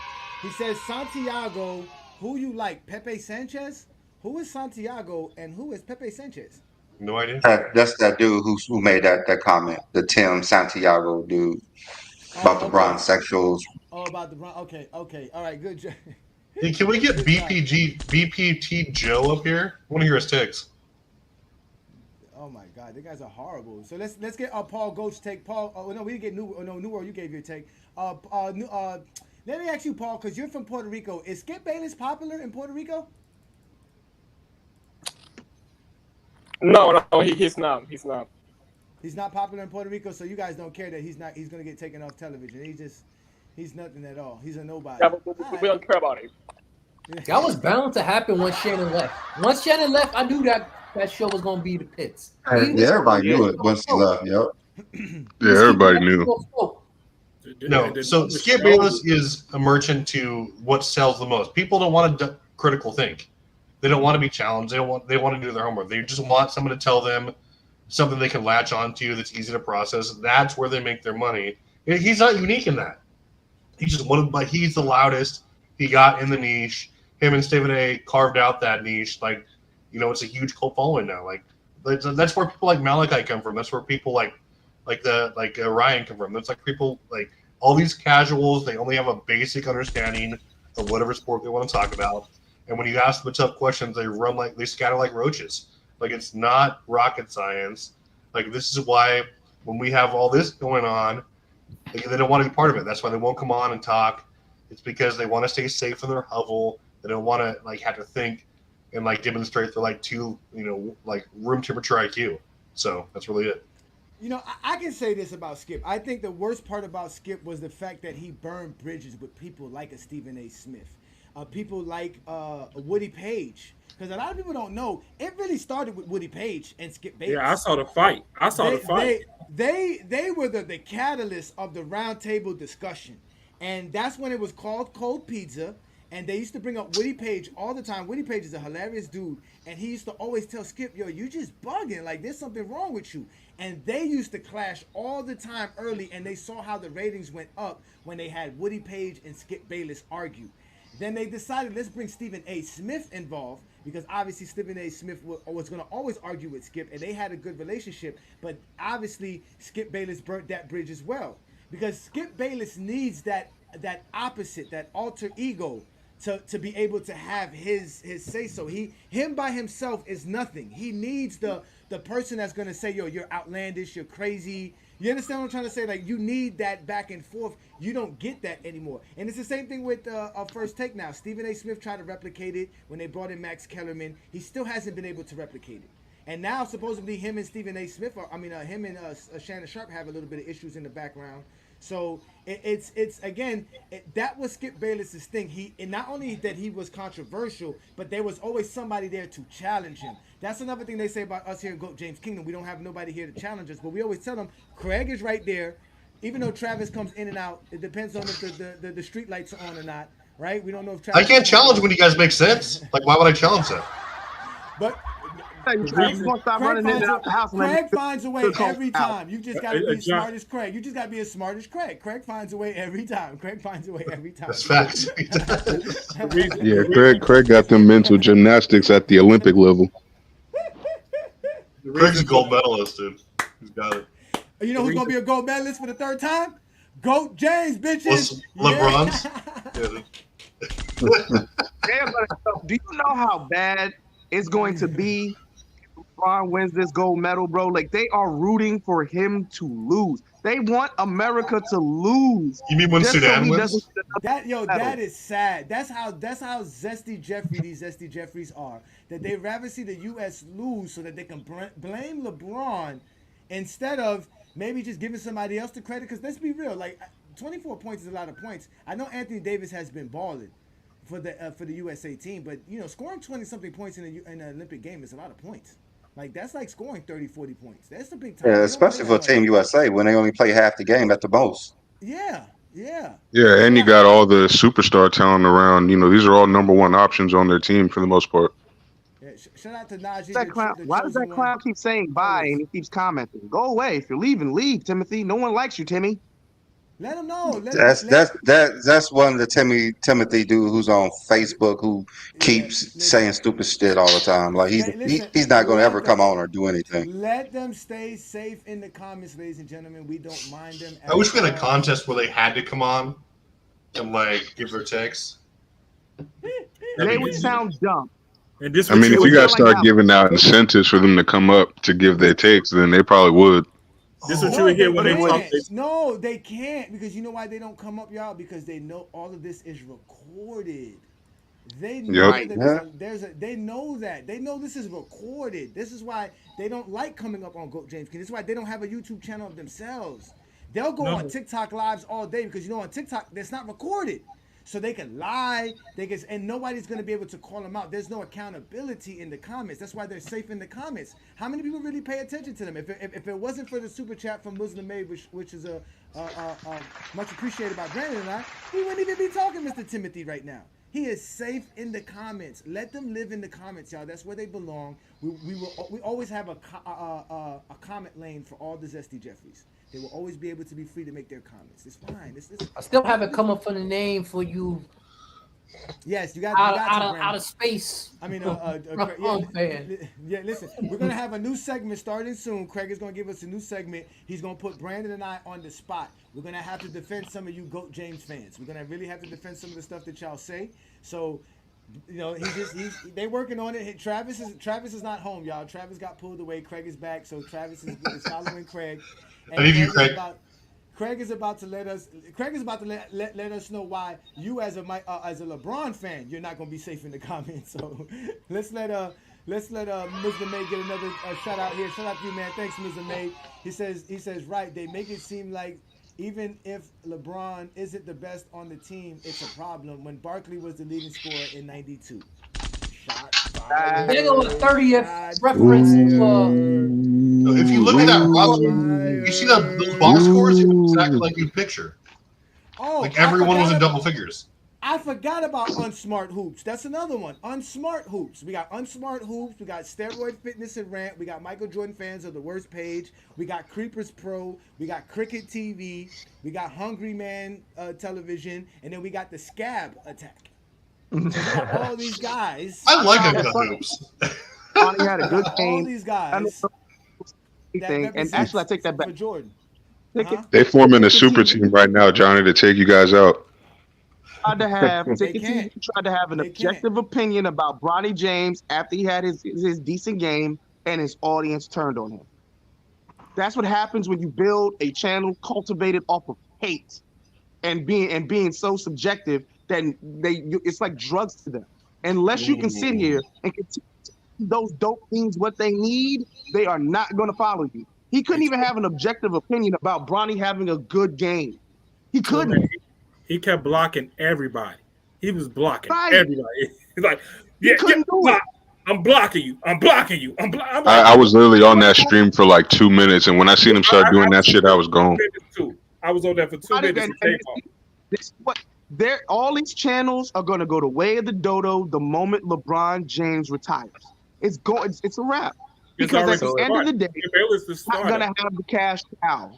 He says, Santiago, who you like, Pepe Sanchez? Who is Santiago and who is Pepe Sanchez? No idea. That's that dude who made that comment, the Tim Santiago dude, about the bronzesexuals. Oh, about the bronze. Okay. All right, good. Hey, can we get BPT Joe up here? I want to hear his takes. Oh my God, the guys are horrible. So let's get Paul Goat's take. Paul, no, we didn't get New World. You gave your take. Let me ask you, Paul, because you're from Puerto Rico. Is Skip Bayless popular in Puerto Rico? No, he's not. He's not. He's not popular in Puerto Rico, so you guys don't care that he's going to get taken off television. He's nothing at all. He's a nobody. Yeah, but we don't care about him. That was bound to happen once Shannon left. Once Shannon left, I knew that show was going to be the pits. Yeah, everybody knew it once he left. Yep. Yeah, everybody knew. No, so Skip Bayless is a merchant to what sells the most. People don't want to critical think. They don't want to be challenged. They want to do their homework. They just want someone to tell them something they can latch onto that's easy to process. That's where they make their money. He's not unique in that. He's just he's the loudest. He got in the niche. Him and Stephen A carved out that niche. Like, it's a huge cult following now. Like, that's where people like Malachi come from. That's where people like Ryan come from. That's like people like all these casuals. They only have a basic understanding of whatever sport they want to talk about. And when you ask them tough questions, they scatter like roaches. Like, it's not rocket science. Like, this is why when we have all this going on, they don't want to be part of it. That's why they won't come on and talk. It's because they want to stay safe in their hovel. They don't want to have to think and demonstrate their room temperature IQ. So that's really it. I can say this about Skip. I think the worst part about Skip was the fact that he burned bridges with people like a Stephen A. Smith, people like Woody Page. Because a lot of people don't know, it really started with Woody Page and Skip Bayless. Yeah, I saw the fight. They were the catalyst of the roundtable discussion. And that's when it was called Cold Pizza. And they used to bring up Woody Page all the time. Woody Page is a hilarious dude. And he used to always tell Skip, yo, you just bugging. Like, there's something wrong with you. And they used to clash all the time early. And they saw how the ratings went up when they had Woody Page and Skip Bayless argue. Then they decided, let's bring Stephen A. Smith involved, because obviously Stephen A. Smith was going to always argue with Skip, and they had a good relationship. But obviously Skip Bayless burnt that bridge as well, because Skip Bayless needs that opposite, that alter ego, to be able to have his say so. Him by himself is nothing. He needs the person that's going to say, yo, you're outlandish, you're crazy. You understand what I'm trying to say? Like, you need that back and forth. You don't get that anymore. And it's the same thing with First Take now. Stephen A. Smith tried to replicate it when they brought in Max Kellerman. He still hasn't been able to replicate it. And now, supposedly, him and Stephen A. Smith, him and Shannon Sharp have a little bit of issues in the background. So that was Skip Bayless's thing. And not only that he was controversial, but there was always somebody there to challenge him. That's another thing they say about us here in GOAT James Kingdom. We don't have nobody here to challenge us, but we always tell them Craig is right there. Even though Travis comes in and out, it depends on if the street lights are on or not, right? We don't know if Travis. I can't challenge when you guys make sense. Like, why would I challenge that? But Craig finds a way every time. You just got to be as smart as Craig. You just got to be as smart as Craig. Craig finds a way every time. That's facts. Yeah, Craig got them mental gymnastics at the Olympic level. Craig's a gold medalist, dude. He's got it. You know who's going to be a gold medalist for the third time? GOAT James, bitches. LeBron's. Do you know how bad it's going to be if LeBron wins this gold medal, bro? Like, they are rooting for him to lose. They want America to lose. You mean when Sudan wins? That is sad. That's how Zesty Jeffries are. That they rather see the U.S. lose so that they can blame LeBron instead of maybe just giving somebody else the credit. Because let's be real, like 24 points is a lot of points. I know Anthony Davis has been balling for the USA team, but scoring 20-something points in an Olympic game is a lot of points. Like, that's like scoring 30, 40 points. That's the big time. Yeah, especially for Team USA when they only play half the game at the most. Yeah. Yeah, and you got all the superstar talent around. These are all number one options on their team for the most part. Yeah, shout out to Najee. Why does that clown keep saying bye and he keeps commenting? Go away. If you're leaving, leave, Timothy. No one likes you, Timmy. Let him know. That's one of the Timothy dude who's on Facebook who keeps saying stupid shit all the time. Like, he's not going to ever come on or do anything. Let them stay safe in the comments, ladies and gentlemen. We don't mind them. I wish we had a contest where they had to come on and give their takes. They would sound dumb. If you guys start giving out incentives for them to come up to give their takes, then they probably would. This is what you would hear when they talk. No, they can't, because you know why they don't come up, y'all? Because they know all of this is recorded. They know they know that. They know this is recorded. This is why they don't like coming up on GOAT James King. This is why they don't have a YouTube channel of themselves. They'll go on TikTok lives all day because on TikTok that's not recorded. so they can lie. And nobody's going to be able to call them out. There's no accountability in the comments. That's why they're safe in the comments. How many people really pay attention to them? If it wasn't for the super chat from Muslim Made, which is much appreciated by Brandon and I, we wouldn't even be talking Mr. Timothy right now. He is safe in the comments. Let them live in the comments, y'all. That's where they belong. We always have a comment lane for all the Zesty Jeffries. They will always be able to be free to make their comments. It's fine. I still haven't come up with a name for you. Yes, you got out of space. I mean, yeah, listen, we're gonna have a new segment starting soon. Craig is gonna give us a new segment. He's gonna put Brandon and I on the spot. We're gonna have to defend some of you GOAT James fans. We're gonna really have to defend some of the stuff that y'all say. So, you know, they working on it. Travis is not home, y'all. Travis got pulled away. Craig is back, so Travis is following Craig. I need you, Craig. Craig is about to let us know why you as a LeBron fan, you're not gonna be safe in the comments. So let's let Muslim May get another shout out here. Shout out to you, man. Thanks, Muslim May. He says right. They make it seem like even if LeBron isn't the best on the team, it's a problem. When Barkley was the leading scorer in '92. They go with 30th reference to. If you look at that roster, you see those box scores, it was exactly like you picture. Oh, like everyone was in double figures. I forgot about Unsmart Hoops. That's another one. Unsmart Hoops. We got Unsmart Hoops. We got Steroid Fitness and Rant. We got Michael Jordan Fans of the Worst Page. We got Creepers Pro. We got Cricket TV. We got Hungry Man Television. And then we got the Scab Attack. So we got all these guys. I like Uncut Hoops. Bronny had a good game. All these guys. And actually, I take that back. For Jordan. They forming a super team right now, Johnny, to take you guys out. Tried to have an objective opinion about Bronny James after he had his decent game and his audience turned on him. That's what happens when you build a channel cultivated off of hate and being so subjective that it's like drugs to them. Unless you can sit here and continue those dope things what they need, they are not going to follow you. He couldn't even have an objective opinion about Bronny having a good game. He couldn't. He kept blocking everybody. He was blocking everybody. He's like, I'm blocking you. I'm blocking you. I was literally on that stream for like 2 minutes, and when I seen him start doing that shit, I was gone. I was on there for 2 minutes. All these channels are going to go the way of the dodo the moment LeBron James retires. It's a wrap. Because at the end of the day, it's not going to have the cash cow.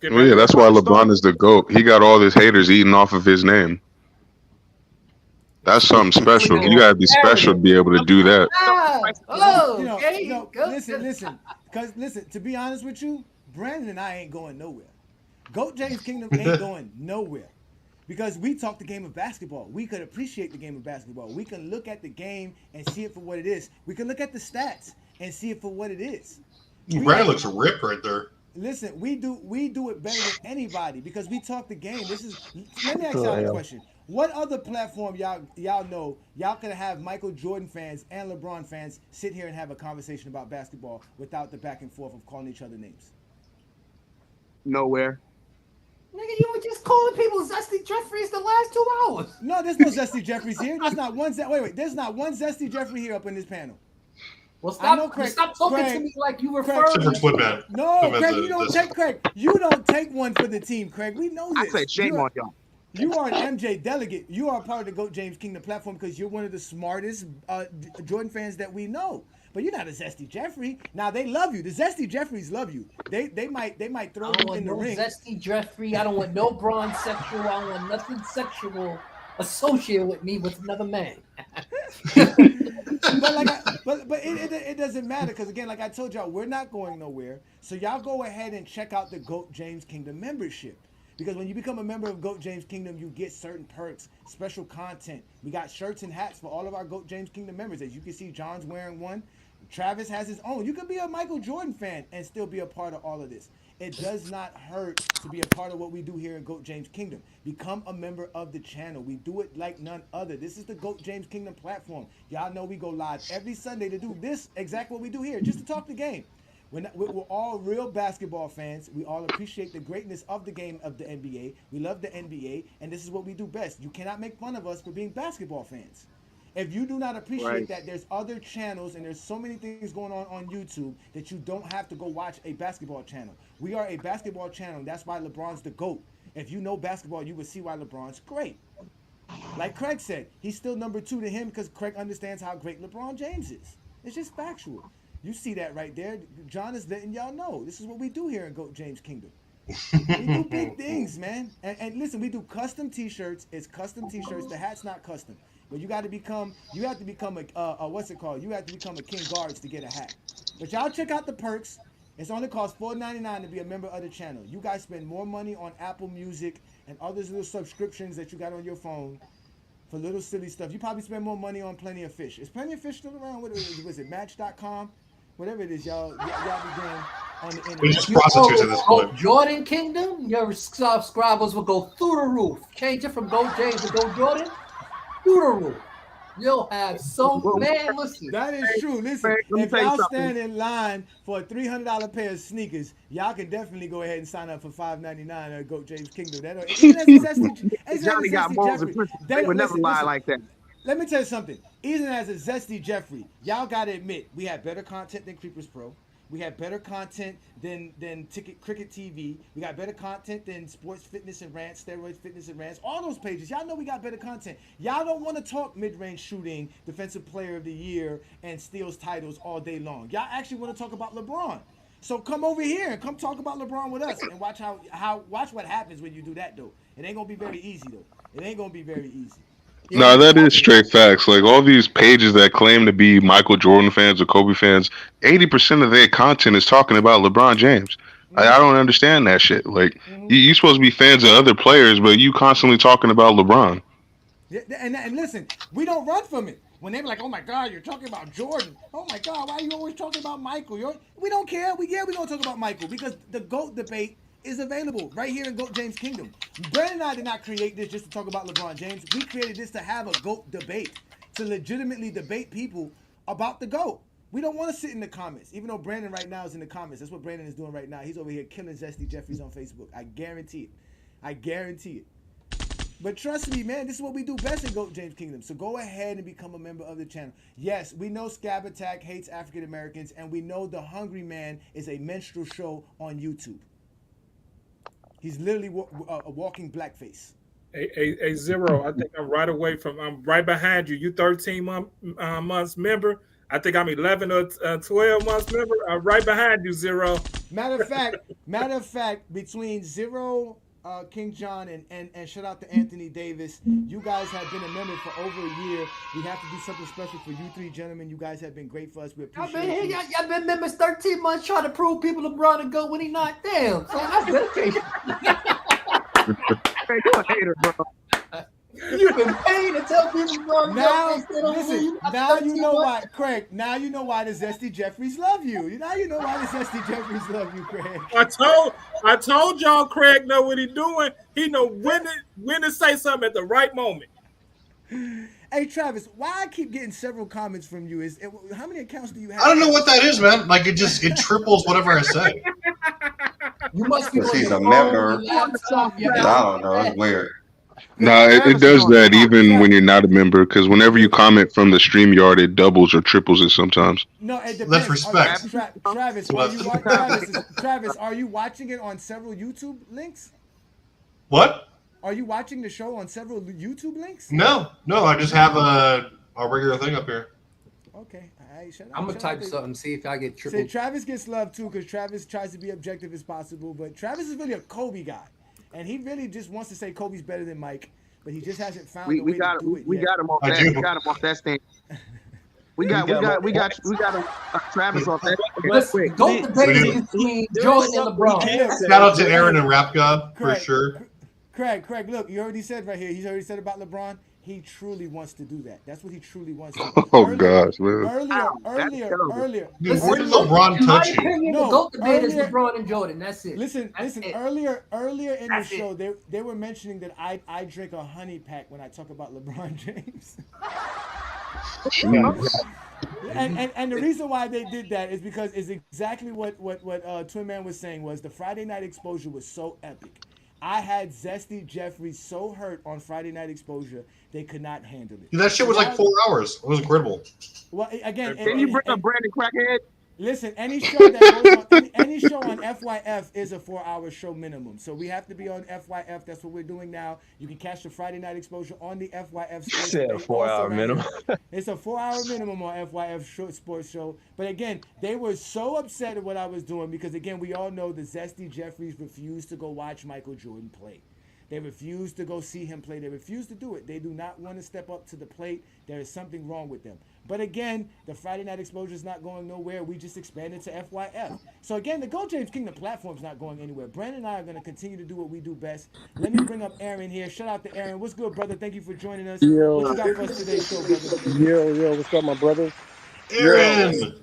Well, yeah, that's why LeBron is the GOAT. He got all his haters eating off of his name. That's something special. You gotta be special to be able to do that. Listen. Because listen, to be honest with you, Brandon and I ain't going nowhere. GOAT James Kingdom ain't going nowhere. Because we talk the game of basketball. We could appreciate the game of basketball. We can look at the game and see it for what it is. We can look at the stats and see it for what it is. Brandon looks ripped right there. Listen, we do it better than anybody because we talk the game. Let me ask y'all a question. What other platform y'all know y'all could have Michael Jordan fans and LeBron fans sit here and have a conversation about basketball without the back and forth of calling each other names? Nowhere. Nigga, you were just calling people Zesty Jeffries the last 2 hours. No, there's no Zesty Jeffries here. There's not one. There's not one Zesty Jeffrey here up in this panel. Well, stop talking to me like you refer to me. No, Craig, you don't take Craig. You don't take one for the team, Craig. We know this. I say shame on y'all. You are an MJ delegate. You are a part of the GOAT James Kingdom platform because you're one of the smartest Jordan fans that we know. But you're not a Zesty Jeffrey. Now they love you. The Zesty Jeffries love you. They might throw you in the ring. Zesty Jeffrey. I don't want no bronze sexual. I don't want nothing sexual associated with me with another man. but it doesn't matter because again, like I told y'all, we're not going nowhere. So y'all go ahead and check out the GOAT James Kingdom membership. Because when you become a member of GOAT James Kingdom, you get certain perks, special content. We got shirts and hats for all of our GOAT James Kingdom members. As you can see, John's wearing one. Travis has his own. You could be a Michael Jordan fan and still be a part of all of this. It does not hurt to be a part of what we do here in GOAT James Kingdom. Become a member of the channel. We do it like none other. This is the GOAT James Kingdom platform. Y'all know we go live every Sunday to do this, exact what we do here, just to talk the game. We're all real basketball fans. We all appreciate the greatness of the game of the NBA. We love the NBA, and this is what we do best. You cannot make fun of us for being basketball fans. If you do not appreciate that there's other channels and there's so many things going on YouTube that you don't have to go watch a basketball channel. We are a basketball channel. That's why LeBron's the GOAT. If you know basketball, you would see why LeBron's great. Like Craig said, he's still number 2 to him because Craig understands how great LeBron James is. It's just factual. You see that right there. John is letting y'all know. This is what we do here in GOAT James Kingdom. We do big things, man. And listen, we do custom T-shirts. It's custom T-shirts. The hat's not custom. But you have to become a what's it called? You have to become a King Guards to get a hat. But y'all check out the perks. It's only cost $4.99 to be a member of the channel. You guys spend more money on Apple Music and other little subscriptions that you got on your phone for little silly stuff. You probably spend more money on Plenty of Fish. Is Plenty of Fish still around? What is it? Match.com? Whatever it is, y'all be doing on the internet. We just prostitutes at this point. Jordan Kingdom, your subscribers will go through the roof. Change it from Go James to Go Jordan, through the roof. You'll have man, listen. That is true. Listen, if y'all stand in line for a $300 pair of sneakers, y'all can definitely go ahead and sign up for $5.99 at Goat James Kingdom. Johnny got balls and principles. They would never lie like that. Let me tell you something. Even as a Zesty Jeffrey, y'all gotta admit we have better content than Creepers Pro. We have better content than Cricket TV. We got better content than Sports Fitness and Rants, Steroids Fitness and Rants. All those pages, y'all know we got better content. Y'all don't want to talk mid-range shooting, Defensive Player of the Year, and steals titles all day long. Y'all actually want to talk about LeBron. So come over here and come talk about LeBron with us and watch watch what happens when you do that though. It ain't gonna be very easy though. It ain't gonna be very easy. No, that is straight facts. Like all these pages that claim to be Michael Jordan fans or Kobe fans, 80% of their content is talking about LeBron James. I don't understand that shit. Like you're supposed to be fans of other players, but you constantly talking about LeBron. Yeah, and listen, we don't run from it. When they be like, "Oh my God, you're talking about Jordan. Oh my God, why are you always talking about Michael?" We don't care. We gonna talk about Michael because the GOAT debate is available right here in GOAT James Kingdom. Brandon and I did not create this just to talk about LeBron James. We created this to have a GOAT debate, to legitimately debate people about the GOAT. We don't want to sit in the comments, even though Brandon right now is in the comments. That's what Brandon is doing right now. He's over here killing Zesty Jeffries on Facebook. I guarantee it. I guarantee it. But trust me, man, this is what we do best in GOAT James Kingdom. So go ahead and become a member of the channel. Yes, we know Scab Attack hates African Americans, and we know The Hungry Man is a minstrel show on YouTube. He's literally a walking blackface. A Zero. I think I'm right behind you. You 13 months member. I think I'm 11 or 12 months member. I'm right behind you, Zero. Matter of fact, between Zero, King John, and shout out to Anthony Davis, you guys have been a member for over a year. We have to do something special for you three gentlemen. You guys have been great for us. We appreciate you. Y'all been members 13 months trying to prove people LeBron to go when he not down. So that's dedication. Hey, you a hater, bro. You've been paying to tell people now. Listen, now you know why, Craig. Now you know why the Zesty Jeffries love you. Now you know why the Zesty Jeffries love you, Craig. I told y'all, Craig know what he doing. He know when to say something at the right moment. Hey Travis, why I keep getting several comments from you? How many accounts do you have? I don't know what that is, man. Like it triples whatever I say. You must be he's a member. I don't know. It's weird. No, it does that even when you're not a member, because whenever you comment from the StreamYard, it doubles or triples it sometimes. No, it depends. Let's respect. Travis, are you watching it on several YouTube links? What? Are you watching the show on several YouTube links? No. I just have a regular thing up here. Okay. I'm gonna type something, see if I get triple. See, Travis gets love too, because Travis tries to be objective as possible, but Travis is really a Kobe guy. And he really just wants to say Kobe's better than Mike, but he just hasn't found a way to do it yet. We got him off that. We got him off that stand. We got Travis off that. Go debate between Jordan and LeBron. Shout out to Aaron and Rap God for sure. Craig, look, you already said right here. He's already said about LeBron. He truly wants to do that. That's what he truly wants to do. Oh gosh, man. Earlier. Dude, where did LeBron touch you? No, the GOAT debate is LeBron and Jordan. That's it. Listen. Earlier in the show, they were mentioning that I drink a honey pack when I talk about LeBron James. And the reason why they did that is because it's exactly what Twin Man was saying was the Friday night exposure was so epic. I had Zesty Jeffries so hurt on Friday night exposure they could not handle it. That shit was like 4 hours. It was incredible. Well, again, Can you bring up Brandon Crackhead? Listen, any show that goes on any show on FYF is a 4-hour show minimum. So we have to be on FYF. That's what we're doing now. You can catch the Friday night exposure on the FYF Sports. Said 4-hour minimum. It's a 4-hour minimum on FYF short sports show. But again, they were so upset at what I was doing because again, we all know the Zesty Jeffries refused to go watch Michael Jordan play. They refused to go see him play. They refused to do it. They do not want to step up to the plate. There is something wrong with them. But again, the Friday night exposure is not going nowhere. We just expanded to FYF. So again, the Go James Kingdom platform is not going anywhere. Brandon and I are going to continue to do what we do best. Let me bring up Aaron here. Shout out to Aaron. What's good, brother? Thank you for joining us. Yo. What you got for us today's show, brother? Yo, what's up, my brothers? Aaron!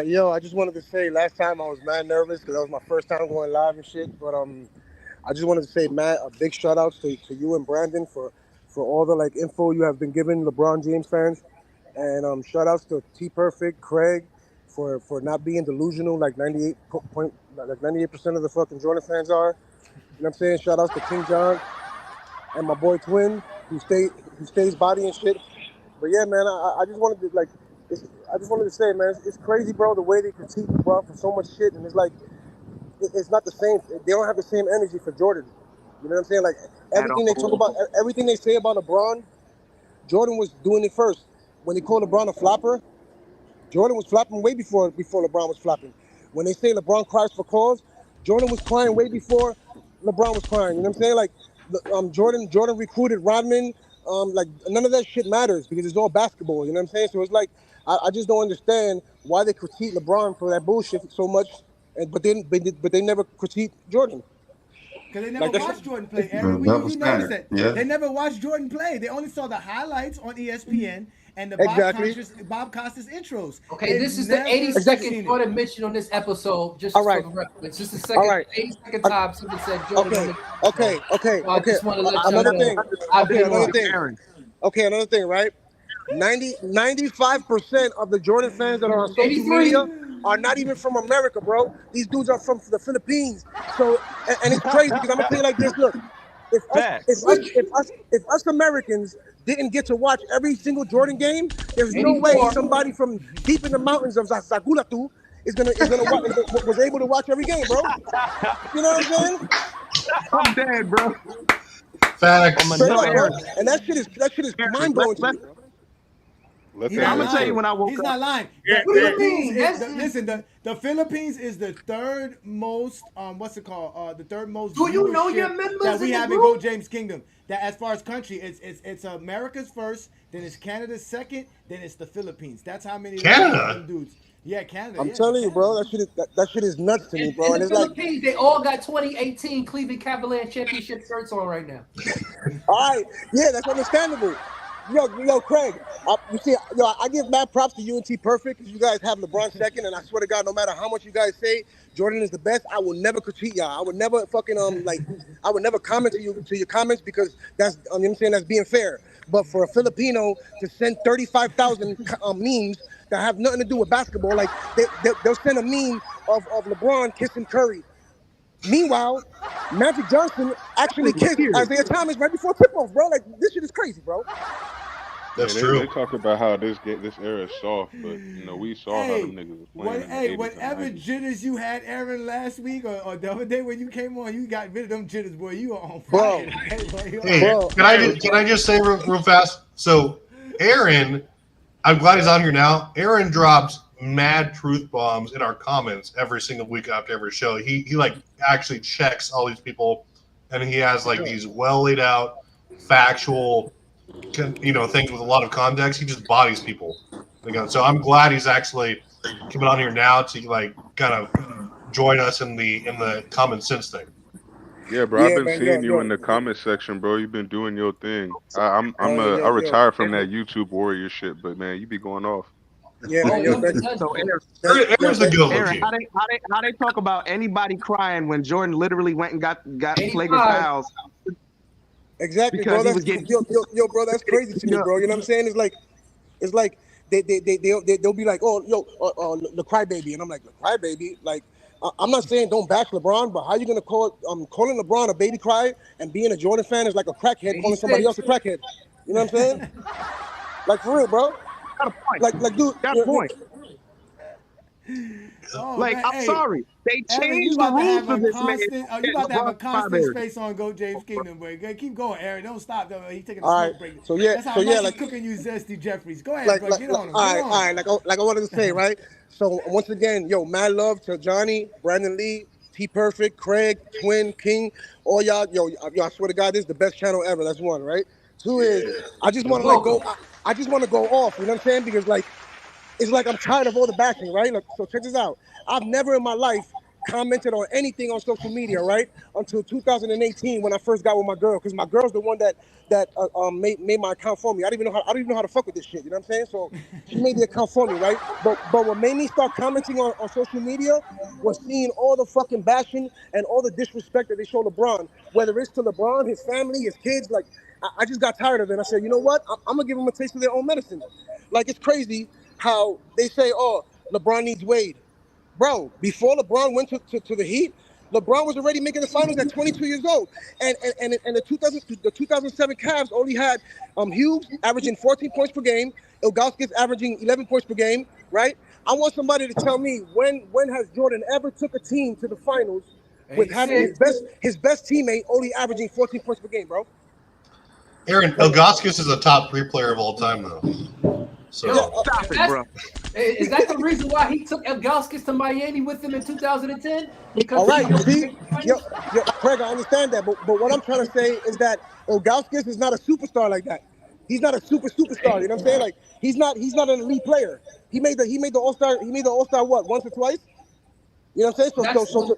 Yo, I just wanted to say last time I was mad nervous because that was my first time going live and shit. But I just wanted to say, Matt, a big shout out to you and Brandon for all the info you have been giving LeBron James fans. And shout outs to T Perfect, Craig, for not being delusional like 98% of the fucking Jordan fans are. You know what I'm saying? Shout outs to King John and my boy Twin, who stays body and shit. But yeah, man, I just wanted to say, man, it's crazy, bro, the way they critique LeBron for so much shit, and it's like it's not the same. They don't have the same energy for Jordan. You know what I'm saying? Like everything they talk about, everything they say about LeBron, Jordan was doing it first. When they call LeBron a flopper, Jordan was flopping way before LeBron was flopping. When they say LeBron cries for calls, Jordan was crying way before LeBron was crying. You know what I'm saying? Like Jordan recruited Rodman. Like none of that shit matters because it's all basketball. You know what I'm saying? So it's like I just don't understand why they critique LeBron for that bullshit so much, but they never critique Jordan. Because they never watched Jordan play, Aaron. You noticed that. Yeah. They never watched Jordan play. They only saw the highlights on ESPN and the Bob Costas intros. Okay, this is the 82nd Jordan mention on this episode. Just for the reference. This is the 82nd time someone said Jordan. Okay. I just want to let you Another know. thing. Another thing, right? 95% of the Jordan fans that are on social media are not even from America, bro. These dudes are from the Philippines. So, and it's crazy because I'm gonna tell you like this. Look, if us Americans didn't get to watch every single Jordan game, there's no way somebody from deep in the mountains of Zagulatu was able to watch every game, bro. You know what I'm saying? I'm dead, bro. Facts. And that shit is mind blowing to me, bro. I'm gonna tell you when I woke up. He's not lying. The Philippines is the third most the third most. Do you know your members that we in have the in group? Go James Kingdom? That as far as country, it's America's first, then it's Canada's second, then it's the Philippines. That's how many Canada dudes. Yeah, Canada. I'm telling you, bro, that shit is nuts to me, bro. In And the it's like, Philippines, they all got 2018 Cleveland Cavaliers championship shirts on right now. all right, yeah, that's understandable. Yo, Craig, I give mad props to UNT Perfect because you guys have LeBron second, and I swear to God, no matter how much you guys say Jordan is the best, I will never critique y'all. I would never fucking I would never comment to your comments because that's you know what I'm saying, that's being fair. But for a Filipino to send 35,000 memes that have nothing to do with basketball, like they'll send a meme of LeBron kissing Curry. Meanwhile, Magic Johnson actually kissed Isaiah Thomas right before tip-off, bro. Like, this shit is crazy, bro. That's true. They talk about how this era is soft, but we saw how them niggas was playing. Whatever jitters you had, Aaron, last week or the other day when you came on, you got rid of them jitters, boy. You are on fire. Can I just say real fast? So, Aaron, I'm glad he's on here now. Aaron drops mad truth bombs in our comments every single week after every show. He actually checks all these people, and he has these well laid out, factual, things with a lot of context. He just bodies people. So I'm glad he's actually coming on here now to kind of join us in the common sense thing. Yeah, bro. I've been seeing you in the comment section, bro. You've been doing your thing. I retired from that YouTube warrior shit, but man, you be going off. Yeah, man, so Aaron, how they talk about anybody crying when Jordan literally went and got flagrant fouls? Exactly, bro. Bro, that's crazy to me, bro. You know what I'm saying? It's like they'll be like, oh, yo, the crybaby, and I'm like, the crybaby, like. I'm not saying don't bash LeBron, but how you gonna calling LeBron a baby cry and being a Jordan fan is like a crackhead calling somebody else a crackhead. You know what I'm saying? Like for real, bro. Got a point. Like dude, Got a point. Oh, Like, man. I'm Hey, sorry. They Aaron, you changed the about to rules have for a this man. constant. Oh, you and about to have a LeBron constant crybaby. space on Go James Kingdom, boy. Keep going, Aaron. Don't stop though. He's taking a All smoke right. break. So yeah. That's how So Mike yeah. is Like. cooking you, Zesty Jeffries. Go ahead, bro. Get on him. All Get right, on all him. right. Like I wanted to say, right? So once again, yo, mad love to Johnny, Brandon Lee, T Perfect, Craig, Twin, King, all y'all. Yo, I swear to God, this is the best channel ever. That's one, right? Two is I just want to like go. I just want to go off. You know what I'm saying? Because like it's like I'm tired of all the bashing, right? Like, so check this out. I've never in my life commented on anything on social media, right? Until 2018 when I first got with my girl, because my girl's the one that made my account for me. I don't even know how to fuck with this shit. You know what I'm saying? So she made the account for me, right? But what made me start commenting on social media was seeing all the fucking bashing and all the disrespect that they show LeBron, whether it's to LeBron, his family, his kids. Like I just got tired of it. And I said, you know what? I'm gonna give them a taste of their own medicine. Like it's crazy how they say, oh, LeBron needs Wade. Bro, before LeBron went to the Heat, LeBron was already making the finals at 22 years old. And the 2007 Cavs only had Hughes averaging 14 points per game, Ilgauskas averaging 11 points per game, right? I want somebody to tell me when has Jordan ever took a team to the finals with having his best teammate only averaging 14 points per game, bro? Aaron, Ilgauskas is a top 3 player of all time, though. So stop it, bro. Is that the reason why he took Ilgauskas to Miami with him in 2010? Because all right, see, yo, Craig, I understand that, but what I'm trying to say is that Ilgauskas is not a superstar like that. He's not a superstar. You know what I'm saying? Like he's not an elite player. He made the All-Star what, once or twice? You know what I'm saying?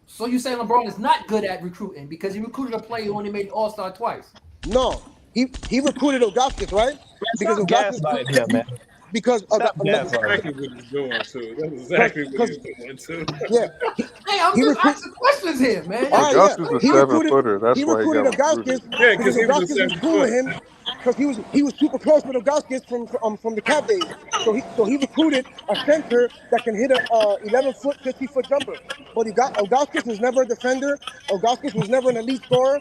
So you say LeBron is not good at recruiting because he recruited a player who only made All-Star twice? No, he recruited Ilgauskas, right? Because gaslighting him, man. Because That's exactly what he's doing too. That's exactly what he's doing too. Yeah. Hey, I'm just asking questions here, man. All right, Ilgauskas is a 7-footer. That's he why he got recruited recruited. Ilgauskas Yeah, because because he was a Ilgauskas was 7 cool with footer. him because he was super close with Ilgauskas from the Cap days. So he recruited a center that can hit a 11-foot, 50-foot jumper. But Ilgauskas was never a defender. Ilgauskas was never an elite scorer.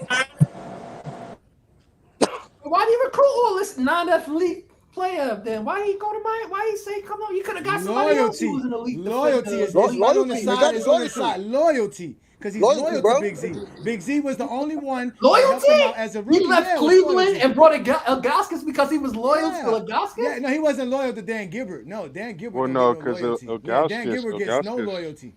Why do you recruit all this non-athlete player then? Why he go to Miami? Why he say, come on, you could have got somebody else who was an elite Loyalty defender. is right on the side. It's on the side. Loyalty. Because he's loyal to Big Z. Big Z was the only one that helped him out as a rookie. He left Cleveland and brought Ilgauskas because he was loyal to Ilgauskas? Yeah, no, he wasn't loyal to Dan Gilbert. No, Dan Gilbert Well, no, because Dan Gilbert gets no loyalty.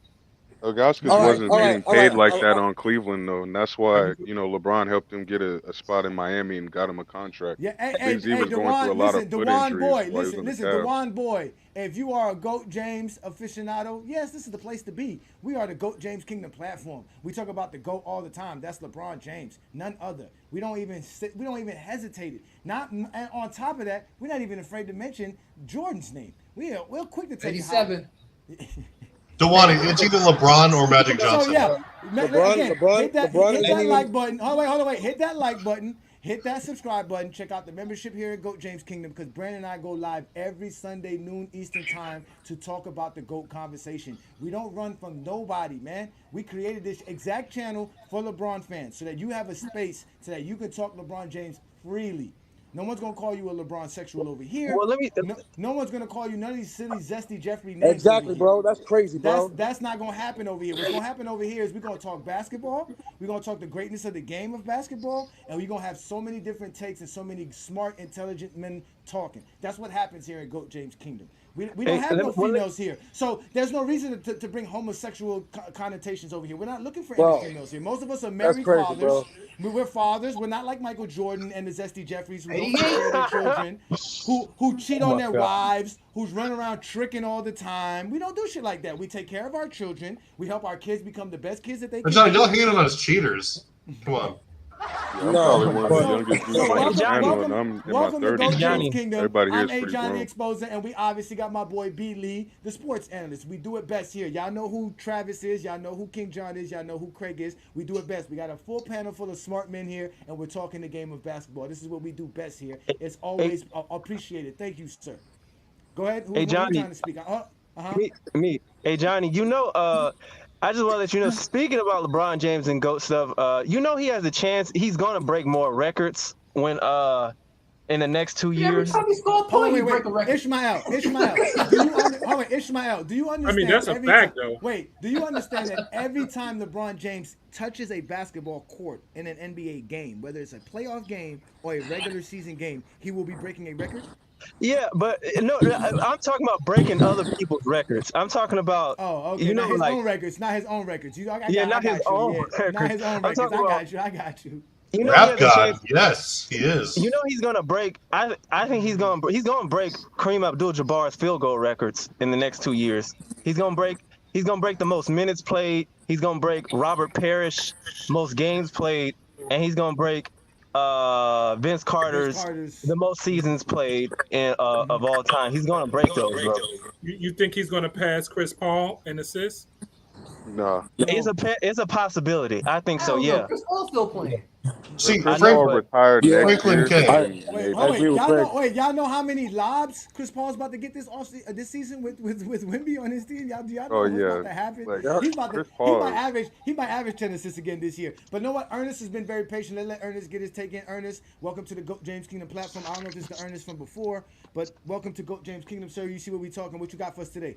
Ilgauskas wasn't getting paid like that on Cleveland, though, and that's why LeBron helped him get a spot in Miami and got him a contract. Yeah, Big Z was going through a lot of foot injuries. Listen, Dewan Boy. If you are a GOAT James aficionado, yes, this is the place to be. We are the GOAT James Kingdom platform. We talk about the GOAT all the time. That's LeBron James, none other. We don't even hesitate it. And on top of that, we're not even afraid to mention Jordan's name. We're quick to tell 87. you how. Dewani, it's either LeBron or Magic Johnson. So yeah, LeBron, hit that like button. Hold on, wait. Hit that like button. Hit that subscribe button. Check out the membership here at GOAT James Kingdom because Brandon and I go live every Sunday noon Eastern time to talk about the GOAT conversation. We don't run from nobody, man. We created this exact channel for LeBron fans so that you have a space so that you can talk LeBron James freely. No one's gonna call you a LeBron sexual over here. Well, no one's gonna call you none of these silly, zesty Jeffrey names. Exactly, bro. That's crazy, bro. That's not gonna happen over here. What's gonna happen over here is we're gonna talk basketball. We're gonna talk the greatness of the game of basketball, and we're gonna have so many different takes and so many smart, intelligent men talking. That's what happens here at GOAT James Kingdom. We don't have no females here, so there's no reason to bring homosexual connotations over here. We're not looking for any females here. Most of us are married fathers. Bro. We're fathers. We're not like Michael Jordan and the zesty Jeffries who don't take care of their children, who cheat on their wives, who's running around tricking all the time. We don't do shit like that. We take care of our children. We help our kids become the best kids that they can. John, y'all hate on us cheaters. Come on. Yeah, I'm probably one of the youngest dudes on the channel, and I'm in my Welcome to GOAT 30s. James So Kingdom. everybody here I'm is A. pretty Johnny grown. Exposer, and we obviously got my boy B. Lee, the sports analyst. We do it best here. Y'all know who Travis is. Y'all know who King John is. Y'all know who Craig is. We do it best. We got a full panel full of smart men here, and we're talking the game of basketball. This is what we do best here. It's always appreciated. Thank you, sir. Go ahead. Hey, Who Johnny. trying to speak? Me. Hey, Johnny, I just want to let speaking about LeBron James and GOAT stuff, he has a chance. He's going to break more records when in the next 2 years. Every time he score a point, he break a record. Ishmael, Ishmael, do you understand? I mean, that's a fact, though. Wait, do you understand that every time LeBron James touches a basketball court in an NBA game, whether it's a playoff game or a regular season game, he will be breaking a record? Yeah, but no, I'm talking about breaking other people's records. I'm talking about not his own records, not his own records. Not his own records. Not his own records. I got you. Rap God, yes, he is. He's gonna break. I think he's gonna break Kareem Abdul-Jabbar's field goal records in the next 2 years. He's gonna break the most minutes played. He's gonna break Robert Parrish most games played, and he's gonna break Vince Carter's the most seasons played of all time. He's gonna break those, bro. You think he's gonna pass Chris Paul in assists? No. It's a possibility. I think so. Yeah. Chris Paul's still playing. See, retired Franklin K. Y'all know how many lobs Chris Paul's about to get this season with Wemby on his team? Y'all know what's about to happen? He might average 10 assists again this year. But know what? Ernest has been very patient. Let's let Ernest get his take in. Ernest, welcome to the GOAT James Kingdom platform. I don't know if it's the Ernest from before, but welcome to GOAT James Kingdom, sir. You see what we talking? What you got for us today?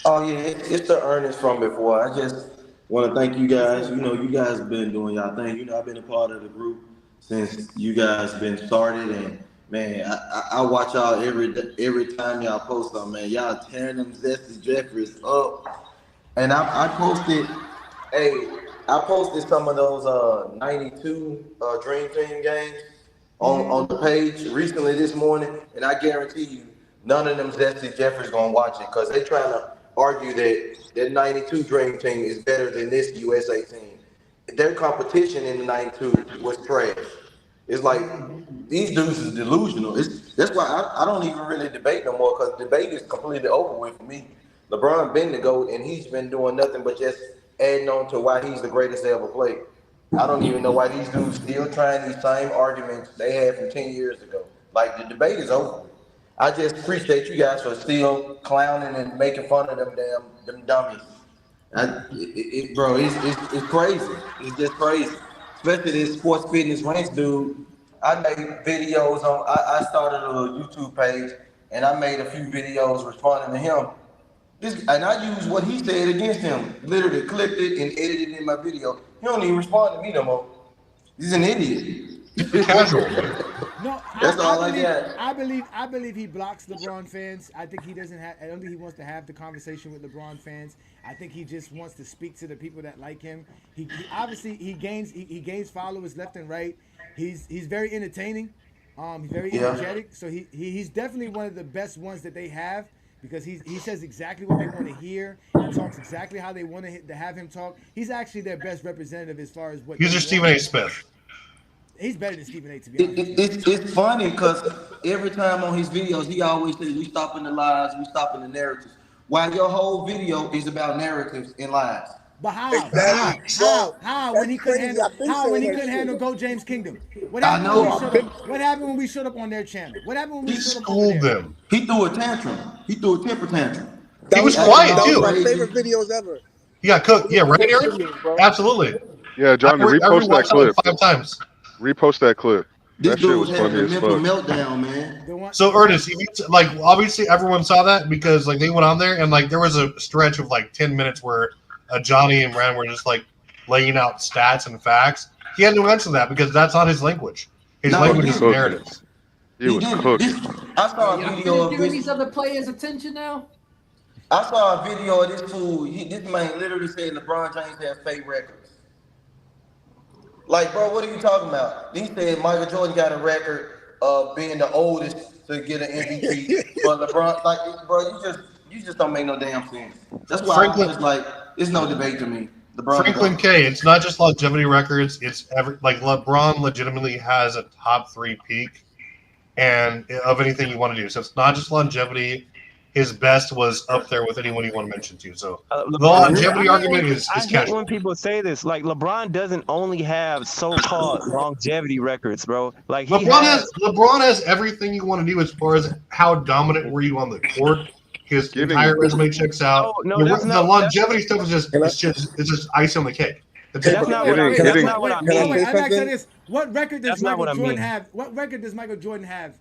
Oh yeah, it's the Ernest from before. I just want to thank you guys. You guys have been doing y'all thing. I've been a part of the group since you guys been started, and man, I watch y'all every time y'all post something. Man, y'all tearing them Zesty Jeffries up, and I posted some of those 92 Dream Team games on the page recently this morning, and I guarantee you, none of them Zesty Jeffries gonna watch it because they trying to argue that 92 Dream Team is better than this USA team. Their competition in the 92 was trash. It's like these dudes is delusional. That's why I don't even really debate no more because debate is completely over with for me. LeBron been the GOAT and he's been doing nothing but just adding on to why he's the greatest they ever played. I don't even know why these dudes still trying these same arguments they had from 10 years ago. Like the debate is over. I just appreciate you guys for still clowning and making fun of them dummies. Bro, it's crazy. It's just crazy. Especially this sports fitness ranks dude. I made videos on. I started a YouTube page and I made a few videos responding to him. And I used what he said against him. Literally clipped it and edited it in my video. He don't even respond to me no more. He's an idiot. Casual. No, that's all I got. I believe he blocks LeBron fans. I think he doesn't have. I don't think he wants to have the conversation with LeBron fans. I think he just wants to speak to the people that like him. He obviously he gains followers left and right. He's very entertaining. He's very energetic. So he's definitely one of the best ones that they have because he says exactly what they want to hear. He talks exactly how they want to have him talk. He's actually their best representative as far as what. He's your Stephen A. Smith. He's better than Stephen A. To be honest. It's funny because every time on his videos, he always says, we stopping the lies, we stopping the narratives. While your whole video is about narratives and lies. But how? How when he couldn't handle GOAT James Kingdom? What happened when we showed up on their channel? What happened when we showed up on them? He threw a tantrum. He threw a temper tantrum. He was quiet too. That was my favorite videos ever. He got cooked. Yeah, right, Eric? Absolutely. Yeah, Johnny, repost that clip. 5 times. Repost that clip. That shit was funny as fuck. Meltdown, man. So Ernest, obviously everyone saw that because they went on there and there was a stretch of 10 minutes where Johnny and Rand were just laying out stats and facts. He had to answer that because that's not his language. His language is narratives. He was cooked. I saw a video of giving these other players attention now. I saw a video of this fool. This man literally said LeBron James has fake records. Bro, what are you talking about? He said Michael Jordan got a record of being the oldest to get an MVP. But LeBron, bro, you just don't make no damn sense. That's why I'm just it's no debate to me. Franklin K. It's not just longevity records. It's LeBron legitimately has a top 3 peak, and of anything you want to do. So it's not just longevity. his best was up there with anyone you want to mention to. So the LeBron, longevity argument is I hate casual. when people say this. Like LeBron doesn't only have so-called longevity records, bro. Like LeBron has everything you want to do as far as how dominant were you on the court. His entire resume checks out. The longevity stuff is just icing on the cake. That's not what I mean. I'm asking this: what record does Michael Jordan have? What record does Michael Jordan have?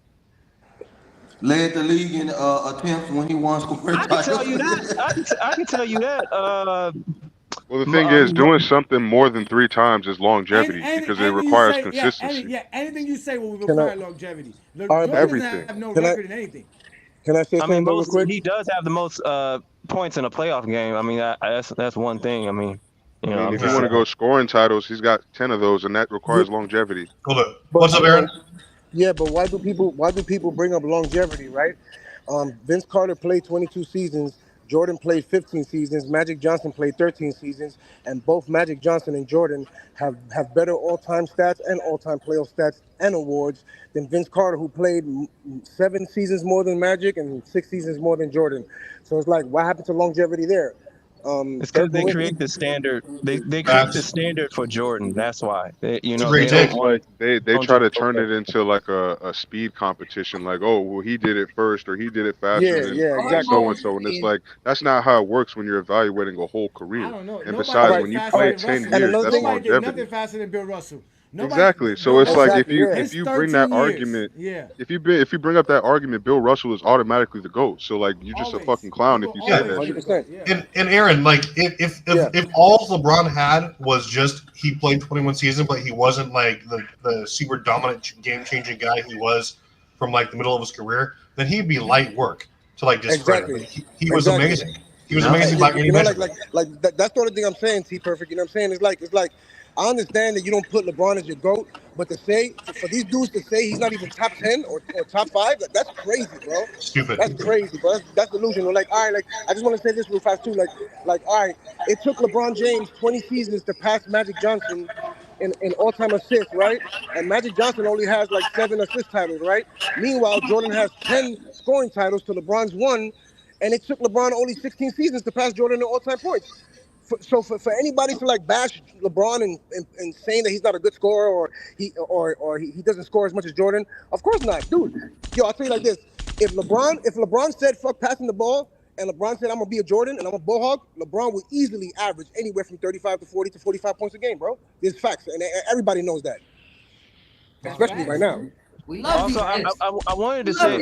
Led the league in attempts when he won scoring I can tell you that. I can tell you that. Well, the thing is, doing something more than 3 times is longevity because it requires consistency. Anything you say will require longevity. Everything. Doesn't have no record in anything. Can I say something real quick? He does have the most points in a playoff game. I mean, that's one thing. I mean, you know, if you want to go scoring titles, he's got 10 of those, and that requires longevity. What's up, Aaron? Yeah, but why do people bring up longevity, right? Vince Carter played 22 seasons. Jordan played 15 seasons. Magic Johnson played 13 seasons, and both Magic Johnson and Jordan have better all-time stats and all-time playoff stats and awards than Vince Carter, who played 7 seasons more than Magic and 6 seasons more than Jordan. So it's like, what happened to longevity there? It's because they create the standard. They create the standard for Jordan. That's why. They try to turn it into like a speed competition. Like, oh, well, he did it first, or he did it faster than exactly. so and so. And it's like that's not how it works when you're evaluating a whole career. I don't know. And besides, when you play 10 years, that's longevity. Nothing faster than Bill Russell. Exactly. So it's like if you bring that argument, if you bring up that argument, Bill Russell is automatically the GOAT. So like you're just a fucking clown if you say that shit. And Aaron, like if all LeBron had was just he played 21 seasons, but he wasn't like the super dominant game changing guy he was from like the middle of his career, then he'd be light work to like discredit. Exactly. He was amazing. He was amazing by any measure. That's the only thing I'm saying, T Perfect. You know what I'm saying? It's like I understand that you don't put LeBron as your GOAT, but to say for these dudes to say he's not even top 10 or top 5, that's crazy, bro. Stupid. That's crazy, bro. That's delusional. Like, all right, like I just want to say this real fast too. Like, all right, it took LeBron James 20 seasons to pass Magic Johnson in all-time assists, right? And Magic Johnson only has like 7 assist titles, right? Meanwhile, Jordan has 10 scoring titles to LeBron's 1, and it took LeBron only 16 seasons to pass Jordan in all-time points. So for anybody to like bash LeBron and saying that he's not a good scorer or he doesn't score as much as Jordan, of course not, dude. Yo, I'll tell you like this: if LeBron said fuck passing the ball and LeBron said I'm gonna be a Jordan and I'm a ball hog, LeBron would easily average anywhere from 35 to 40 to 45 points a game, bro. There's facts, and everybody knows that, especially right now. We love I wanted to say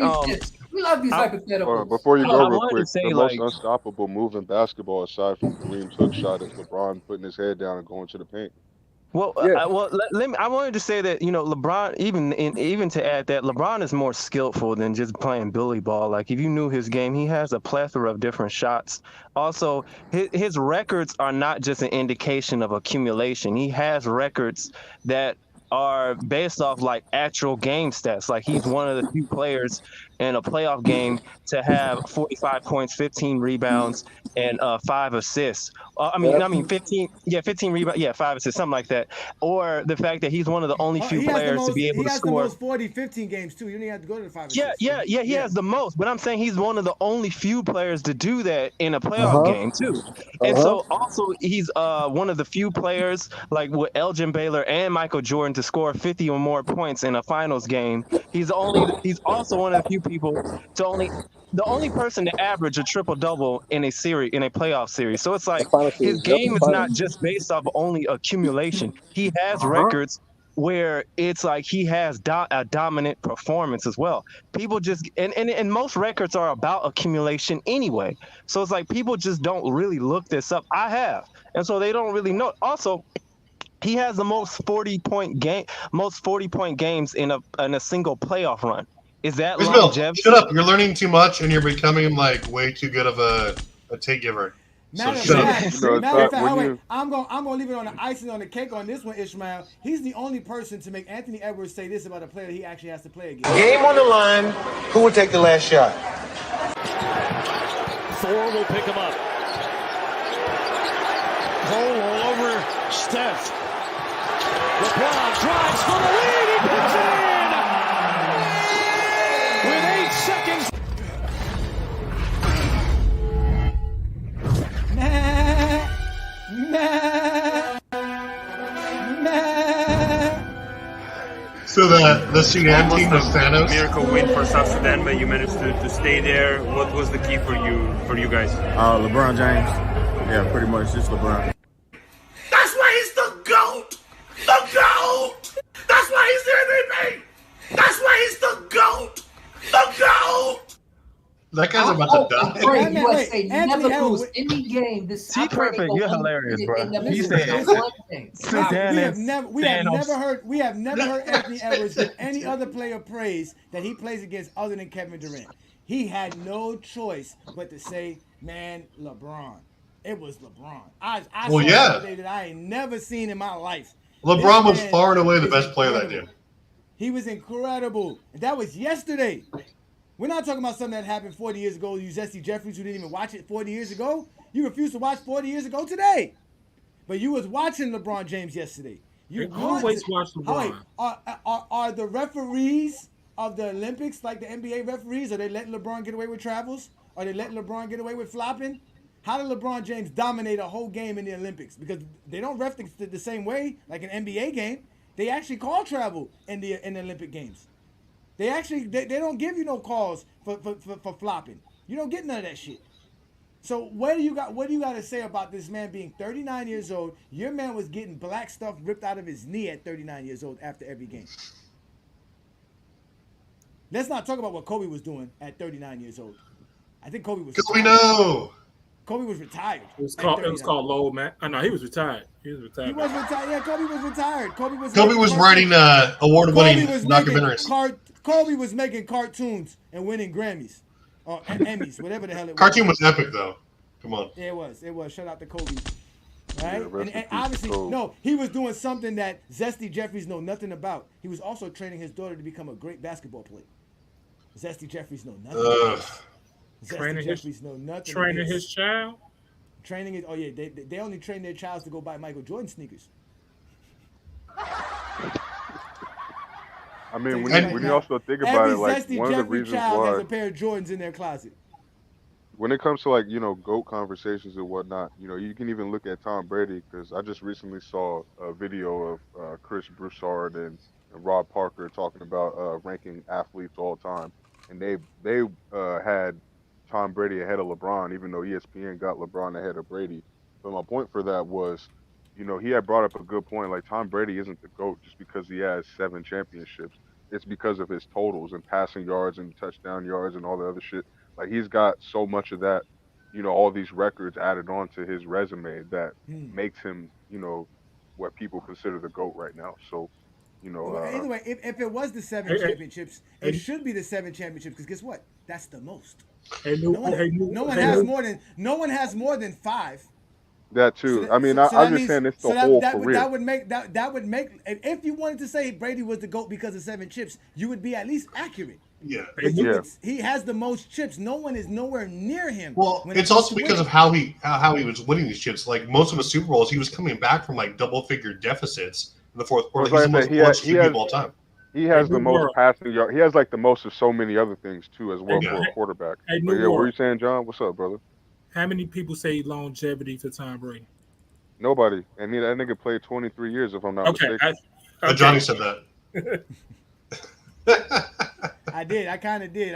we love these hypotheticals. Before you go, real quick, the most unstoppable move in basketball, aside from Kareem's hook shot, is LeBron putting his head down and going to the paint. Well, I wanted to say that LeBron, even to add that LeBron is more skillful than just playing bully ball. Like if you knew his game, he has a plethora of different shots. Also, his records are not just an indication of accumulation. He has records that are based off like actual game stats. Like he's one of the few players in a playoff game to have 45 points, 15 rebounds, and 5 assists. 15 rebounds, 5 assists, something like that. Or the fact that he's one of the only few players to be able to score. He has the most 40, 15 games too. You don't even have to go to the 5 assists. He has the most. But I'm saying he's one of the only few players to do that in a playoff game too. And so also he's one of the few players like with Elgin Baylor and Michael Jordan to score 50 or more points in a finals game. He's also one of the few people the only person to average a triple-double in a playoff series. So it's like his game is not just based off only accumulation. He has records where it's like he has a dominant performance as well. People just and most records are about accumulation anyway. So it's like people just don't really look this up. I have, and so they don't really know. Also, he has the most 40-point games in a single playoff run. Is that longevity? Shut up! You're learning too much, and you're becoming like way too good of a take giver. Matter of fact, I'm gonna leave it on the icing on the cake on this one, Ishmael. He's the only person to make Anthony Edwards say this about a player he actually has to play against. Game on the line. Who would take the last shot? Thor will pick him up. Cole all over Steph. LeBron drives for the lead. He puts it in. With 8 seconds. So the Sudan team was Thanos. Miracle win for South Sudan, but you managed to stay there. What was the key for you guys? LeBron James. Yeah, pretty much just LeBron. That's why he's the GOAT. The GOAT. That's why he's the MVP. That's why he's the GOAT. The GOAT. That guy's about to die. Great, USA Anthony never lose Edwards. any game. This See, perfect. You're hilarious, bro. He said, we have never heard Anthony Edwards give any other player praise that he plays against other than Kevin Durant. He had no choice but to say, "Man, LeBron." It was LeBron. I saw something that I ain't never seen in my life. LeBron was far and away the best player that day. He was incredible. That was yesterday. We're not talking about something that happened 40 years ago. You Zesty Jeffries, who didn't even watch it 40 years ago. You refused to watch 40 years ago today. But you was watching LeBron James yesterday. You always watch LeBron. Are the referees of the Olympics like the NBA referees? Are they letting LeBron get away with travels? Are they letting LeBron get away with flopping? How did LeBron James dominate a whole game in the Olympics? Because they don't ref the same way like an NBA game. They actually call travel in the Olympic Games. They actually they don't give you no calls for flopping. You don't get none of that shit. So what do you got to say about this man being 39 years old? Your man was getting black stuff ripped out of his knee at 39 years old after every game. Let's not talk about what Kobe was doing at 39 years old. I think Kobe was. Kobe, no. Kobe was retired. It was called low, man. Oh, no, he was retired. He was retired. Yeah, Kobe was retired. Kobe was writing award-winning documentaries. Kobe was making cartoons and winning Grammys or Emmys, whatever the hell it was. Cartoon was epic, though. Come on. Yeah, it was. Shout out to Kobe. Right? And obviously, no, he was doing something that Zesty Jeffries know nothing about. He was also training his daughter to become a great basketball player. Zesty Jeffries know nothing about it. Training his child? Training it. Oh, yeah. They only train their child to go buy Michael Jordan sneakers. I mean, when you also think about it, like one of the reasons child why has a pair of Jordans in their closet. When it comes to like GOAT conversations and whatnot, you can even look at Tom Brady, because I just recently saw a video of Chris Broussard and Rob Parker talking about ranking athletes all time, and they had Tom Brady ahead of LeBron, even though ESPN got LeBron ahead of Brady. But my point for that was, he had brought up a good point. Like, Tom Brady isn't the GOAT just because he has 7 championships. It's because of his totals and passing yards and touchdown yards and all the other shit. Like, he's got so much of that, all these records added on to his resume that makes him, what people consider the GOAT right now. So, either way, if it was the 7 championships, it should be the 7 championships, because guess what? That's the most. No one has more than 5. That too. I'm just saying it's the whole career. That would make if you wanted to say Brady was the GOAT because of 7 chips, you would be at least accurate. Yeah. He has the most chips. No one is nowhere near him. Well, it's also because of how he was winning these chips. Like, most of his Super Bowls, he was coming back from like double-figure deficits in the fourth quarter. He's the most of all time. He has the most passing yard. He has like the most of so many other things too as well for a quarterback. But yeah, what are you saying, John? What's up, brother? How many people say longevity for Tom Brady? Nobody. I mean, that nigga played 23 years, if I'm not mistaken. Johnny said that. I did. I kind of did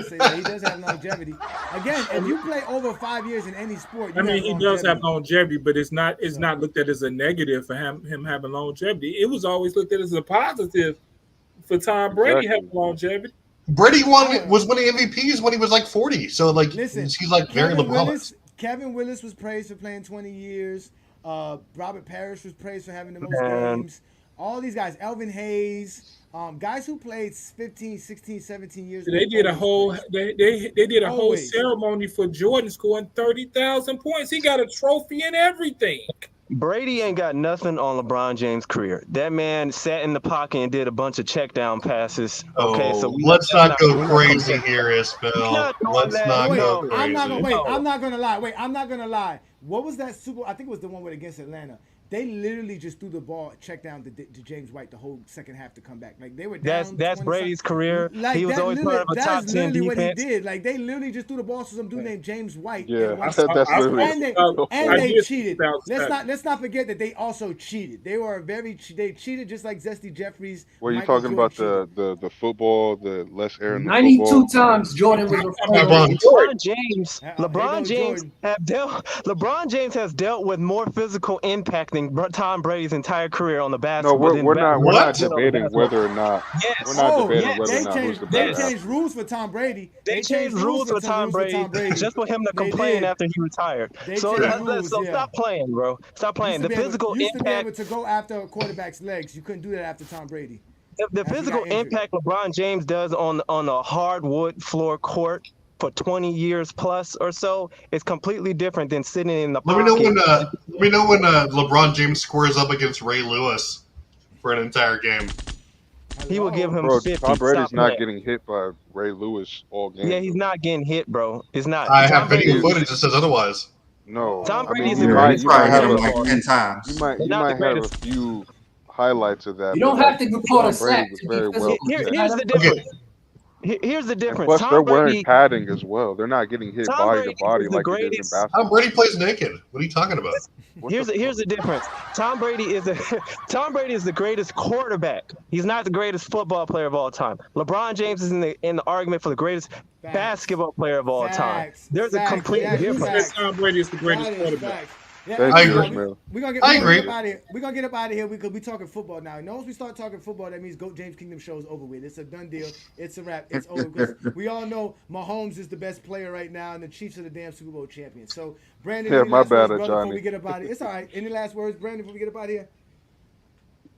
say that. He does have longevity. Again, if you play over 5 years in any sport, he does have longevity, but it's not looked at as a negative for him having longevity. It was always looked at as a positive for Tom Brady having longevity. Brady was winning MVPs when he was like 40. So like, he's like very LeBron. Kevin Willis was praised for playing 20 years. Robert Parrish was praised for having the most games. All these guys, Elvin Hayes, guys who played 15, 16, 17 years. They did a whole whole ceremony for Jordan scoring 30,000 points. He got a trophy and everything. Brady ain't got nothing on LeBron James' career. That man sat in the pocket and did a bunch of check down passes. Okay, so let's not go crazy here, Isbell. Let's not go crazy. I'm not gonna lie. What was that Super? I think it was the one against Atlanta. They literally just threw the ball, check down to James White the whole second half to come back. Like they were down. That's 20 Brady's career. Like He was that. always part of a That top is 10 literally what he defense. did. Like they literally just threw the ball to some dude named James White. Yeah, and that's literally. they cheated. Let's not forget that they also cheated. They cheated just like Zesty Jeffries. What are you talking about? The football, the less air in the 92 football. times Jordan was referred LeBron James has dealt with more physical impact than Tom Brady's entire career on the No, basketball. we're not debating whether or not. Yes. We're not debating whether or not who's the better. They changed rules for Tom Brady. They changed rules for Tom Brady just for him to complain after he retired. So stop playing, bro. Stop playing. The physical impact. To be able impact. to go after a quarterback's legs. You couldn't do that after Tom Brady. The physical impact LeBron James does on a hardwood floor court for 20 years plus or so is completely different than sitting in the pocket. Let me know when LeBron James squares up against Ray Lewis for an entire game. He will give him 50. Tom Brady's not getting hit by Ray Lewis all game. Yeah, he's not getting hit, bro. It's not. I have video footage that says otherwise. No, Tom I Brady mean, is you the might greatest have player like 10 times. You might have a few highlights of that. You don't have to go Tom a sack Brady was to very be well. Here's the difference. Here's the difference. And plus, Tom they're Brady, wearing padding as well. They're not getting hit Tom body Brady to body is the like it is in greatest. basketball. Tom Brady plays naked. What are you talking about? Here's the difference. Tom Brady is the greatest quarterback. He's not the greatest football player of all time. LeBron James is in the argument for the greatest basketball player of all time. There's a complete difference. Tom Brady is the greatest quarterback. I agree. We're gonna get up out of here because we talking football now. Once we start talking football, that means Goat James Kingdom show is over with. It's a done deal. It's a wrap. It's over because we all know Mahomes is the best player right now, and the Chiefs are the damn Super Bowl champions. So, Brandon, any last words, brother, before we get up out of here? It's all right. Any last words, Brandon, before we get up out of here?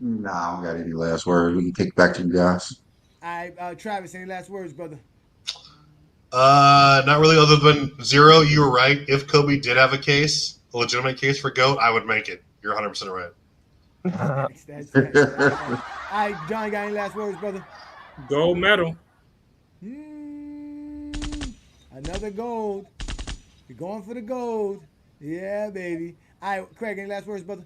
Nah, I don't got any last words. We can kick it back to you guys. All right, Travis, any last words, brother? Not really. Other than zero, you were right. If Kobe did have a legitimate case for GOAT, I would make it. You're 100% right. All right, John, got any last words, brother? Gold medal. Another gold. We're going for the gold. Yeah, baby. All right, Craig, any last words, brother?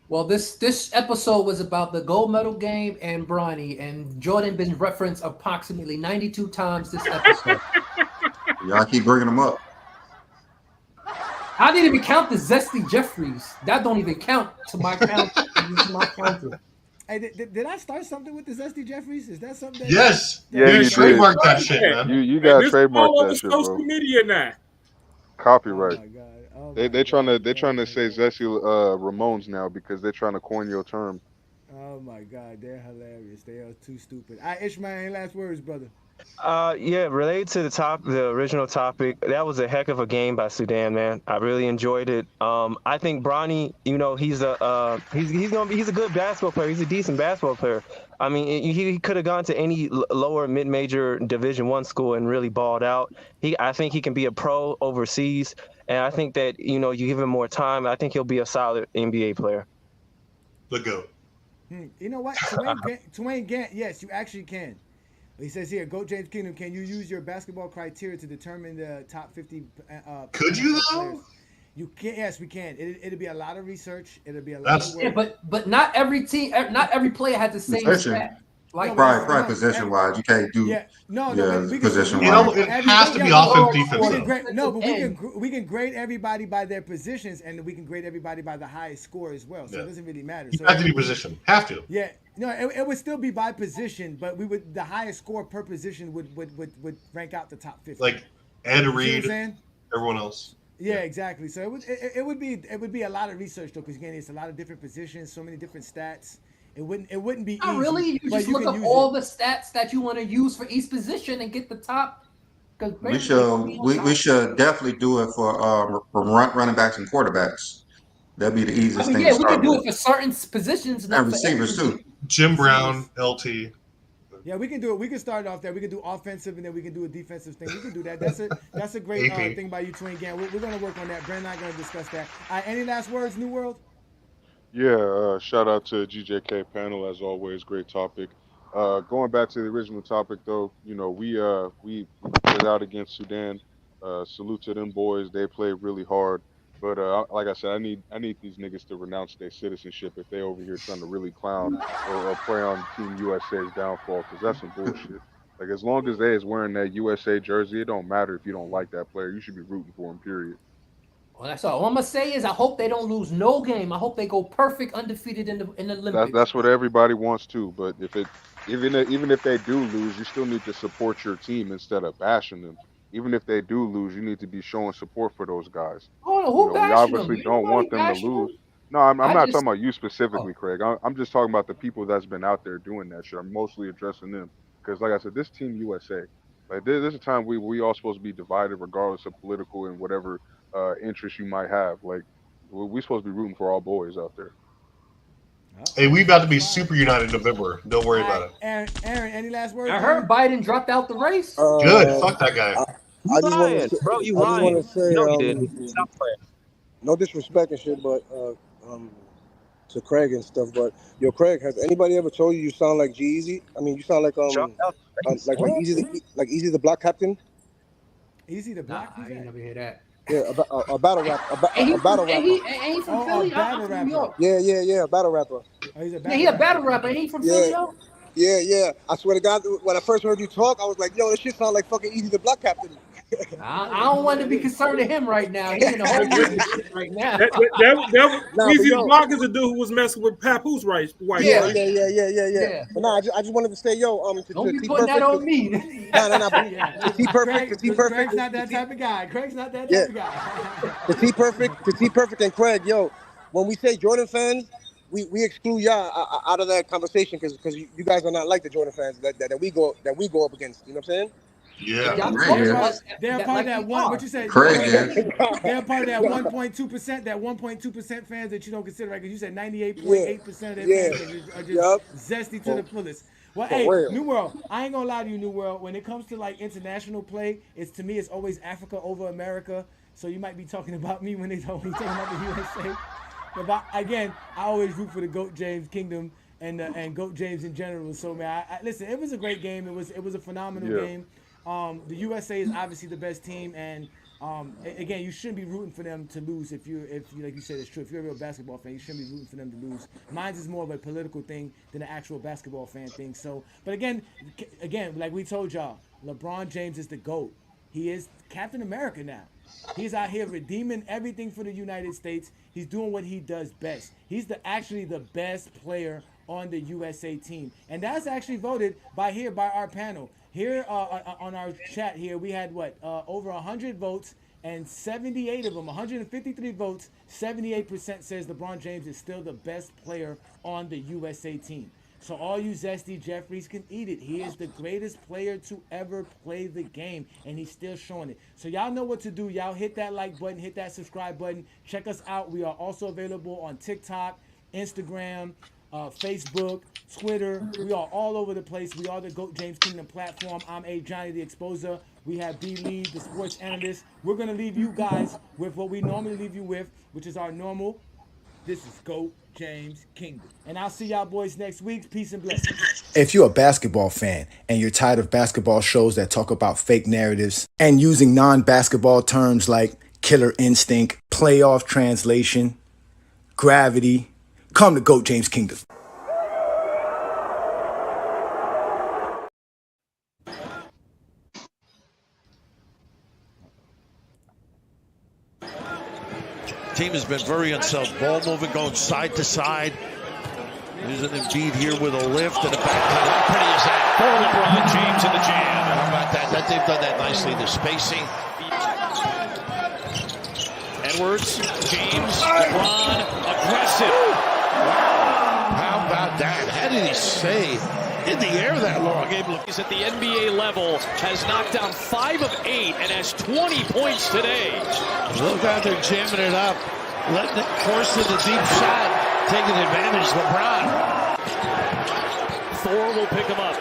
Well, this episode was about the gold medal game and Bronny, and Jordan been referenced approximately 92 times this episode. Y'all keep bringing them up. I didn't even count the Zesty Jeffries. That don't even count to my count. To my counter. Hey, did I start something with the Zesty Jeffries? Is that something? Yes. Yeah, you trademarked that shit, man. You got trademarked that shit, social bro. media now. Copyright. They trying to say Zesty Ramones now because they're trying to coin your term. Oh my God, they're hilarious. They are too stupid. All right, Ishmael, any last words, brother? Yeah, related to the original topic, that was a heck of a game by Sudan, man. I really enjoyed it. I think Bronny, he's a good basketball player. He's a decent basketball player. I mean, he could have gone to any lower mid-major Division I school and really balled out. I think he can be a pro overseas, and I think that you give him more time, I think he'll be a solid NBA player. The GOAT. You know what, Twain Gant, yes, you actually can. He says here, Goat James Kingdom, can you use your basketball criteria to determine the top 50? Could you though? Players? You can. Yes, we can. It'll be a lot of research. It'll be a lot of work. Yeah, but not every team, not every player has the same stat. Like probably position wise, you can't do. Position wise. It has to be offense, defense. But we can grade everybody by their positions, and we can grade everybody by the highest score as well. So it doesn't really matter. You have to be position. Have to. Yeah. No, it would still be by position, but the highest score per position would rank out the top 50. Like Ed Reed, everyone else. Yeah, exactly. So it would be a lot of research though, because again, it's a lot of different positions, so many different stats. It wouldn't be Not easy. really. You just look up all the stats that you want to use for each position and get the top. We should definitely do it for running backs and quarterbacks. That'd be the easiest thing. Yeah, we can do it for certain positions and receivers too. Jim Brown, LT. Yeah, we can do it. We can start off there. We can do offensive, and then we can do a defensive thing. We can do that. That's a great thing by you, Twin Gang. We're going to work on that. Brandon and I are going to discuss that. Any last words, New World? Yeah, shout out to GJK panel as always. Great topic. Going back to the original topic though, we put it out against Sudan. Salute to them boys. They played really hard. But like I said, I need these niggas to renounce their citizenship if they over here trying to really clown or play on Team USA's downfall, because that's some bullshit. Like, as long as they is wearing that USA jersey, it don't matter if you don't like that player. You should be rooting for him, period. Well, that's all I'm gonna say is I hope they don't lose no game. I hope they go perfect, undefeated in the Olympics. That's what everybody wants too. But even if they do lose, you still need to support your team instead of bashing them. Even if they do lose, you need to be showing support for those guys. Oh, no, who We bashing them? obviously don't Nobody want them to bashing lose. them. No, I'm I not just- talking about you specifically, Craig. I'm just talking about the people that's been out there doing that shit. I'm mostly addressing them because, like I said, this Team USA, like there's a time we all supposed to be divided regardless of political and whatever interests you might have. Like we supposed to be rooting for all boys out there. Hey, we about to be super united in November. Don't worry about it. Aaron, any last words? I heard Biden dropped out the race. Good. Fuck that guy. I just want to, bro. You I just lying? want to say, No, you didn't. Stop playing. no disrespect and shit, but to Craig and stuff. But yo, Craig, has anybody ever told you sound like G-Eazy? I mean, you sound like like Easy the Black Captain. Easy the Black. I ain't never hear that. Yeah, a battle rap, a battle rapper. Ain't he from Philly? I'm from New York. Yeah, a battle rapper. Oh, he's a Yeah, he a battle rapper. Ain't he from Philly, though? Yeah. I swear to God, when I first heard you talk, I was like, yo, this shit sound like fucking Easy the Black Captain. I don't want to be concerned with him right now. He's in a whole different shit right now. Easy Block is a dude who was messing with Papoose wife. Yeah. But nah, I just wanted to say, yo, don't be putting that on me. Nah. T Perfect. Craig's not that type of guy. Craig's not that type of guy. To T Perfect and Craig, yo, when we say Jordan fans, we exclude y'all out of that conversation because you guys are not like the Jordan fans that we go up against. You know what I'm saying? Yeah. They're part of that one. What you said? They're part of that 1.2%. That 1.2% fans that you don't consider, right? Because you said 98.8% of their fans are just zesty to the fullest. Well, hey, New World. I ain't gonna lie to you, New World. When it comes to like international play, to me it's always Africa over America. So you might be talking about me when they talking about the USA. But again, I always root for the GOAT James Kingdom and GOAT James in general. So man, listen, it was a great game. It was a phenomenal game. The USA is obviously the best team, and again, you shouldn't be rooting for them to lose if you like you said, it's true. If you're a real basketball fan, you shouldn't be rooting for them to lose. Mine is more of a political thing than an actual basketball fan thing. So, but again, like we told y'all, LeBron James is the GOAT. He is Captain America now. He's out here redeeming everything for the United States. He's doing what he does best. He's actually the best player on the USA team, and that's actually voted by our panel. Here on our chat here, we had over 100 votes, and 78 of them, 153 votes, 78% says LeBron James is still the best player on the USA team. So all you zesty Jeffries can eat it. He is the greatest player to ever play the game, and he's still showing it. So y'all know what to do. Y'all hit that like button, hit that subscribe button. Check us out. We are also available on TikTok, Instagram, Facebook, Twitter. We are all over the place. We are the GOAT James Kingdom platform. I'm A. Johnny the Exposer. We have B. Lee, the sports analyst. We're going to leave you guys with what we normally leave you with, which is our normal. This is GOAT James Kingdom. And I'll see y'all boys next week. Peace and blessings. If you're a basketball fan and you're tired of basketball shows that talk about fake narratives and using non-basketball terms like killer instinct, playoff translation, gravity, come to GOAT James Kingdom. Team has been very unsettled. Ball moving, going side to side. There's an Embiid here with a lift and a backcut. How pretty is that? For LeBron James in the jam. How about that? They've done that nicely. The spacing. Edwards, James, LeBron, aggressive. Wow. How about that? How did he stay in the air that long? He's at the NBA level, has knocked down 5 of 8 and has 20 points today. Look out there jamming it up, letting it force to the deep shot, taking advantage. LeBron. Thor will pick him up.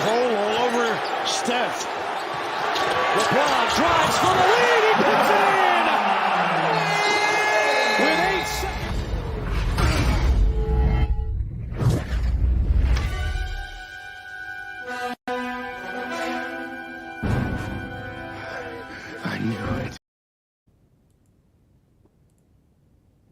Cole all over Steph. LeBron drives for the lead. He puts it in.